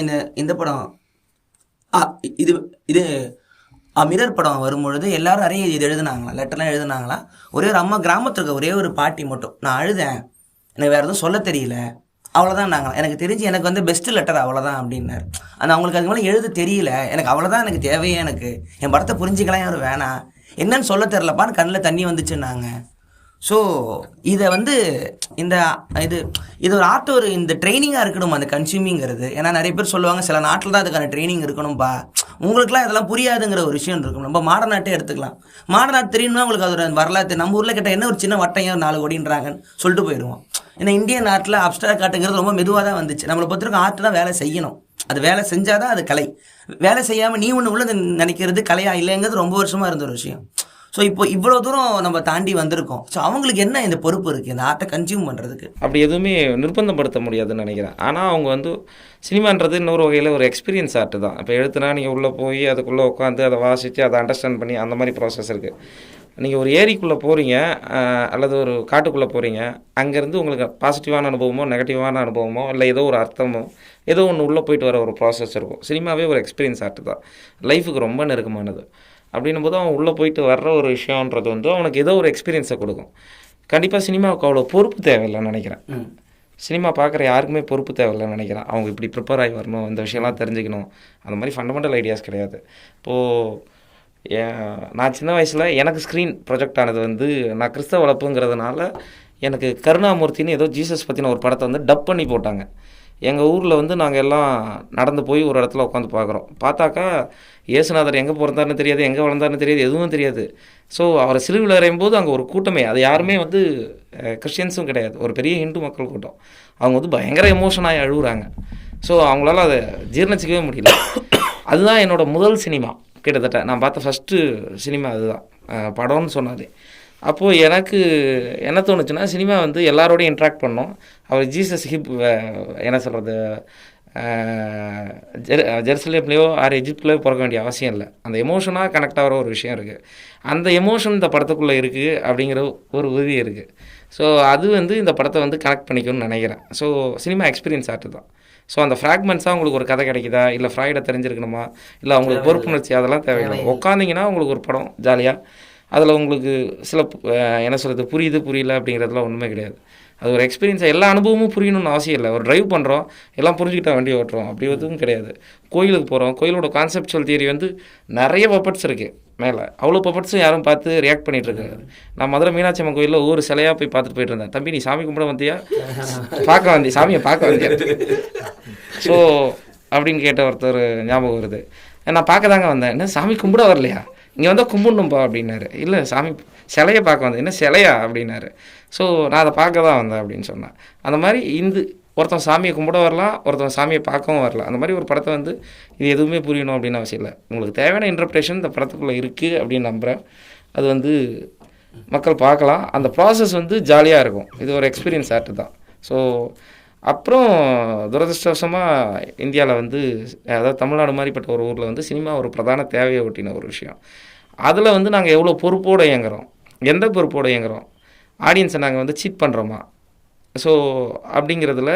இந்த படம் இது மிரர் படம் வரும்பொழுது எல்லாரும் நிறைய இது எழுதுனாங்களா, லெட்டர்லாம் எழுதுனாங்களா. ஒரே ஒரு அம்மா கிராமத்துக்கு ஒரே ஒரு பாட்டி மட்டும் நான் அழுதேன், எனக்கு வேறு எதுவும் சொல்ல தெரியல, அவ்வளோதான். நாங்கள் எனக்கு தெரிஞ்சு எனக்கு வந்து பெஸ்ட்டு லெட்டர் அவ்வளோதான் அப்படின்னாரு. ஆனால் அவங்களுக்கு அதுக்கு மேலே எழுத தெரியல, எனக்கு அவ்வளோதான் எனக்கு தேவையே, எனக்கு என் படத்தை புரிஞ்சிக்கலாம் யாரும் வேணாம், என்னன்னு சொல்ல தெரிலப்பான்னு கண்ணில் தண்ணி வந்துச்சுன்னாங்க. ஸோ இதை வந்து இது ஒரு ஆர்ட் ஒரு இந்த ட்ரைனிங்காக இருக்கணும் அந்த கன்சியூமிங்கிறது. ஏன்னா நிறைய பேர் சொல்லுவாங்க சில நாட்டில் தான் அதுக்கான ட்ரைனிங் இருக்கணும்ப்பா, உங்களுக்குலாம் இதெல்லாம் புரியாதுங்கிற ஒரு விஷயம் இருக்கும். நம்ம மாடர்ன் ஆர்ட்டே எடுத்துக்கலாம். மாடர்ன் ஆர்ட் தெரியும்னா உங்களுக்கு அதோட வரலாற்று நம்ம ஊரில் கேட்டால் என்ன ஒரு சின்ன வட்டம் 4 கோடின்றாங்கன்னு சொல்லிட்டு போயிடுவோம். ஏன்னா இந்தியன் ஆர்ட்டில் அப்ஸ்ட்ராக்ட் ஆர்ட்டுங்கிறது ரொம்ப மெதுவாக தான் வந்துச்சு. நம்மளை பொறுத்தவரைக்கும் ஆர்ட் தான் வேலை செய்யணும், அது வேலை செஞ்சால் தான் அது கலை. வேலை செய்யாமல் நீ ஒன்று உள்ள நினைக்கிறது கலையா இல்லைங்கிறது ரொம்ப வருஷமாக இருந்த ஒரு விஷயம். ஸோ இப்போ இவ்வளோ தூரம் நம்ம தாண்டி வந்திருக்கோம். ஸோ அவங்களுக்கு என்ன இந்த பொறுப்பு இருக்குது இந்த ஆர்ட்டை கன்சியூம் பண்ணுறதுக்கு? அப்படி எதுவுமே நிர்பந்தப்படுத்த முடியாதுன்னு நினைக்கிறேன். ஆனால் அவங்க வந்து சினிமான்றது இன்னொரு வகையில் ஒரு எக்ஸ்பீரியன்ஸ் ஆர்ட்டு தான். இப்போ எழுத்துனா நீங்கள் உள்ளே போய் அதுக்குள்ளே உட்காந்து அதை வாசித்து அதை அண்டர்ஸ்டாண்ட் பண்ணி அந்த மாதிரி ப்ராசஸ் இருக்குது. நீங்கள் ஒரு ஏரிக்குள்ளே போகிறீங்க அல்லது ஒரு காட்டுக்குள்ளே போகிறீங்க, அங்கேருந்து உங்களுக்கு பாசிட்டிவான அனுபவமோ நெகட்டிவான அனுபவமோ இல்லை ஏதோ ஒரு அர்த்தமோ ஏதோ ஒன்று உள்ளே போயிட்டு வர ஒரு ப்ராசஸ் இருக்கும். சினிமாவே ஒரு எக்ஸ்பீரியன்ஸ் ஆர்ட்டு தான், லைஃபுக்கு ரொம்ப நெருக்கமானது. அப்படின்னும் போது அவன் உள்ளே போயிட்டு வர்ற ஒரு விஷயன்றது வந்து அவனுக்கு ஏதோ ஒரு எக்ஸ்பீரியன்ஸை கொடுக்கும். கண்டிப்பாக சினிமாவுக்கு அவ்வளோ பொறுப்பு தேவையில்லைன்னு நினைக்கிறேன். சினிமா பார்க்குற யாருக்குமே பொறுப்பு தேவையில்லைன்னு நினைக்கிறேன். அவங்க இப்படி ப்ரிப்பேர் ஆகி வரணும், இந்த விஷயம்லாம் தெரிஞ்சுக்கணும், அந்த மாதிரி ஃபண்டமெண்டல் ஐடியாஸ் கிடையாது. இப்போது நான் சின்ன வயசில் எனக்கு ஸ்க்ரீன் ப்ரொஜெக்ட் ஆனது வந்து நான் கிறிஸ்தவ வளர்ப்புங்கிறதுனால எனக்கு கருணாமூர்த்தின்னு ஏதோ ஜீசஸ் பற்றின ஒரு படத்தை வந்து டப் பண்ணி போட்டாங்க. எங்கள் ஊரில் வந்து நாங்கள் எல்லாம் நடந்து போய் ஒரு இடத்துல உட்காந்து பார்க்குறோம். பார்த்தாக்கா இயேசுநாதர் எங்கே பிறந்தாருன்னு தெரியாது, எங்கே வளர்ந்தாருன்னு தெரியாது, எதுவும் தெரியாது. ஸோ அவரை சிலுவையில் அறையும் போது அங்கே ஒரு கூட்டமே, அது யாருமே வந்து கிறிஸ்டியன்ஸும் கிடையாது, ஒரு பெரிய ஹிந்து மக்கள் கூட்டம். அவங்க வந்து பயங்கர எமோஷனாகி அழுகுறாங்க. ஸோ அவங்களால அதை ஜீர்ணிச்சிக்கவே முடியல. அதுதான் என்னோடய முதல் சினிமா, கிட்டத்தட்ட நான் பார்த்த ஃபஸ்ட்டு சினிமா அதுதான், படம்னு சொன்னாலே. அப்போது எனக்கு என்ன தோணுச்சுன்னா, சினிமா வந்து எல்லாரோடையும் இன்ட்ராக்ட் பண்ணோம். அவர் ஜீசஸ் என்ன சொல்கிறது, ஜெருசலேம்லேயோ எஜிப்ட்லேயோ பிறக்க வேண்டிய அவசியம் இல்லை. அந்த எமோஷனாக கனெக்ட் ஆகிற ஒரு விஷயம் இருக்குது. அந்த எமோஷன் இந்த படத்துக்குள்ளே இருக்குது அப்படிங்கிற ஒரு உறுதி இருக்குது. ஸோ அது வந்து இந்த படத்தை வந்து கனெக்ட் பண்ணிக்கணும்னு நினைக்கிறேன். ஸோ சினிமா எக்ஸ்பீரியன்ஸ் ஆர்ட்டு தான். ஸோ அந்த ஃப்ராக்மெண்ட்ஸாக உங்களுக்கு ஒரு கதை கிடைக்குதா, இல்லை ஃப்ராய்டை தெரிஞ்சிருக்கணுமா, இல்லை அவங்களுக்கு பொறுப்புணர்ச்சி, அதெல்லாம் தேவையில்லை. உட்காந்திங்கன்னா உங்களுக்கு ஒரு படம் ஜாலியாக, அதில் உங்களுக்கு சில என்ன சொல்கிறது புரியல அப்படிங்கிறதுலாம் ஒன்றுமே கிடையாது. அது ஒரு எக்ஸ்பீரியன்ஸாக, எல்லா அனுபவமும் புரியணும்னு அவசியம் இல்லை. ஒரு ட்ரைவ் பண்ணுறோம் எல்லாம் புரிஞ்சுக்கிட்ட வண்டி ஓட்டுறோம் அப்படி எதுவும் கிடையாது. கோயிலுக்கு போகிறோம், கோயிலோட கான்செப்சுவல் தியரி வந்து நிறைய பப்பட்ஸ் இருக்குது மேலே, அவ்வளோ பப்பட்ஸும் யாரும் பார்த்து ரியாக்ட் பண்ணிகிட்ருக்காரு. நான் மதுரை மீனாட்சி அம்மன் கோயிலில் ஒவ்வொரு சிலையாக போய் பார்த்துட்டு போயிட்டு இருந்தேன். தம்பி நீ சாமி கும்பிட வந்தியா, சாமியை பார்க்க வந்தியா ஸோ அப்படின்னு கேட்ட ஒருத்தர் ஞாபகம் வருது. நான் பார்க்க தாங்க வந்தேன். என்ன சாமி கும்பிட வரலையா, இங்கே வந்தால் கும்பிடணும்பா அப்படின்னாரு. இல்லை சாமி சிலையை பார்க்க வந்தேன். என்ன சிலையா அப்படின்னாரு. ஸோ நான் அதை பார்க்க தான் வந்தேன் அப்படின்னு சொன்னேன். அந்த மாதிரி ஒருத்தன் சாமியை கும்பிட வரலாம், ஒருத்தன் சாமியை பார்க்கவும் வரலாம். அந்த மாதிரி ஒரு படத்தை வந்து இது எதுவுமே புரியணும் அப்படின்னு அவசியம் இல்லை. உங்களுக்கு தேவையான இன்டர்பிரேஷன் இந்த படத்துக்குள்ளே இருக்குது அப்படின்னு நம்புகிறேன். அது வந்து மக்கள் பார்க்கலாம். அந்த ப்ராசஸ் வந்து ஜாலியாக இருக்கும். இது ஒரு எக்ஸ்பீரியன்ஸ் ஆர்ட்டு தான். ஸோ அப்புறம் துரதிருஷ்டவசமாக இந்தியாவில் வந்து, அதாவது தமிழ்நாடு மாதிரிப்பட்ட ஒரு ஊரில் வந்து சினிமா ஒரு பிரதான தேவையை ஒட்டின ஒரு விஷயம். அதில் வந்து நாங்கள் எவ்வளோ பொறுப்போடு இயங்குறோம், எந்த பொறுப்போடு இயங்குறோம், ஆடியன்ஸை நாங்கள் வந்து சீட் பண்ணுறோமா. ஸோ அப்படிங்கிறதுல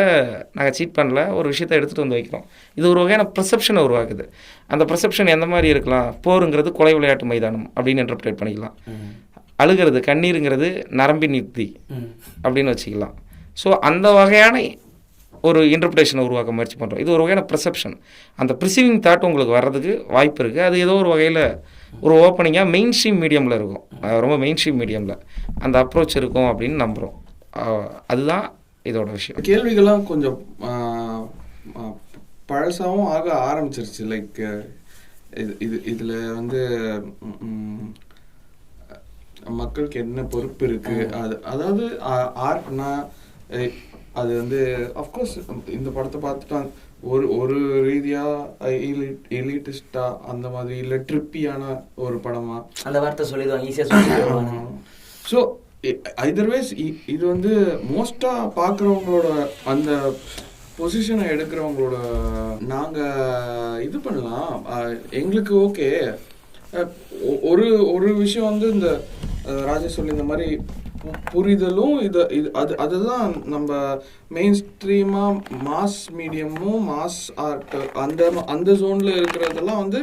நாங்கள் சீட் பண்ணல, ஒரு விஷயத்தை எடுத்துகிட்டு வந்து வைக்கிறோம். இது ஒரு வகையான ப்ரிசெப்ஷனை உருவாக்குது. அந்த ப்ரிசெப்ஷன் எந்த மாதிரி இருக்கலாம், போருங்கிறது கொலை விளையாட்டு மைதானம் அப்படின்னு இன்டர்பிரேட் பண்ணிக்கலாம். அழுகிறது கண்ணீருங்கிறது நரம்பின் யுக்தி அப்படின்னு வச்சுக்கலாம். ஸோ அந்த வகையான ஒரு இன்டர்பிரேஷனை உருவாக்க முயற்சி பண்ணுறோம். இது ஒரு வகையான ப்ரிசெப்ஷன். அந்த ப்ரிசீவிங் தாட் உங்களுக்கு வர்றதுக்கு வாய்ப்பு இருக்குது. அது ஏதோ ஒரு வகையில் ஒரு ஓப்பனிங்காக மெயின் ஸ்ட்ரீம் மீடியமில் இருக்கும், ரொம்ப மெயின் ஸ்ட்ரீம் மீடியமில் அந்த அப்ரோச் இருக்கும் அப்படின்னு நம்புகிறோம். அதுதான் இதோட விஷயம். கேள்விகள்லாம் கொஞ்சம் பழசாகவும் ஆக ஆரம்பிச்சிருச்சு. லைக் இதில் வந்து மக்களுக்கு என்ன பொறுப்பு இருக்குது, அதாவது ஆர்ட்னா அது வந்து அஃப்கோர்ஸ் இந்த படத்தை பார்த்துட்டு ஒரு ரீதியாக எலிட்டிஸ்டாக அந்த மாதிரி இல்லை ட்ரிப்பியான ஒரு படமா அந்த வார்த்தை சொல்லிடுவாங்க, ஈஸியாக சொல்லிடுவாங்க. ஸோ ஐதர்வைஸ் இது வந்து மோஸ்ட்டாக பார்க்குறவங்களோட அந்த பொசிஷனை எடுக்கிறவங்களோட நாங்கள் இது பண்ணலாம். எங்களுக்கு ஓகே ஒரு விஷயம் வந்து இந்த ராஜேஷ் சொல்லி இந்த மாதிரி புரிதலும் அதுதான் நம்ம மெயின் ஸ்ட்ரீமாக மாஸ் மீடியமும் மாஸ் ஆர்ட் அந்த ஜோனில் இருக்கிறதெல்லாம் வந்து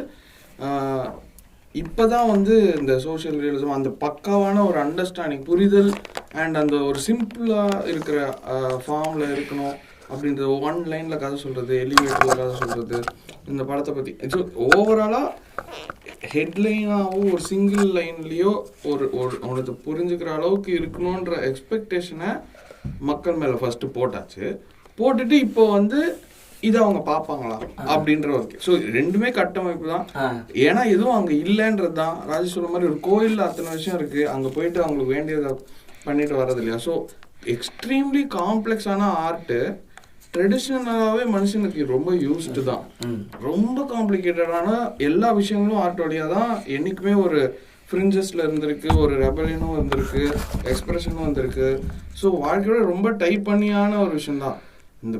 இப்போ தான் வந்து இந்த சோஷியல் ரியலிசம் அந்த பக்காவான ஒரு அண்டர்ஸ்டாண்டிங் புரிதல் அண்ட் அந்த ஒரு சிம்பிளாக இருக்கிற ஃபார்மில் இருக்கணும் அப்படின்றது. ஒன் லைனில் கதை சொல்கிறது, எலிவேட்டரில் கதை சொல்கிறது, இந்த படத்தை பற்றி ஓவராலாக ஹெட்லைனாகவும் ஒரு சிங்கிள் லைன்லேயோ ஒரு உனக்கு புரிஞ்சுக்கிற அளவுக்கு இருக்கணுன்ற எக்ஸ்பெக்டேஷனை மக்கள் மேலே ஃபஸ்ட்டு போட்டுட்டு இப்போ வந்து இதை அவங்க பார்ப்பாங்களா அப்படின்ற ஒரு ஸோ ரெண்டுமே கட்டமைப்பு தான். ஏன்னா எதுவும் அங்கே இல்லைன்றது தான். ராஜேஷ் சொல்ற மாதிரி ஒரு கோயிலில் அத்தனை விஷயம் இருக்குது, அங்கே போயிட்டு அவங்களுக்கு வேண்டியதை பண்ணிட்டு வர்றது இல்லையா. ஸோ எக்ஸ்ட்ரீம்லி காம்ப்ளெக்ஸான ஆர்ட்டு ட்ரெடிஷ்னலாகவே மனுஷனுக்கு ரொம்ப யூஸ்டு தான். ரொம்ப காம்ப்ளிகேட்டடான எல்லா விஷயங்களும் ஆர்ட் வழியாக தான் என்றைக்குமே ஒரு ஃப்ரிஞ்சஸில் இருந்திருக்கு, ஒரு ரெபலியனும் இருந்திருக்கு, எக்ஸ்பிரஷனும் வந்திருக்கு. ஸோ வாழ்க்கையோட ரொம்ப டைப் பண்ணியான ஒரு விஷயந்தான். இந்த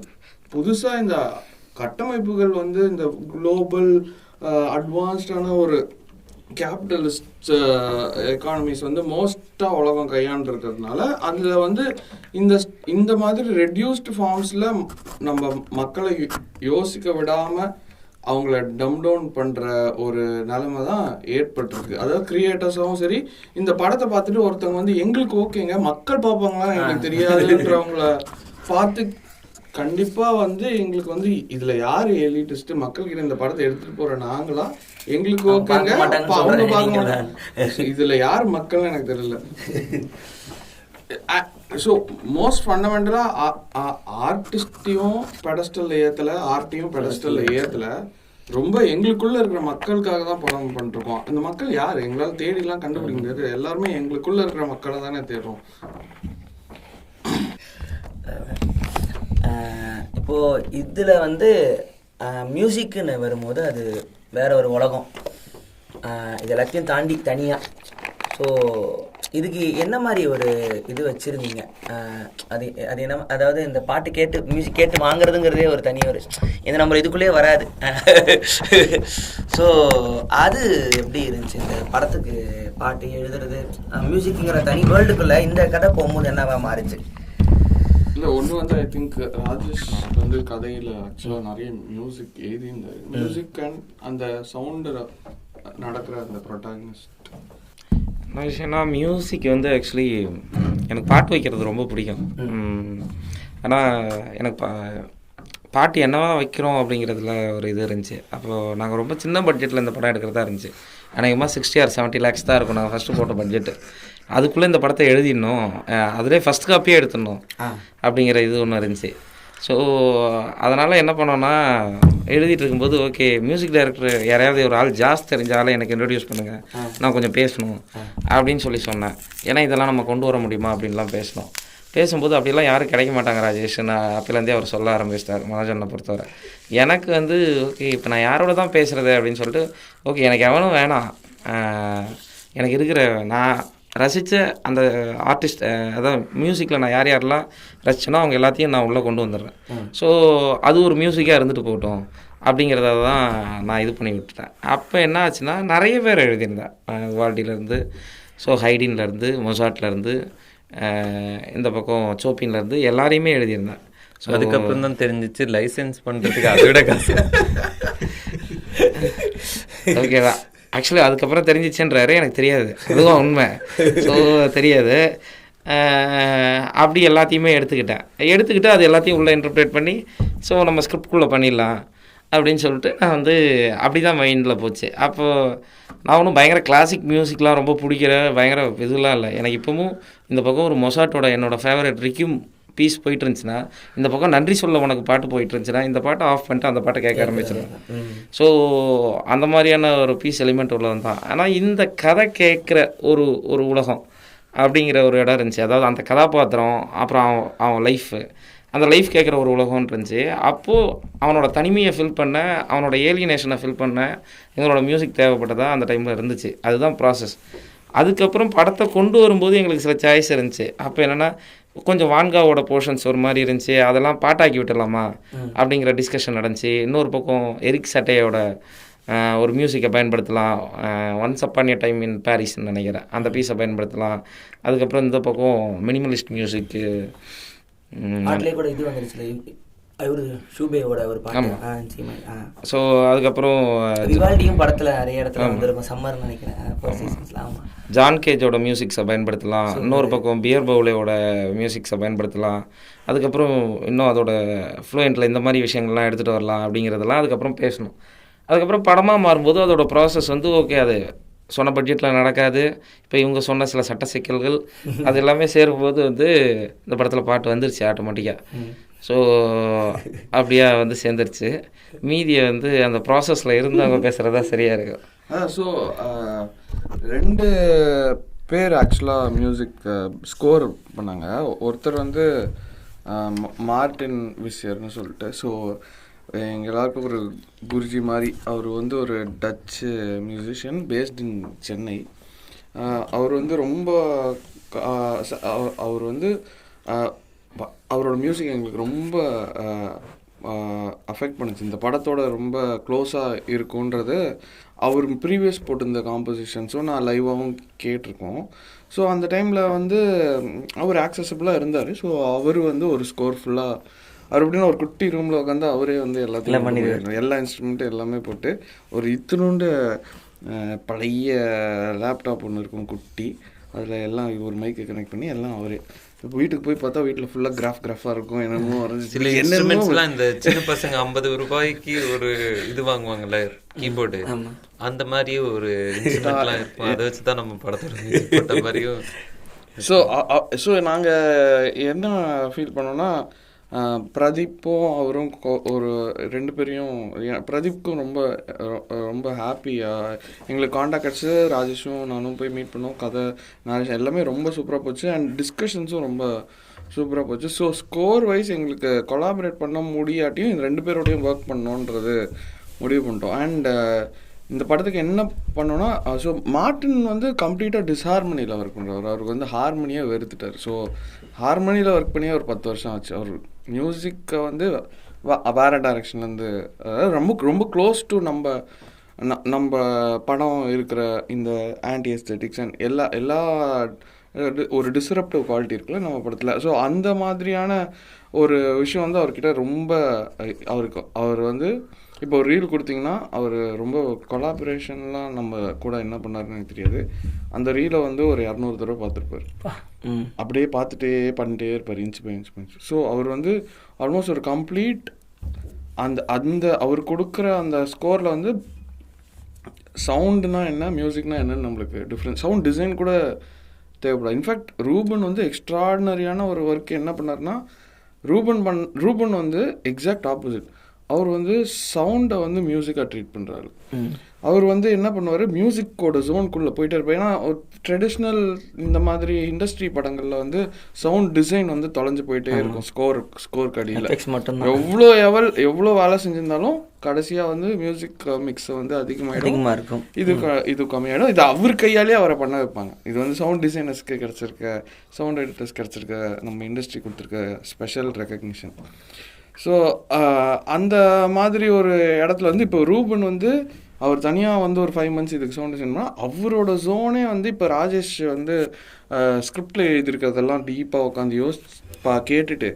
புதுசாக இந்த கட்டமைப்புகள் வந்து இந்த குளோபல் அட்வான்ஸ்டான ஒரு கேபிட்டலிஸ்ட் எக்கானமிஸ் வந்து மோஸ்ட்டாக உலகம் கையாண்டுருக்கிறதுனால அதில் வந்து இந்த மாதிரி ரெடியூஸ்டு ஃபார்ம்ஸில் நம்ம மக்களை யோசிக்க விடாமல் அவங்கள டம் டவுன் பண்ணுற ஒரு நிலைமை தான் ஏற்பட்டிருக்கு. அதாவது கிரியேட்டர்ஸாகவும் சரி, இந்த படத்தை பார்த்துட்டு ஒருத்தவங்க வந்து எங்களுக்கு ஓகேங்க மக்கள் பார்ப்பாங்களா எங்களுக்கு தெரியாதுன்றவங்கள பார்த்து கண்டிப்பாக வந்து எங்களுக்கு வந்து இதில் யார் எலிட்டிஸ்ட்டு மக்கள்கிட்ட இந்த படத்தை எடுத்துகிட்டு போகிற நாங்களா எங்களுக்கு ஓகேங்க அவங்க பார்க்க மாட்டாங்க, இதில் யார் மக்கள்னு எனக்கு தெரியல. ஸோ மோஸ்ட் ஃபண்டமெண்டலாக ஆர்டிஸ்டையும் பெடஸ்டலில் ஏற்றலை, ஆர்ட்டையும் பெடஸ்டலில் ஏற்றலை, ரொம்ப எங்களுக்குள்ளே இருக்கிற மக்களுக்காக தான் படம் பண்ணிருக்கோம். இந்த மக்கள் யார் எங்களால் தேடிலாம் கண்டுபிடிக்க முடியாது, எல்லாருமே எங்களுக்குள்ளே இருக்கிற மக்களை தானே தேடுறோம். இப்போது இதில் வந்து மியூசிக்குன்னு வரும்போது அது வேற ஒரு உலகம், இது எல்லாத்தையும் தாண்டி தனியாக. ஸோ இதுக்கு என்ன மாதிரி ஒரு இது வச்சுருந்தீங்க? அது என்ன, அதாவது இந்த பாட்டு கேட்டு மியூசிக் கேட்டு வாங்குறதுங்கிறதே ஒரு தனி ஒரு இந்த நம்ம இதுக்குள்ளேயே வராது. ஸோ அது எப்படி இருந்துச்சு இந்த படத்துக்கு பாட்டு எழுதுறது, மியூசிக்குங்கிற தனி வேர்ல்டுக்குள்ளே இந்த கதை போகும்போது என்னவா மாறிச்சு? இல்லை ஒன்று வந்து ஐ திங்க் ராஜேஷ் வந்து கதையில் ஆக்சுவலாக நிறைய மியூசிக் எழுதியிருந்தார். மியூசிக் அண்ட் அந்த சவுண்டு நடக்கிற அந்த ப்ரொட்டாகனிஸ்ட் என்ன விஷயம்னா, மியூசிக் வந்து ஆக்சுவலி எனக்கு பாட்டு வைக்கிறது ரொம்ப பிடிக்கும். ஆனால் எனக்கு பாட்டு என்னவா வைக்கிறோம் அப்படிங்கிறதுல ஒரு இது இருந்துச்சு. அப்போது நாங்கள் ரொம்ப சின்ன பட்ஜெட்டில் இந்த படம் எடுக்கிறதா இருந்துச்சு. அநேகமாக 60 or 70 lakhs தான் இருக்கும் நாங்கள் ஃபஸ்ட்டு போட்ட பட்ஜெட்டு. அதுக்குள்ளே இந்த படத்தை எழுதிடணும், அதிலே ஃபஸ்ட் காப்பியே எடுத்துடணும் அப்படிங்கிற இது ஒன்று இருந்துச்சு. ஸோ அதனால் என்ன பண்ணோன்னா, எழுதிட்டு இருக்கும்போது ஓகே மியூசிக் டைரக்டர் யாரையாவது ஒரு ஆள் ஜாஸ்தி தெரிஞ்சாலும் எனக்கு இன்ட்ரடியூஸ் பண்ணுங்கள், நான் கொஞ்சம் பேசணும் அப்படின்னு சொன்னேன். ஏன்னா இதெல்லாம் நம்ம கொண்டு வர முடியுமா அப்படின்லாம் பேசும்போது அப்படிலாம் யாரும் கிடைக்க மாட்டாங்க ராஜேஷ். நான் அப்போலேருந்தே அவர் சொல்ல ஆரம்பிச்சிட்டார் மனோஜனை பொறுத்தவரை. எனக்கு வந்து ஓகே இப்போ நான் யாரோட தான் பேசுகிறது அப்படின்னு சொல்லிட்டு, ஓகே எனக்கு எவனும் வேணாம், எனக்கு இருக்கிற நான் ரசித்த அந்த ஆர்டிஸ்ட், அதான் மியூசிக்கில் நான் யாரெல்லாம் ரசித்தேனோ அவங்க எல்லாத்தையும் நான் உள்ளே கொண்டு வந்துடுறேன். ஸோ அது ஒரு மியூசிக்காக இருந்துட்டு போகட்டும் அப்படிங்கிறத தான் நான் இது பண்ணி விட்டுட்டேன். அப்போ என்ன ஆச்சுன்னா, நிறைய பேர் எழுதியிருந்தேன், வால்டிலேருந்து, ஸோ ஹைடின்லேருந்து, மொசாட்லேருந்து, இந்த பக்கம் சோப்பின்லேருந்து எல்லாரையுமே எழுதியிருந்தேன். ஸோ அதுக்கப்புறம் தான் தெரிஞ்சிச்சு லைசன்ஸ் பண்ணுறதுக்கு அதை விட காசு. ஓகேவா, ஆக்சுவலி அதுக்கப்புறம் தெரிஞ்சிச்சுன்றாரு, எனக்கு தெரியாது, அதுவும் உண்மை. ஸோ தெரியாது. அப்படி எல்லாத்தையுமே எடுத்துக்கிட்டு அது எல்லாத்தையும் உள்ளே இன்டர்பிரேட் பண்ணி ஸோ நம்ம ஸ்கிரிப்ட்குள்ளே பண்ணிடலாம் அப்படின்னு சொல்லிட்டு நான் வந்து அப்படி தான் மைண்டில் போச்சு. அப்போது நான் ஒன்றும் பயங்கர கிளாசிக் மியூசிக்லாம் ரொம்ப பிடிக்கிற பயங்கர இதெல்லாம் இல்லை. எனக்கு இப்போவும் இந்த பக்கம் ஒரு மொசாட்டோட என்னோடய ஃபேவரட் ரிக்யூம் பீஸ் போயிட்டு இருந்துச்சுன்னா, இந்த பக்கம் நன்றி சொல்ல உனக்கு பாட்டு போயிட்டு இருந்துச்சுன்னா, இந்த பாட்டை ஆஃப் பண்ணிட்டு அந்த பாட்டை கேட்க ஆரம்பிச்சிடுவேன். ஸோ அந்த மாதிரியான ஒரு பீஸ் எலிமெண்ட் உள்ளது தான். ஆனால் இந்த கதை கேட்குற ஒரு ஒரு உலகம் அப்படிங்கிற ஒரு இடம் இருந்துச்சு. அதாவது அந்த கதாபாத்திரம், அப்புறம் அவன் லைஃபு, அந்த லைஃப் கேட்குற ஒரு உலகம்னு இருந்துச்சு. அப்போது அவனோட தனிமையை ஃபில் பண்ண, அவனோட ஏலியனேஷனை ஃபில் பண்ண எங்களோட மியூசிக் தேவைப்பட்டதாக அந்த டைமில் இருந்துச்சு. அதுதான் ப்ராசஸ். அதுக்கப்புறம் படத்தை கொண்டு வரும்போது எங்களுக்கு சில சாய்ஸ் இருந்துச்சு. அப்போ என்னென்னா, கொஞ்சம் வான்காவோட போர்ஷன்ஸ் ஒரு மாதிரி இருந்துச்சு, அதெல்லாம் பாட்டாக்கி விட்டுடலாமா அப்படிங்கிற டிஸ்கஷன் நடந்துச்சு. இன்னொரு பக்கம் எரிக் சட்டையோட ஒரு மியூசிக்கை பயன்படுத்தலாம், once upon a time in பாரிஸ்ன்னு நினைக்கிறேன், அந்த பீஸை பயன்படுத்தலாம். அதுக்கப்புறம் இந்த பக்கம் மினிமலிஸ்ட் மியூசிக்கு பாட்டிலே கூட இது வந்துருச்சுல, இவரு ஷூபேவோட ஒரு பாட்டு. ஸோ அதுக்கப்புறம் விவால்டியும் படத்தில் நிறைய இடத்துல வந்துருக்கும், சம்மர்னு நினைக்கிறேன். ஆமாம், ஜான் கேஜோட மியூசிக்ஸை பயன்படுத்தலாம். இன்னொரு பக்கம் பியர் பவுலேயோட மியூசிக்ஸை பயன்படுத்தலாம். அதுக்கப்புறம் இன்னும் அதோட ஃப்ளூயண்ட்டில் இந்த மாதிரி விஷயங்கள்லாம் எடுத்துகிட்டு வரலாம் அப்படிங்கிறதெல்லாம் அதுக்கப்புறம் பேசணும். அதுக்கப்புறம் படமாக மாறும்போது அதோட ப்ராசஸ் வந்து ஓகே, அது சொன்ன பட்ஜெட்டில் நடக்காது. இப்போ இவங்க சொன்ன சில சட்ட சிக்கல்கள் அது எல்லாமே சேரும்போது வந்து இந்த படத்தில் பாட்டு வந்துருச்சு ஆட்டோமேட்டிக்காக. ஸோ அப்படியா வந்து சேர்ந்துருச்சு. மீதியை வந்து அந்த ப்ராசஸில் இருந்தவங்க பேசுகிறதா சரியாக இருக்கும். ஸோ 2 பேர் ஆக்சுவலாக மியூசிக் ஸ்கோர் பண்ணாங்க. ஒருத்தர் வந்து மார்டின் விசியர்னு சொல்லிட்டு, ஸோ எங்கள் எல்லாருக்கும் ஒரு குருஜி மாதிரி. அவர் வந்து ஒரு Dutch musician based in Chennai. அவர் வந்து ரொம்ப அவர் வந்து அவரோட மியூசிக் எங்களுக்கு ரொம்ப அஃபெக்ட் பண்ணுச்சு. இந்த படத்தோட ரொம்ப க்ளோஸாக இருக்குன்றது அவர் ப்ரீவியஸ் போட்டிருந்த காம்போசிஷன்ஸும் நான் லைவாகவும் கேட்டிருக்கோம். ஸோ அந்த டைமில் வந்து அவர் ஆக்சசபிளாக இருந்தார். ஸோ அவர் வந்து ஒரு ஸ்கோர் ஃபுல்லாக அவர் எப்படின்னா ஒரு குட்டி ரூமில் உட்காந்து அவரே வந்து எல்லாத்தையும் பண்ணிடுவார். எல்லா இன்ஸ்ட்ருமெண்ட்டும் எல்லாமே போட்டு ஒரு இத்தினோண்டு பழைய லேப்டாப் ஒன்று இருக்கும் குட்டி, அதில் எல்லாம் ஒரு மைக்கை கனெக்ட் பண்ணி எல்லாம் அவரே. இப்போ வீட்டுக்கு போய் பார்த்தா வீட்டில் ஃபுல்லாக கிராஃபாக இருக்கும், என்னென்னமோ வரைஞ்சி. சில இன்ஸ்ட்ருமெண்ட்ஸ்லாம் இந்த சின்ன பசங்க 50 ரூபாய்க்கு ஒரு இது வாங்குவாங்கல்ல கீபோர்டு, அந்த மாதிரி ஒரு இன்ஸ்ட்ருமெண்ட்லாம் இருக்கும். அதை வச்சு தான் நம்ம படத்தை போட்ட மாதிரியும். ஸோ நாங்கள் என்ன ஃபீல் பண்ணோன்னா, பிரதீப்பும் அவரும் ஒரு 2 பேரையும், பிரதீப்க்கும் ரொம்ப ரொம்ப ஹாப்பியாக எங்களுக்கு காண்டாக்ட் கிடச்சி. ராஜேஷும் நானும் போய் மீட் பண்ணோம், கதை நாரேஷ் எல்லாமே ரொம்ப சூப்பராக போச்சு. அண்ட் டிஸ்கஷன்ஸும் ரொம்ப சூப்பராக போச்சு. ஸோ ஸ்கோர் வைஸ் எங்களுக்கு கொலாபரேட் பண்ண முடியாட்டியும் இந்த 2 பேரோடையும் ஒர்க் பண்ணோன்றது முடிவு பண்ணிட்டோம். அண்ட் இந்த படத்துக்கு என்ன பண்ணோன்னா, ஸோ மார்டின் வந்து கம்ப்ளீட்டாக டிஸ்ஹார்மனியில் ஒர்க் பண்ணுறவர். அவருக்கு வந்து ஹார்மனியாக வெறுத்துட்டார். ஸோ ஹார்மனியில் ஒர்க் பண்ணி ஒரு 10 வருஷம் ஆச்சு. அவர் மியூசிக்கை வந்து வேறு டைரக்ஷன்லேருந்து, அதாவது ரொம்ப ரொம்ப க்ளோஸ் டு நம்ம படம் இருக்கிற இந்த ஆன்டி எஸ்தெட்டிக்ஸ் அண்ட் எல்லா ஒரு டிஸ்ரப்டிவ் குவாலிட்டி இருக்குல்ல நம்ம படத்தில். ஸோ அந்த மாதிரியான ஒரு விஷயம் வந்து அவர்கிட்ட ரொம்ப அவர் வந்து இப்போ ஒரு ரீல் கொடுத்தீங்கன்னா அவர் ரொம்ப கொலாபரேஷன்லாம் நம்ம கூட என்ன பண்ணாருன்னு எனக்கு தெரியாது. அந்த ரீலை வந்து ஒரு 200 தடவை பார்த்துருப்பார். அப்படியே பண்ணிட்டே இருப்பார், இன்ச் பை இன்ச். ஸோ அவர் வந்து ஆல்மோஸ்ட் ஒரு கம்ப்ளீட் அந்த அவர் கொடுக்குற அந்த ஸ்கோரில் வந்து சவுண்டுனா என்ன, மியூசிக்னா என்னன்னு நம்மளுக்கு டிஃப்ரெண்ட் சவுண்ட் டிசைன் கூட தேவைப்படாது. இன்ஃபேக்ட் ரூபன் வந்து எக்ஸ்ட்ராடினரியான ஒரு ஒர்க் என்ன பண்ணார்னா, ரூபன் வந்து எக்ஸாக்ட் ஆப்போசிட். அவர் வந்து சவுண்டை வந்து மியூசிக்காக ட்ரீட் பண்ணுறாரு. அவர் வந்து என்ன பண்ணுவார், மியூசிக்கோட ஜோனுக்குள்ளே போயிட்டே இருப்பார். ஏன்னா ஒரு ட்ரெடிஷ்னல் இந்த மாதிரி இண்டஸ்ட்ரி படங்களில் வந்து சவுண்ட் டிசைன் வந்து தொலைஞ்சு போயிட்டே இருக்கும். ஸ்கோர் கடியில் எவ்வளோ வேலை செஞ்சிருந்தாலும் கடைசியாக வந்து மியூசிக் மிக்ஸை வந்து அதிகமாக இருக்கும். இது கம்மியாகிடும். இது அவர் கையாலே அவரை பண்ண வைப்பாங்க. இது வந்து சவுண்ட் டிசைனர்ஸ்க்கு கிடச்சிருக்க, சவுண்ட் எடிட்டர்ஸ் கிடச்சிருக்க, நம்ம இண்டஸ்ட்ரி கொடுத்துருக்க ஸ்பெஷல் ரெக்கக்னிஷன். ஸோ அந்த மாதிரி ஒரு இடத்துல வந்து இப்போ ரூபன் வந்து அவர் தனியாக வந்து ஒரு 5 months இதுக்கு சவுண்ட் டிசைன் பண்ணால், அவரோட ஜோனே வந்து இப்போ ராஜேஷ் வந்து ஸ்கிரிப்டில் எழுதியிருக்கிறதெல்லாம் டீப்பாக உட்காந்து கேட்டுட்டு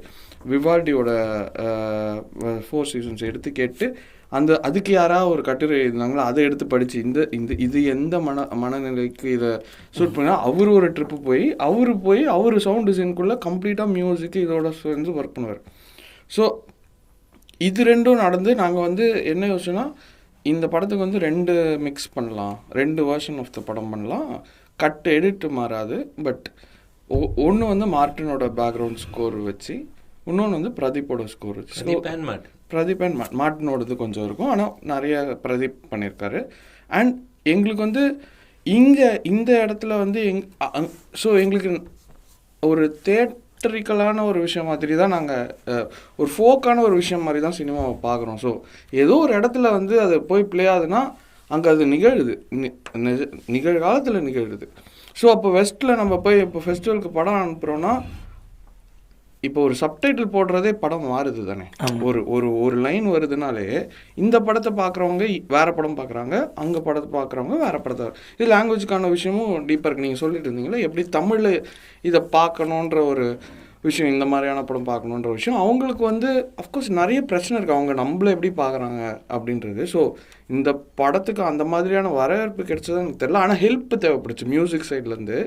விவால்டியோட 4 seasons எடுத்து கேட்டு அதுக்கு யாராவது ஒரு கட்டுரை இருந்தாங்களோ அதை எடுத்து படித்து இது எந்த மனநிலைக்கு இதை சூட் பண்ணால் ஒரு ட்ரிப்பு போய் அவர் சவுண்ட் டிசைனுக்குள்ளே கம்ப்ளீட்டாக மியூசிக்கு இதோட சேர்ந்து ஒர்க் பண்ணுவார். ஸோ இது ரெண்டும் நடந்து நாங்கள் வந்து என்ன யோசிச்சோன்னா, இந்த படத்துக்கு வந்து 2 மிக்ஸ் பண்ணலாம், 2 வெர்ஷன் ஆஃப் த படம் பண்ணலாம். கட் எடிட் மாறாது, பட் ஒன்று வந்து மார்ட்டினோட பேக்ரவுண்ட் ஸ்கோர் வச்சு, இன்னொன்று வந்து பிரதீப்போட ஸ்கோர் வச்சு. பிரதீப் அண்ட் மார்ட்டினோடது கொஞ்சம் இருக்கும், ஆனால் நிறைய பிரதீப் பண்ணியிருக்காரு. அண்ட் எங்களுக்கு வந்து இங்கே இந்த இடத்துல வந்து ஸோ எங்களுக்கு ஒரு தேட்டரிக்கலான ஒரு விஷயம் மாதிரி தான் நாங்கள் ஒரு ஃபோக்கான ஒரு விஷயம் மாதிரி தான் சினிமாவை பார்க்குறோம். ஸோ ஏதோ ஒரு இடத்துல வந்து அது போய் ப்ளே ஆகுதுன்னா அங்கே அது நிகழுது, நிகழ்காலத்தில் நிகழுது. ஸோ அப்போ வெஸ்ட்டில் நம்ம போய் இப்போ ஃபெஸ்டிவலுக்கு படம் அனுப்புகிறோன்னா, இப்போ ஒரு சப்டைட்டில் போடுறதே படம் மாறுது தானே. ஒரு லைன் வருதுனாலே இந்த படத்தை பார்க்குறவங்க வேறு படம் பார்க்குறாங்க, அங்கே படத்தை பார்க்குறவங்க வேறு படத்தை. இது லாங்குவேஜுக்கான விஷயமும் டீப்பாக இருக்குது. நீங்கள் சொல்லிட்டு இருந்தீங்களா எப்படி தமிழில் இதை பார்க்கணுன்ற ஒரு விஷயம், இந்த மாதிரியான படம் பார்க்கணுன்ற விஷயம். அவங்களுக்கு வந்து அஃப்கோர்ஸ் நிறைய பிரச்சனை இருக்குது, அவங்க நம்மளை எப்படி பார்க்குறாங்க அப்படின்றது. ஸோ இந்த படத்துக்கு அந்த மாதிரியான வரவேற்பு கிடைச்சது எனக்கு தெரியல. ஆனால் ஹெல்ப் தேவைப்படுச்சு மியூசிக் சைட்லேருந்து.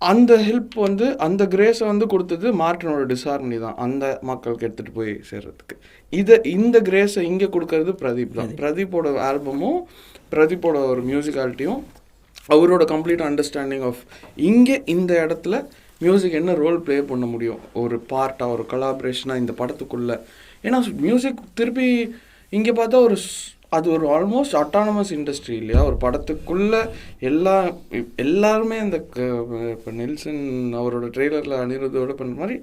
அந்த ஹெல்ப் வந்து அந்த கிரேஸை வந்து கொடுத்தது மார்ட்டினோட டிசார்னி தான், அந்த மக்களுக்கு எடுத்துகிட்டு போய் சேர்றதுக்கு. இந்த கிரேஸை இங்கே கொடுக்கறது பிரதீப் தான். பிரதீப்போட ஆல்பமும் பிரதீப்போட ஒரு மியூசிக்காலிட்டியும் அவரோட கம்ப்ளீட் அண்டர்ஸ்டாண்டிங் ஆஃப் இங்கே இந்த இடத்துல மியூசிக் என்ன ரோல் ப்ளே பண்ண முடியும், ஒரு பார்ட்டாக ஒரு கொலாபரேஷனாக இந்த படத்துக்குள்ளே. ஏன்னா மியூசிக் திருப்பி இங்கே பார்த்தா அது ஒரு ஆல்மோஸ்ட் அட்டானமஸ் இண்டஸ்ட்ரி இல்லையா. ஒரு படத்துக்குள்ளே எல்லாருமே அந்த இப்போ நெல்சன் அவரோட ட்ரெய்லரில் அனிருத்தோட பண்ணுற மாதிரி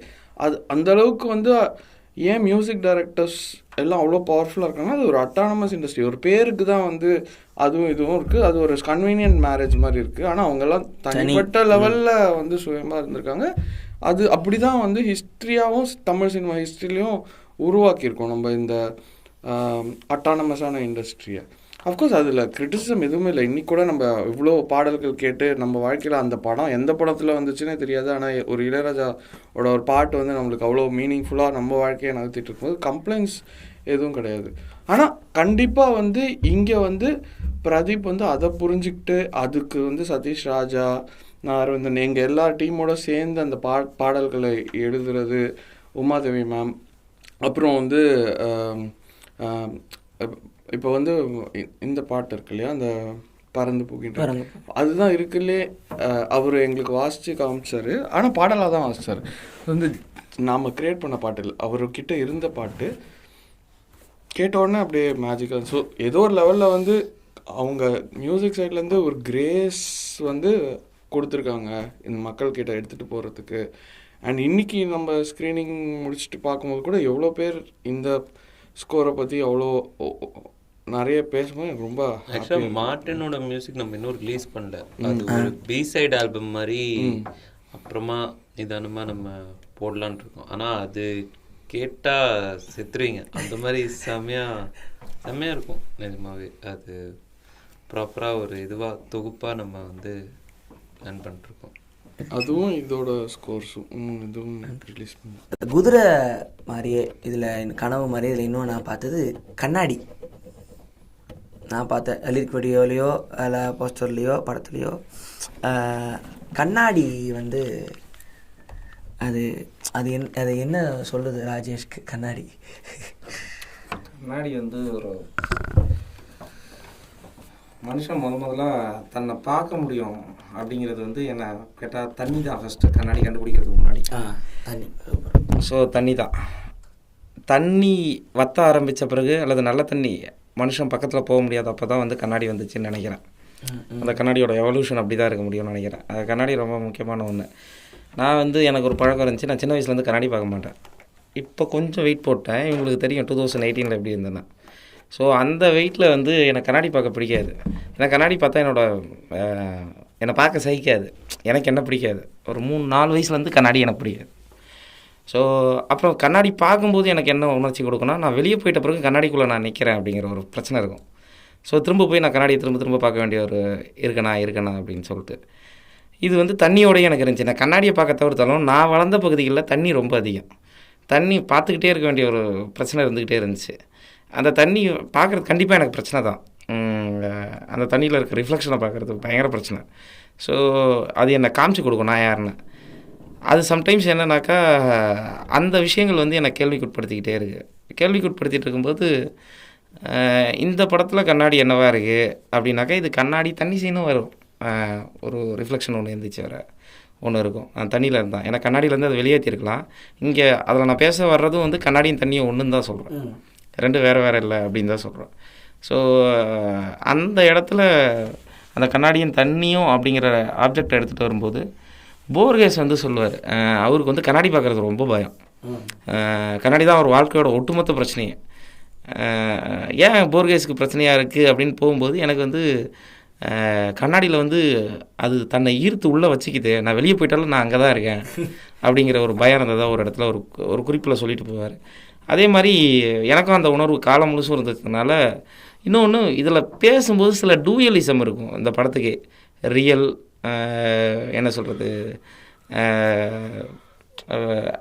அது அந்தளவுக்கு வந்து ஏன் மியூசிக் டைரக்டர்ஸ் எல்லாம் அவ்வளோ பவர்ஃபுல்லாக இருக்காங்கன்னா, அது ஒரு அட்டானமஸ் இண்டஸ்ட்ரி. ஒரு பேருக்கு தான் வந்து அதுவும் இதுவும் இருக்குது, அது ஒரு கன்வீனியன்ட் மேரேஜ் மாதிரி இருக்குது. ஆனால் அவங்கெல்லாம் தனிப்பட்ட லெவலில் வந்து சுயமாக இருந்திருக்காங்க. அது அப்படி தான் வந்து ஹிஸ்ட்ரியாகவும் தமிழ் சினிமா ஹிஸ்ட்ரிலையும் உருவாக்கியிருக்கோம் நம்ம இந்த அட்டானமஸான இண்டஸ்ட்ரியை. அஃப்கோர்ஸ் அதில் கிரிட்டிசிசம் எதுவுமே இல்லை. இன்றைக்கி கூட நம்ம இவ்வளோ பாடல்கள் கேட்டு நம்ம வாழ்க்கையில் அந்த படம் எந்த படத்தில் வந்துச்சுன்னே தெரியாது, ஆனால் ஒரு இளையராஜாவோட ஒரு பாட்டு வந்து நம்மளுக்கு அவ்வளோ மீனிங்ஃபுல்லாக நம்ம வாழ்க்கையை நகர்த்திட்டு இருக்கும்போது கம்ப்ளைண்ட்ஸ் எதுவும் கிடையாது. ஆனால் கண்டிப்பாக வந்து இங்கே வந்து பிரதீப் வந்து அதை புரிஞ்சுக்கிட்டு அதுக்கு வந்து சதீஷ் ராஜா, அரவிந்தன், எங்கள் எல்லா டீமோட சேர்ந்து அந்த பாடல்களை எழுதுறது, உமாதேவி மேம், அப்புறம் வந்து இப்போ வந்து இந்த பாட்டு இருக்கு இல்லையா, அந்த பறந்து போகின்ற, அதுதான் இருக்குல்லே அவர் எங்களுக்கு வாசித்து காமிச்சார். ஆனால் பாடலாக தான் வாசித்தார். வந்து நாம் க்ரியேட் பண்ண பாட்டு இல்லை, அவர்கிட்ட இருந்த பாட்டு கேட்டோடனே அப்படியே மேஜிக்கல். ஸோ ஏதோ ஒரு லெவலில் வந்து அவங்க மியூசிக் சைட்லேருந்து ஒரு கிரேஸ் வந்து கொடுத்துருக்காங்க இந்த மக்கள்கிட்ட எடுத்துகிட்டு போகிறதுக்கு. அண்ட் இன்றைக்கி நம்ம ஸ்க்ரீனிங் முடிச்சுட்டு பார்க்கும்போது கூட எவ்வளோ பேர் இந்த ஸ்கோரை பற்றி அவ்வளோ நிறைய பேசும்போது எனக்கு ரொம்ப ஆக்சுவலாக மார்ட்டினோட மியூசிக் நம்ம இன்னும் ரிலீஸ் பண்ணல. அது ஒரு பி-சைடு ஆல்பம் மாதிரி அப்புறமா நிதானமாக நம்ம போடலான் இருக்கோம். ஆனால் அது கேட்டால் செத்துருவீங்க, அந்த மாதிரி செம்மையாக இருக்கும் நிஜமாவே. அது ப்ராப்பராக ஒரு இதுவாக தொகுப்பாக நம்ம வந்து பிளான் பண்ணிருக்கோம். அதுவும் இதோட ஸ்கோர்ஸும் இதுவும் ரிலீஸ் பண்ணி குதிரை மாதிரியே இதில் கனவு மாதிரியே இதில் இன்னும் நான் பார்த்தது கண்ணாடி. நான் பார்த்தேன் லிரிக் வீடியோலையோ இல்லை போஸ்டர்லேயோ படத்துலையோ கண்ணாடி வந்து அது அது என்ன சொல்லுது ராஜேஷ்க்கு? கண்ணாடி வந்து ஒரு மனுஷன் முதல்ல தன்னை பார்க்க முடியும் அப்படிங்கிறது வந்து என்ன கேட்டால் தண்ணி தான் ஃபஸ்ட்டு. கண்ணாடி கண்டுபிடிக்கிறதுக்கு முன்னாடி தண்ணி. ஸோ தண்ணி தான். தண்ணி வற்ற ஆரம்பித்த பிறகு அல்லது நல்ல தண்ணி மனுஷன் பக்கத்தில் போக முடியாது, அப்போ தான் வந்து கண்ணாடி வந்துச்சுன்னு நினைக்கிறேன். அந்த கண்ணாடியோட எவல்யூஷன் அப்படி தான் இருக்க முடியும்னு நினைக்கிறேன். அது கண்ணாடி ரொம்ப முக்கியமான ஒன்று. நான் வந்து எனக்கு ஒரு பழக்கம் இருந்துச்சு, நான் சின்ன வயசுலேருந்து கண்ணாடி பார்க்க மாட்டேன். இப்போ கொஞ்சம் வெயிட் போட்டேன், இவங்களுக்கு தெரியும் 2018 எப்படி இருந்தேன்னா. ஸோ அந்த வெயிட்டில் வந்து எனக்கு கண்ணாடி பார்க்க பிடிக்காது. எனக்கு கண்ணாடி பார்த்தா என்னை பார்க்க சகிக்காது, எனக்கு என்ன பிடிக்காது. ஒரு 3-4 வயசுலேருந்து கண்ணாடி எனக்கு பிடிக்காது. ஸோ அப்புறம் கண்ணாடி பார்க்கும்போது எனக்கு என்ன உணர்ச்சி கொடுக்குன்னா, நான் வெளியே போயிட்ட பிறகு கண்ணாடிக்குள்ளே நான் நிற்கிறேன் அப்படிங்கிற ஒரு பிரச்சனை இருக்கும். ஸோ திரும்ப போய் நான் கண்ணாடியை திரும்ப பார்க்க வேண்டிய ஒரு இருக்கணா அப்படின்னு சொல்லிட்டு. இது வந்து தண்ணியோடய எனக்கு இருந்துச்சு. நான் கண்ணாடியை பார்க்க தவிர்த்தாலும் நான் வளர்ந்த பகுதிகளில் தண்ணி ரொம்ப அதிகம். தண்ணி பார்த்துக்கிட்டே இருக்க வேண்டிய ஒரு பிரச்சனை இருந்துக்கிட்டே இருந்துச்சு. அந்த தண்ணி பார்க்குறது கண்டிப்பாக எனக்கு பிரச்சனை தான். அந்த தண்ணியில் இருக்க ரிஃப்ளெக்ஷனை பார்க்குறது பயங்கர பிரச்சனை. ஸோ அது என்னை காமிச்சு கொடுக்கும் நான் யாருன்னு. அது சம்டைம்ஸ் என்னன்னாக்கா அந்த விஷயங்கள் வந்து என்னை கேள்விக்குட்படுத்திக்கிட்டே இருக்குது. கேள்விக்குட்படுத்திகிட்டு இருக்கும்போது இந்த படத்தில் கண்ணாடி என்னவா இருக்குது அப்படின்னாக்கா, இது கண்ணாடி தண்ணி சீனும் வரும். ஒரு ரிஃப்ளெக்ஷன் ஒன்று இருந்துச்சு, வர ஒன்று இருக்கும் அந்த தண்ணியில் இருந்தால். ஏன்னா கண்ணாடியிலேருந்து அதை வெளியேற்றிருக்கலாம். இங்கே அதில் நான் பேச வர்றதும் வந்து கண்ணாடியும் தண்ணியும் ஒன்றுன்னு தான் சொல்கிறேன், ரெண்டும் வேறு வேறு இல்லை அப்படின்னு தான் சொல்கிறேன். ஸோ அந்த இடத்துல அந்த கண்ணாடியும் தண்ணியும் அப்படிங்கிற ஆப்ஜெக்டை எடுத்துகிட்டு வரும்போது போர்கேஸ் வந்து சொல்லுவார், அவருக்கு வந்து கண்ணாடி பார்க்குறது ரொம்ப பயம். கண்ணாடி தான் அவர் வாழ்க்கையோட ஒட்டுமொத்த பிரச்சனையே. ஏன் போர்கேஸுக்கு பிரச்சனையாக இருக்குது அப்படின்னு போகும்போது எனக்கு வந்து கண்ணாடியில் வந்து அது தன்னை ஈர்த்து உள்ளே வச்சுக்கிது, நான் வெளியே போயிட்டாலும் நான் அங்கே தான் இருக்கேன் அப்படிங்கிற ஒரு பயம் இருந்ததாக ஒரு இடத்துல ஒரு குறிப்பில் சொல்லிட்டு போவார். அதே மாதிரி எனக்கும் அந்த உணர்வு காலம் முழுசும் இருந்ததுனால, இன்னொன்று இதில் பேசும்போது சில டூயலிசம் இருக்கும் இந்த படத்துக்கே. ரியல், என்ன சொல்கிறது,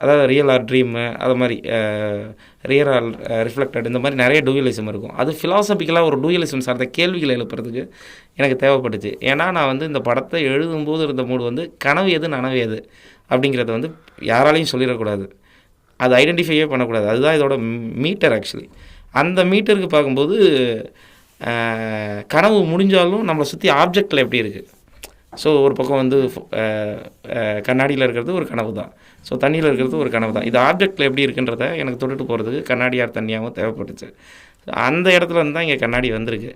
அதாவது ரியல் ஆர் ட்ரீமு, அது மாதிரி ரியல் ஆர் ரிஃப்ளெக்டட், இந்த மாதிரி நிறைய டூயலிசம் இருக்கும். அது ஃபிலாசபிக்கலாக ஒரு டூயலிசம் சார்ந்த கேள்விகளை எழுப்புறதுக்கு எனக்கு தேவைப்பட்டுச்சு. ஏன்னா நான் வந்து இந்த படத்தை எழுதும்போது இருந்த மூடு வந்து கனவு எது நனவு எது அப்படிங்கிறத வந்து யாராலையும் சொல்லிடக்கூடாது, அது ஐடென்டிஃபையே பண்ணக்கூடாது. அதுதான் இதோட மீட்டர் ஆக்சுவலி. அந்த மீட்டருக்கு பார்க்கும்போது கனவு முடிஞ்சாலும் நம்மளை சுற்றி ஆப்ஜெக்டில் எப்படி இருக்குது. ஸோ ஒரு பக்கம் வந்து கண்ணாடியில் இருக்கிறது ஒரு கனவு தான், ஸோ தண்ணியில் இருக்கிறது ஒரு கனவு தான். இது ஆப்ஜெக்டில் எப்படி இருக்குன்றத எனக்கு தொட்டுட்டு போகிறதுக்கு கண்ணாடியார் தண்ணியாகவும் தேவைப்பட்டுச்சு. அந்த இடத்துல இருந்து தான் இங்கே கண்ணாடி வந்திருக்கு.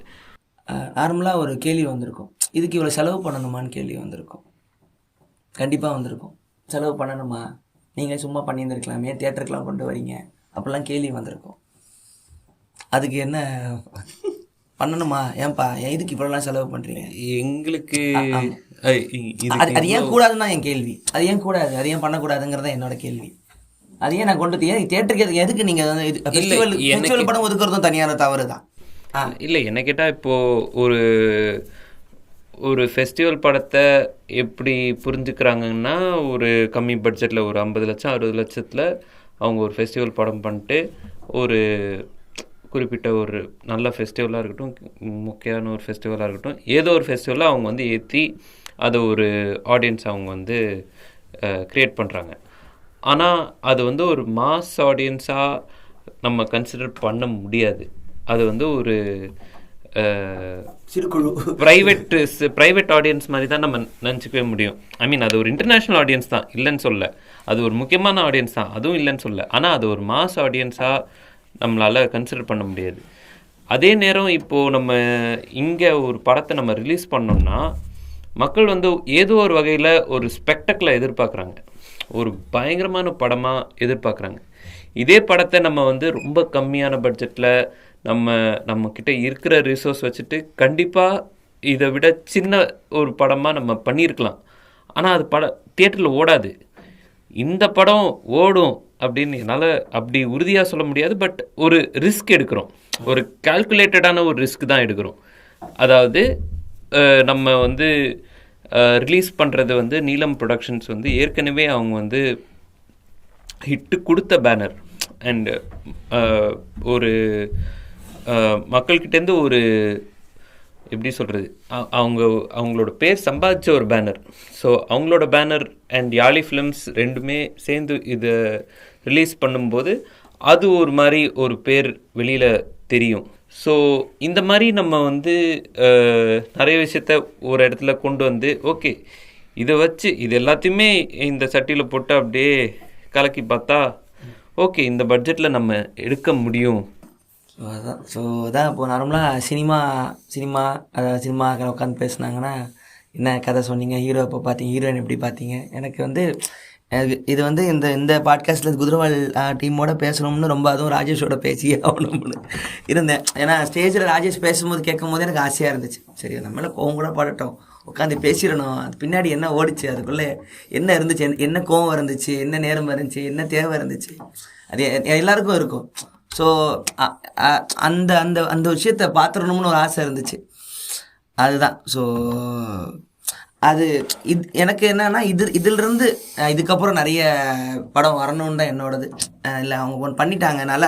நார்மலாக ஒரு கேள்வி வந்திருக்கும், இதுக்கு இவ்வளோ செலவு பண்ணணுமான்னு கேள்வி வந்திருக்கும். கண்டிப்பாக வந்திருக்கும், செலவு பண்ணணுமா, நீங்கள் சும்மா பண்ணியிருந்துருக்கலாமே, தியேட்டருக்கெலாம் கொண்டு வரீங்க அப்படிலாம் கேள்வி வந்திருக்கும். அதுக்கு என்ன பண்ணணுமா, ஏன்பா இதுக்கு இவ்வளோலாம் செலவு பண்ணுறீங்க, எங்களுக்கு அது ஏன் கூடாதுன்னு தான் என் கேள்வி. அது ஏன் கூடாது, அது ஏன் பண்ணக்கூடாதுங்கிறத என்னோட கேள்வி. அது ஏன் நான் கொண்டு தியேட்டருக்கு எதுக்கு நீங்கள் வந்து ஃபெஸ்டிவல் படம் ஒதுக்குறதும் தனியான தவறு தான். இல்லை, என்ன கேட்டால் இப்போது ஒரு ஃபெஸ்டிவல் படத்தை எப்படி புரிஞ்சுக்கிறாங்கன்னா, ஒரு கம்மி பட்ஜெட்டில் ஒரு 50 லட்சம் 60 லட்சத்தில் அவங்க ஒரு ஃபெஸ்டிவல் படம் பண்ணிட்டு ஒரு குறிப்பிட்ட ஒரு நல்ல ஃபெஸ்டிவலாக இருக்கட்டும், முக்கியமான ஒரு ஃபெஸ்டிவலாக இருக்கட்டும், ஏதோ ஒரு ஃபெஸ்டிவலாக அவங்க வந்து ஏற்றி அதை ஒரு ஆடியன்ஸ் அவங்க வந்து க்ரியேட் பண்ணுறாங்க. ஆனால் அது வந்து ஒரு மாஸ் ஆடியன்ஸாக நம்ம கன்சிடர் பண்ண முடியாது. அது வந்து ஒரு சிறுகுழு ப்ரைவேட் ஆடியன்ஸ் மாதிரி தான் நம்ம நினச்சிக்கவே முடியும். ஐ மீன் அது ஒரு இன்டர்நேஷ்னல் ஆடியன்ஸ் தான், இல்லைன்னு சொல்ல. அது ஒரு முக்கியமான ஆடியன்ஸ் தான், அதுவும் இல்லைன்னு சொல்ல. ஆனால் அது ஒரு மாஸ் ஆடியன்ஸாக நம்மளால் கன்சிடர் பண்ண முடியாது. அதே நேரம் இப்போது நம்ம இங்கே ஒரு படத்தை நம்ம ரிலீஸ் பண்ணோம்னா மக்கள் வந்து ஏதோ ஒரு வகையில் ஒரு ஸ்பெக்டக்கிளை எதிர்பார்க்குறாங்க, ஒரு பயங்கரமான படமாக எதிர்பார்க்குறாங்க. இதே படத்தை நம்ம வந்து ரொம்ப கம்மியான பட்ஜெட்டில் நம்மக்கிட்ட இருக்கிற ரிசோர்ஸ் வச்சுட்டு கண்டிப்பாக இதை விட சின்ன ஒரு படமாக நம்ம பண்ணியிருக்கலாம். ஆனால் அது தியேட்டரில் ஓடாது. இந்த படம் ஓடும் அப்படின்னு என்னால் அப்படி உறுதியாக சொல்ல முடியாது. பட் ஒரு ரிஸ்க் எடுக்கிறோம், ஒரு கால்குலேட்டடான ஒரு ரிஸ்க் தான் எடுக்கிறோம். அதாவது நம்ம வந்து ரிலீஸ் பண்ணுறது வந்து நீலம் ப்ரொடக்ஷன்ஸ் வந்து ஏற்கனவே அவங்க வந்து ஹிட்டு கொடுத்த பேனர் அண்ட் ஒரு மக்கள்கிட்டேருந்து ஒரு எப்படி சொல்கிறது, அவங்களோட பேர் சம்பாதிச்ச ஒரு பேனர். ஸோ அவங்களோட பேனர் அண்ட் யாலி ஃபிலிம்ஸ் ரெண்டுமே சேர்ந்து இதை ரிலீஸ் பண்ணும்போது அது ஒரு மாதிரி ஒரு பேர் வெளியில் தெரியும். ஸோ இந்த மாதிரி நம்ம வந்து நிறைய விஷயத்த ஒரு இடத்துல கொண்டு வந்து ஓகே இதை வச்சு இது எல்லாத்தையுமே இந்த சட்டியில் போட்டு அப்படியே கலக்கி பார்த்தா ஓகே இந்த பட்ஜெட்டில் நம்ம எடுக்க முடியும். ஸோ அதான் இப்போது நார்மலாக சினிமா உட்காந்து பேசுனாங்கன்னா என்ன கதை சொன்னீங்க, ஹீரோ இப்போ பார்த்தீங்க, ஹீரோயின் எப்படி பார்த்தீங்க. எனக்கு வந்து இது வந்து இந்த பாட்காஸ்ட்டில் குதிரவால் டீமோட பேசணும்னு ரொம்ப, அதுவும் ராஜேஷோட பேசியே ஆகணும்னு இருந்தேன். ஏன்னா ஸ்டேஜில் ராஜேஷ் பேசும்போது கேட்கும் போது எனக்கு ஆசையாக இருந்துச்சு. சரி நம்மள கோவம் கூட படட்டும், உட்காந்து பேசிடணும், அது பின்னாடி என்ன ஓடிச்சு, அதுக்குள்ளே என்ன இருந்துச்சு, என்ன கோவம் இருந்துச்சு, என்ன நேரம் இருந்துச்சு, என்ன தேவை இருந்துச்சு, அது எல்லாருக்கும் இருக்கும். ஸோ அந்த அந்த அந்த விஷயத்தை பார்த்துடணும்னு ஒரு ஆசை இருந்துச்சு, அதுதான். ஸோ அது எனக்கு என்னன்னா இதிலிருந்து இதுக்கப்புறம் நிறைய படம் வரணும்னு தான் என்னோடது. இல்லை அவங்க ஒன்று பண்ணிட்டாங்கனால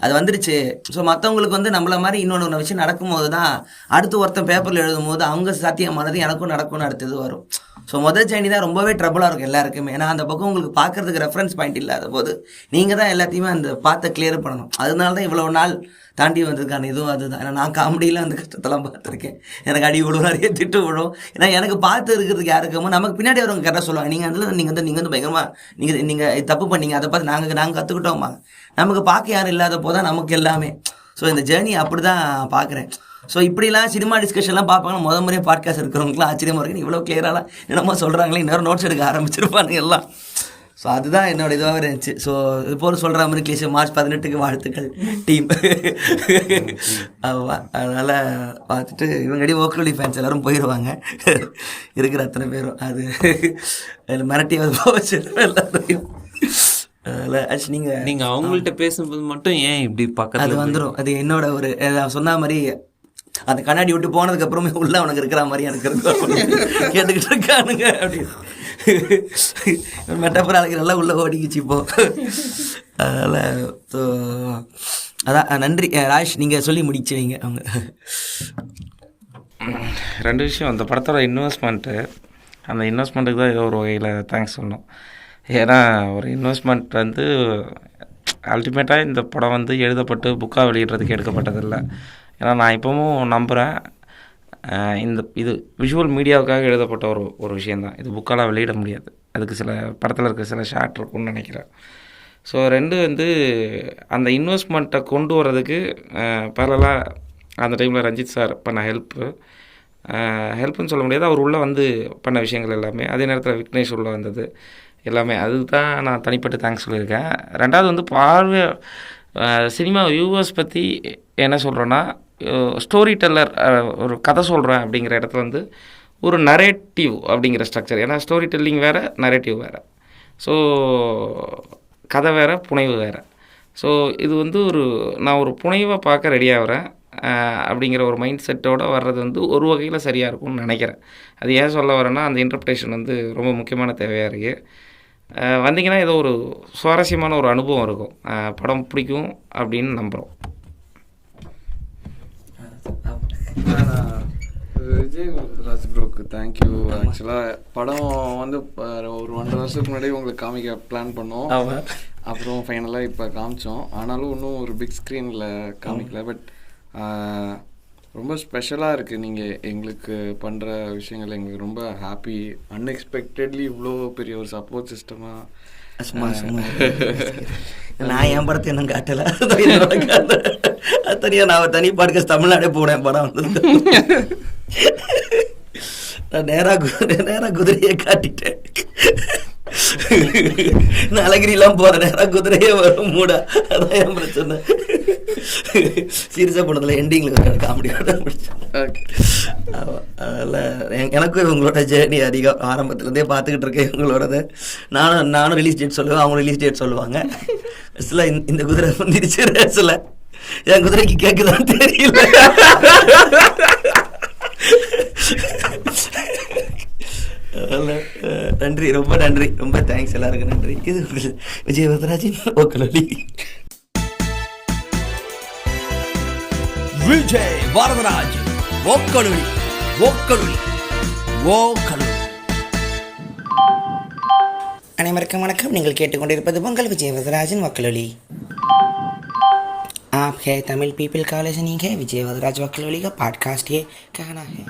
அது வந்துடுச்சு. ஸோ மற்றவங்களுக்கு வந்து நம்மள மாதிரி இன்னொன்று விஷயம் நடக்கும்போது தான் அடுத்து ஒருத்தன் பேப்பரில் எழுதும் போது அவங்க சாத்தியமானது எனக்கும் நடக்கும்னு அடுத்தது வரும். ஸோ முதல் ஜேர்னி தான் ரொம்பவே ட்ரபுளாக இருக்கும் எல்லாருக்குமே. ஏன்னா அந்த பக்கம் உங்களுக்கு பார்க்குறதுக்கு ரெஃபரன்ஸ் பாயிண்ட் இல்லாத போது நீங்கள் தான் எல்லாத்தையுமே அந்த பார்த்த கிளியர் பண்ணணும். அதனால தான் இவ்வளோ நாள் தாண்டி வந்திருக்கான இதுவும் அதுதான். ஏன்னா நான் காமெடியில் அந்த கஷ்டத்தெல்லாம் பார்த்துருக்கேன். எனக்கு அடி விழுவும், நிறைய திட்டு விழும். ஏன்னா எனக்கு பார்த்து இருக்கிறதுக்கு யாருக்குமோ நமக்கு பின்னாடி வரவங்க கரெக்டாக சொல்லுவாங்க, நீங்கள் வந்து பயங்கரமாக நீங்கள் தப்பு பண்ணீங்க, அதை பார்த்து நாங்கள் கற்றுக்கிட்டோமா. நமக்கு பார்க்க யாரும் இல்லாத போதான் நமக்கு எல்லாமே. ஸோ இந்த ஜேர்னி அப்படி தான் பார்க்குறேன். ஸோ இப்படிலாம் சினிமா டிஸ்கஷன்லாம் பார்ப்பாங்க. முறையாக பாட்காஸ்ட் இருக்கிறவங்களாம் ஆச்சரியமாக இருக்குது, இவ்வளோ கிளியராலாம் என்னமோ சொல்கிறாங்களே, இன்னொரு நோட்ஸ் எடுக்க ஆரம்பிச்சிருப்பானுங்க எல்லாம். ஸோ அதுதான் என்னோட இதுவாக இருந்துச்சு. ஸோ இப்போ சொல்கிற மாதிரி கிளீஷ் மார்ச் 18 வாழ்த்துக்கள் டீம். அதனால் பார்த்துட்டு இவங்கடி ஓக்கலி ஃபேன்ஸ் எல்லோரும் போயிடுவாங்க இருக்கிற அத்தனை பேரும். அது மிரட்டி போச்சு எல்லாத்தையும். நீங்கள் அவங்கள்ட்ட பேசும்போது மட்டும் ஏன் இப்படி பக்கத்தில் அது வந்துடும். அது என்னோட ஒரு சொன்ன மாதிரி அந்த கண்ணாடி விட்டு போனதுக்கு அப்புறமே உள்ள அவனுக்கு இருக்கிற மாதிரி எனக்கு கேட்டுக்கிட்டு இருக்கானுங்க அப்படின்னு மெட்டப்பர் அழகு நல்லா உள்ள ஓடிக்கிச்சு இப்போ. அதனால் ஸோ அதான் நன்றி ராஜ், நீங்கள் சொல்லி முடிச்சுவீங்க. அவங்க 2 விஷயம். அந்த படத்தோட இன்வெஸ்ட்மெண்ட்டு, அந்த இன்வெஸ்ட்மெண்ட்டுக்கு தான் ஏதோ ஒரு வகையில் தேங்க்ஸ் சொல்லணும். ஏன்னா ஒரு இன்வெஸ்ட்மெண்ட் வந்து அல்டிமேட்டாக இந்த படம் வந்து எழுதப்பட்டு புக்காக வெளியிடுறதுக்கு எடுக்கப்பட்டதில்லை. ஏன்னா நான் இப்போவும் நம்புகிறேன், இது விஷுவல் மீடியாவுக்காக எழுதப்பட்ட ஒரு விஷயந்தான். இது புக்காலாம் வெளியிட முடியாது. அதுக்கு சில படத்தில் இருக்க சில ஷார்ட் இருக்குன்னு நினைக்கிறேன். ஸோ 2 வந்து அந்த இன்வெஸ்ட்மெண்ட்டை கொண்டு வர்றதுக்கு பேரலாக அந்த டைமில் ரஞ்சித் சார் பண்ண ஹெல்ப்புன்னு சொல்ல முடியாது, அவர் உள்ளே வந்து பண்ண விஷயங்கள் எல்லாமே. அதே நேரத்தில் விக்னேஷ் உள்ளே வந்தது எல்லாமே, அதுதான் நான் தனிப்பட்டு தேங்க்ஸ் சொல்லியிருக்கேன். 2வது வந்து சினிமா வியூவர்ஸ் பற்றி என்ன சொல்கிறேன்னா, ஸ்டோரி டெல்லர், ஒரு கதை சொல்கிறேன் அப்படிங்கிற இடத்துல வந்து ஒரு நரேட்டிவ் அப்படிங்கிற ஸ்ட்ரக்சர். ஏன்னா ஸ்டோரி டெல்லிங் வேறு, நரேட்டிவ் வேறு. ஸோ கதை வேறு, புனைவு வேறு. ஸோ இது வந்து நான் ஒரு புனைவை பார்க்க ரெடியாகிறேன் அப்படிங்கிற ஒரு மைண்ட் செட்டோடு வர்றது வந்து ஒரு வகையில் சரியாக இருக்கும்னு நினைக்கிறேன். அது ஏன் சொல்ல வரேன்னா, அந்த இன்டர்பிரேஷன் வந்து ரொம்ப முக்கியமான தேவையாக இருக்குது. வந்தீங்கன்னா ஏதோ ஒரு சுவாரஸ்யமான ஒரு அனுபவம் இருக்கும், படம் பிடிக்கும் அப்படின்னு நம்புகிறோம். விஜய் ராஜ் ப்ரோக்கு தேங்க்யூ. ஆக்சுவலாக படம் வந்து ஒரு 1.5 வருஷத்துக்கு முன்னாடி உங்களுக்கு காமிக்க பிளான் பண்ணோம். அப்புறம் ஃபைனலாக இப்போ காமிச்சோம். ஆனாலும் இன்னும் ஒரு பிக் ஸ்க்ரீனில் காமிக்கல. பட் ரொம்ப ஸ்பெஷலாக இருக்குது. நீங்கள் எங்களுக்கு பண்ணுற விஷயங்கள் எங்களுக்கு ரொம்ப ஹாப்பி. அன்எக்ஸ்பெக்டட்லி இவ்வளோ பெரிய ஒரு சப்போர்ட் சிஸ்டமாக. சும்மா நான் என் படத்தை இன்னும் காட்டலை. அது தனியாக நான் தனி பாட்காஸ்ட் தமிழ்நாடே போனேன். படம் வந்து நான் நேராக குதிரையை காட்டிட்டேன். நான் அழகிரிலாம் போகிறேன், நேராக குதிரையே வரும் மூடா. அதான் என் பிரச்சனை. சீரியஸாக போனதில் எண்டிங்கில் காமெடியோட முடிச்சேன். அதில் எனக்கும் இவங்களோட ஜேர்னி அதிகம். ஆரம்பத்துலேருந்தே பார்த்துக்கிட்டு இருக்கேன் இவங்களோடது. நானும் ரிலீஸ் டேட் சொல்லுவேன், அவங்க ரிலீஸ் டேட் சொல்லுவாங்க. சில இந்த குதிரை வந்துருச்சு ரேஸில். என் குதிரைக்கு கேட்குதான்னு தெரியல. நன்றி, ரொம்ப நன்றி, ரொம்ப தேங்க்ஸ் எல்லாருக்கும் நன்றி. இது விஜய் வரதராஜன் ஓக்கலொலி. விஜய் வரதராஜ் ஓக்கலொலி ஓக்கலொலி ஓக்கலொலி. அனைவருக்கும் வணக்கம். நீங்கள் கேட்டுக்கொண்டிருப்பது உங்கள் விஜய் வரதராஜன் वकलोली। आप है तमिल पीपल का लिसनिंग है विजय वरदराज वकलोली का पॉडकास्ट ये कहना है।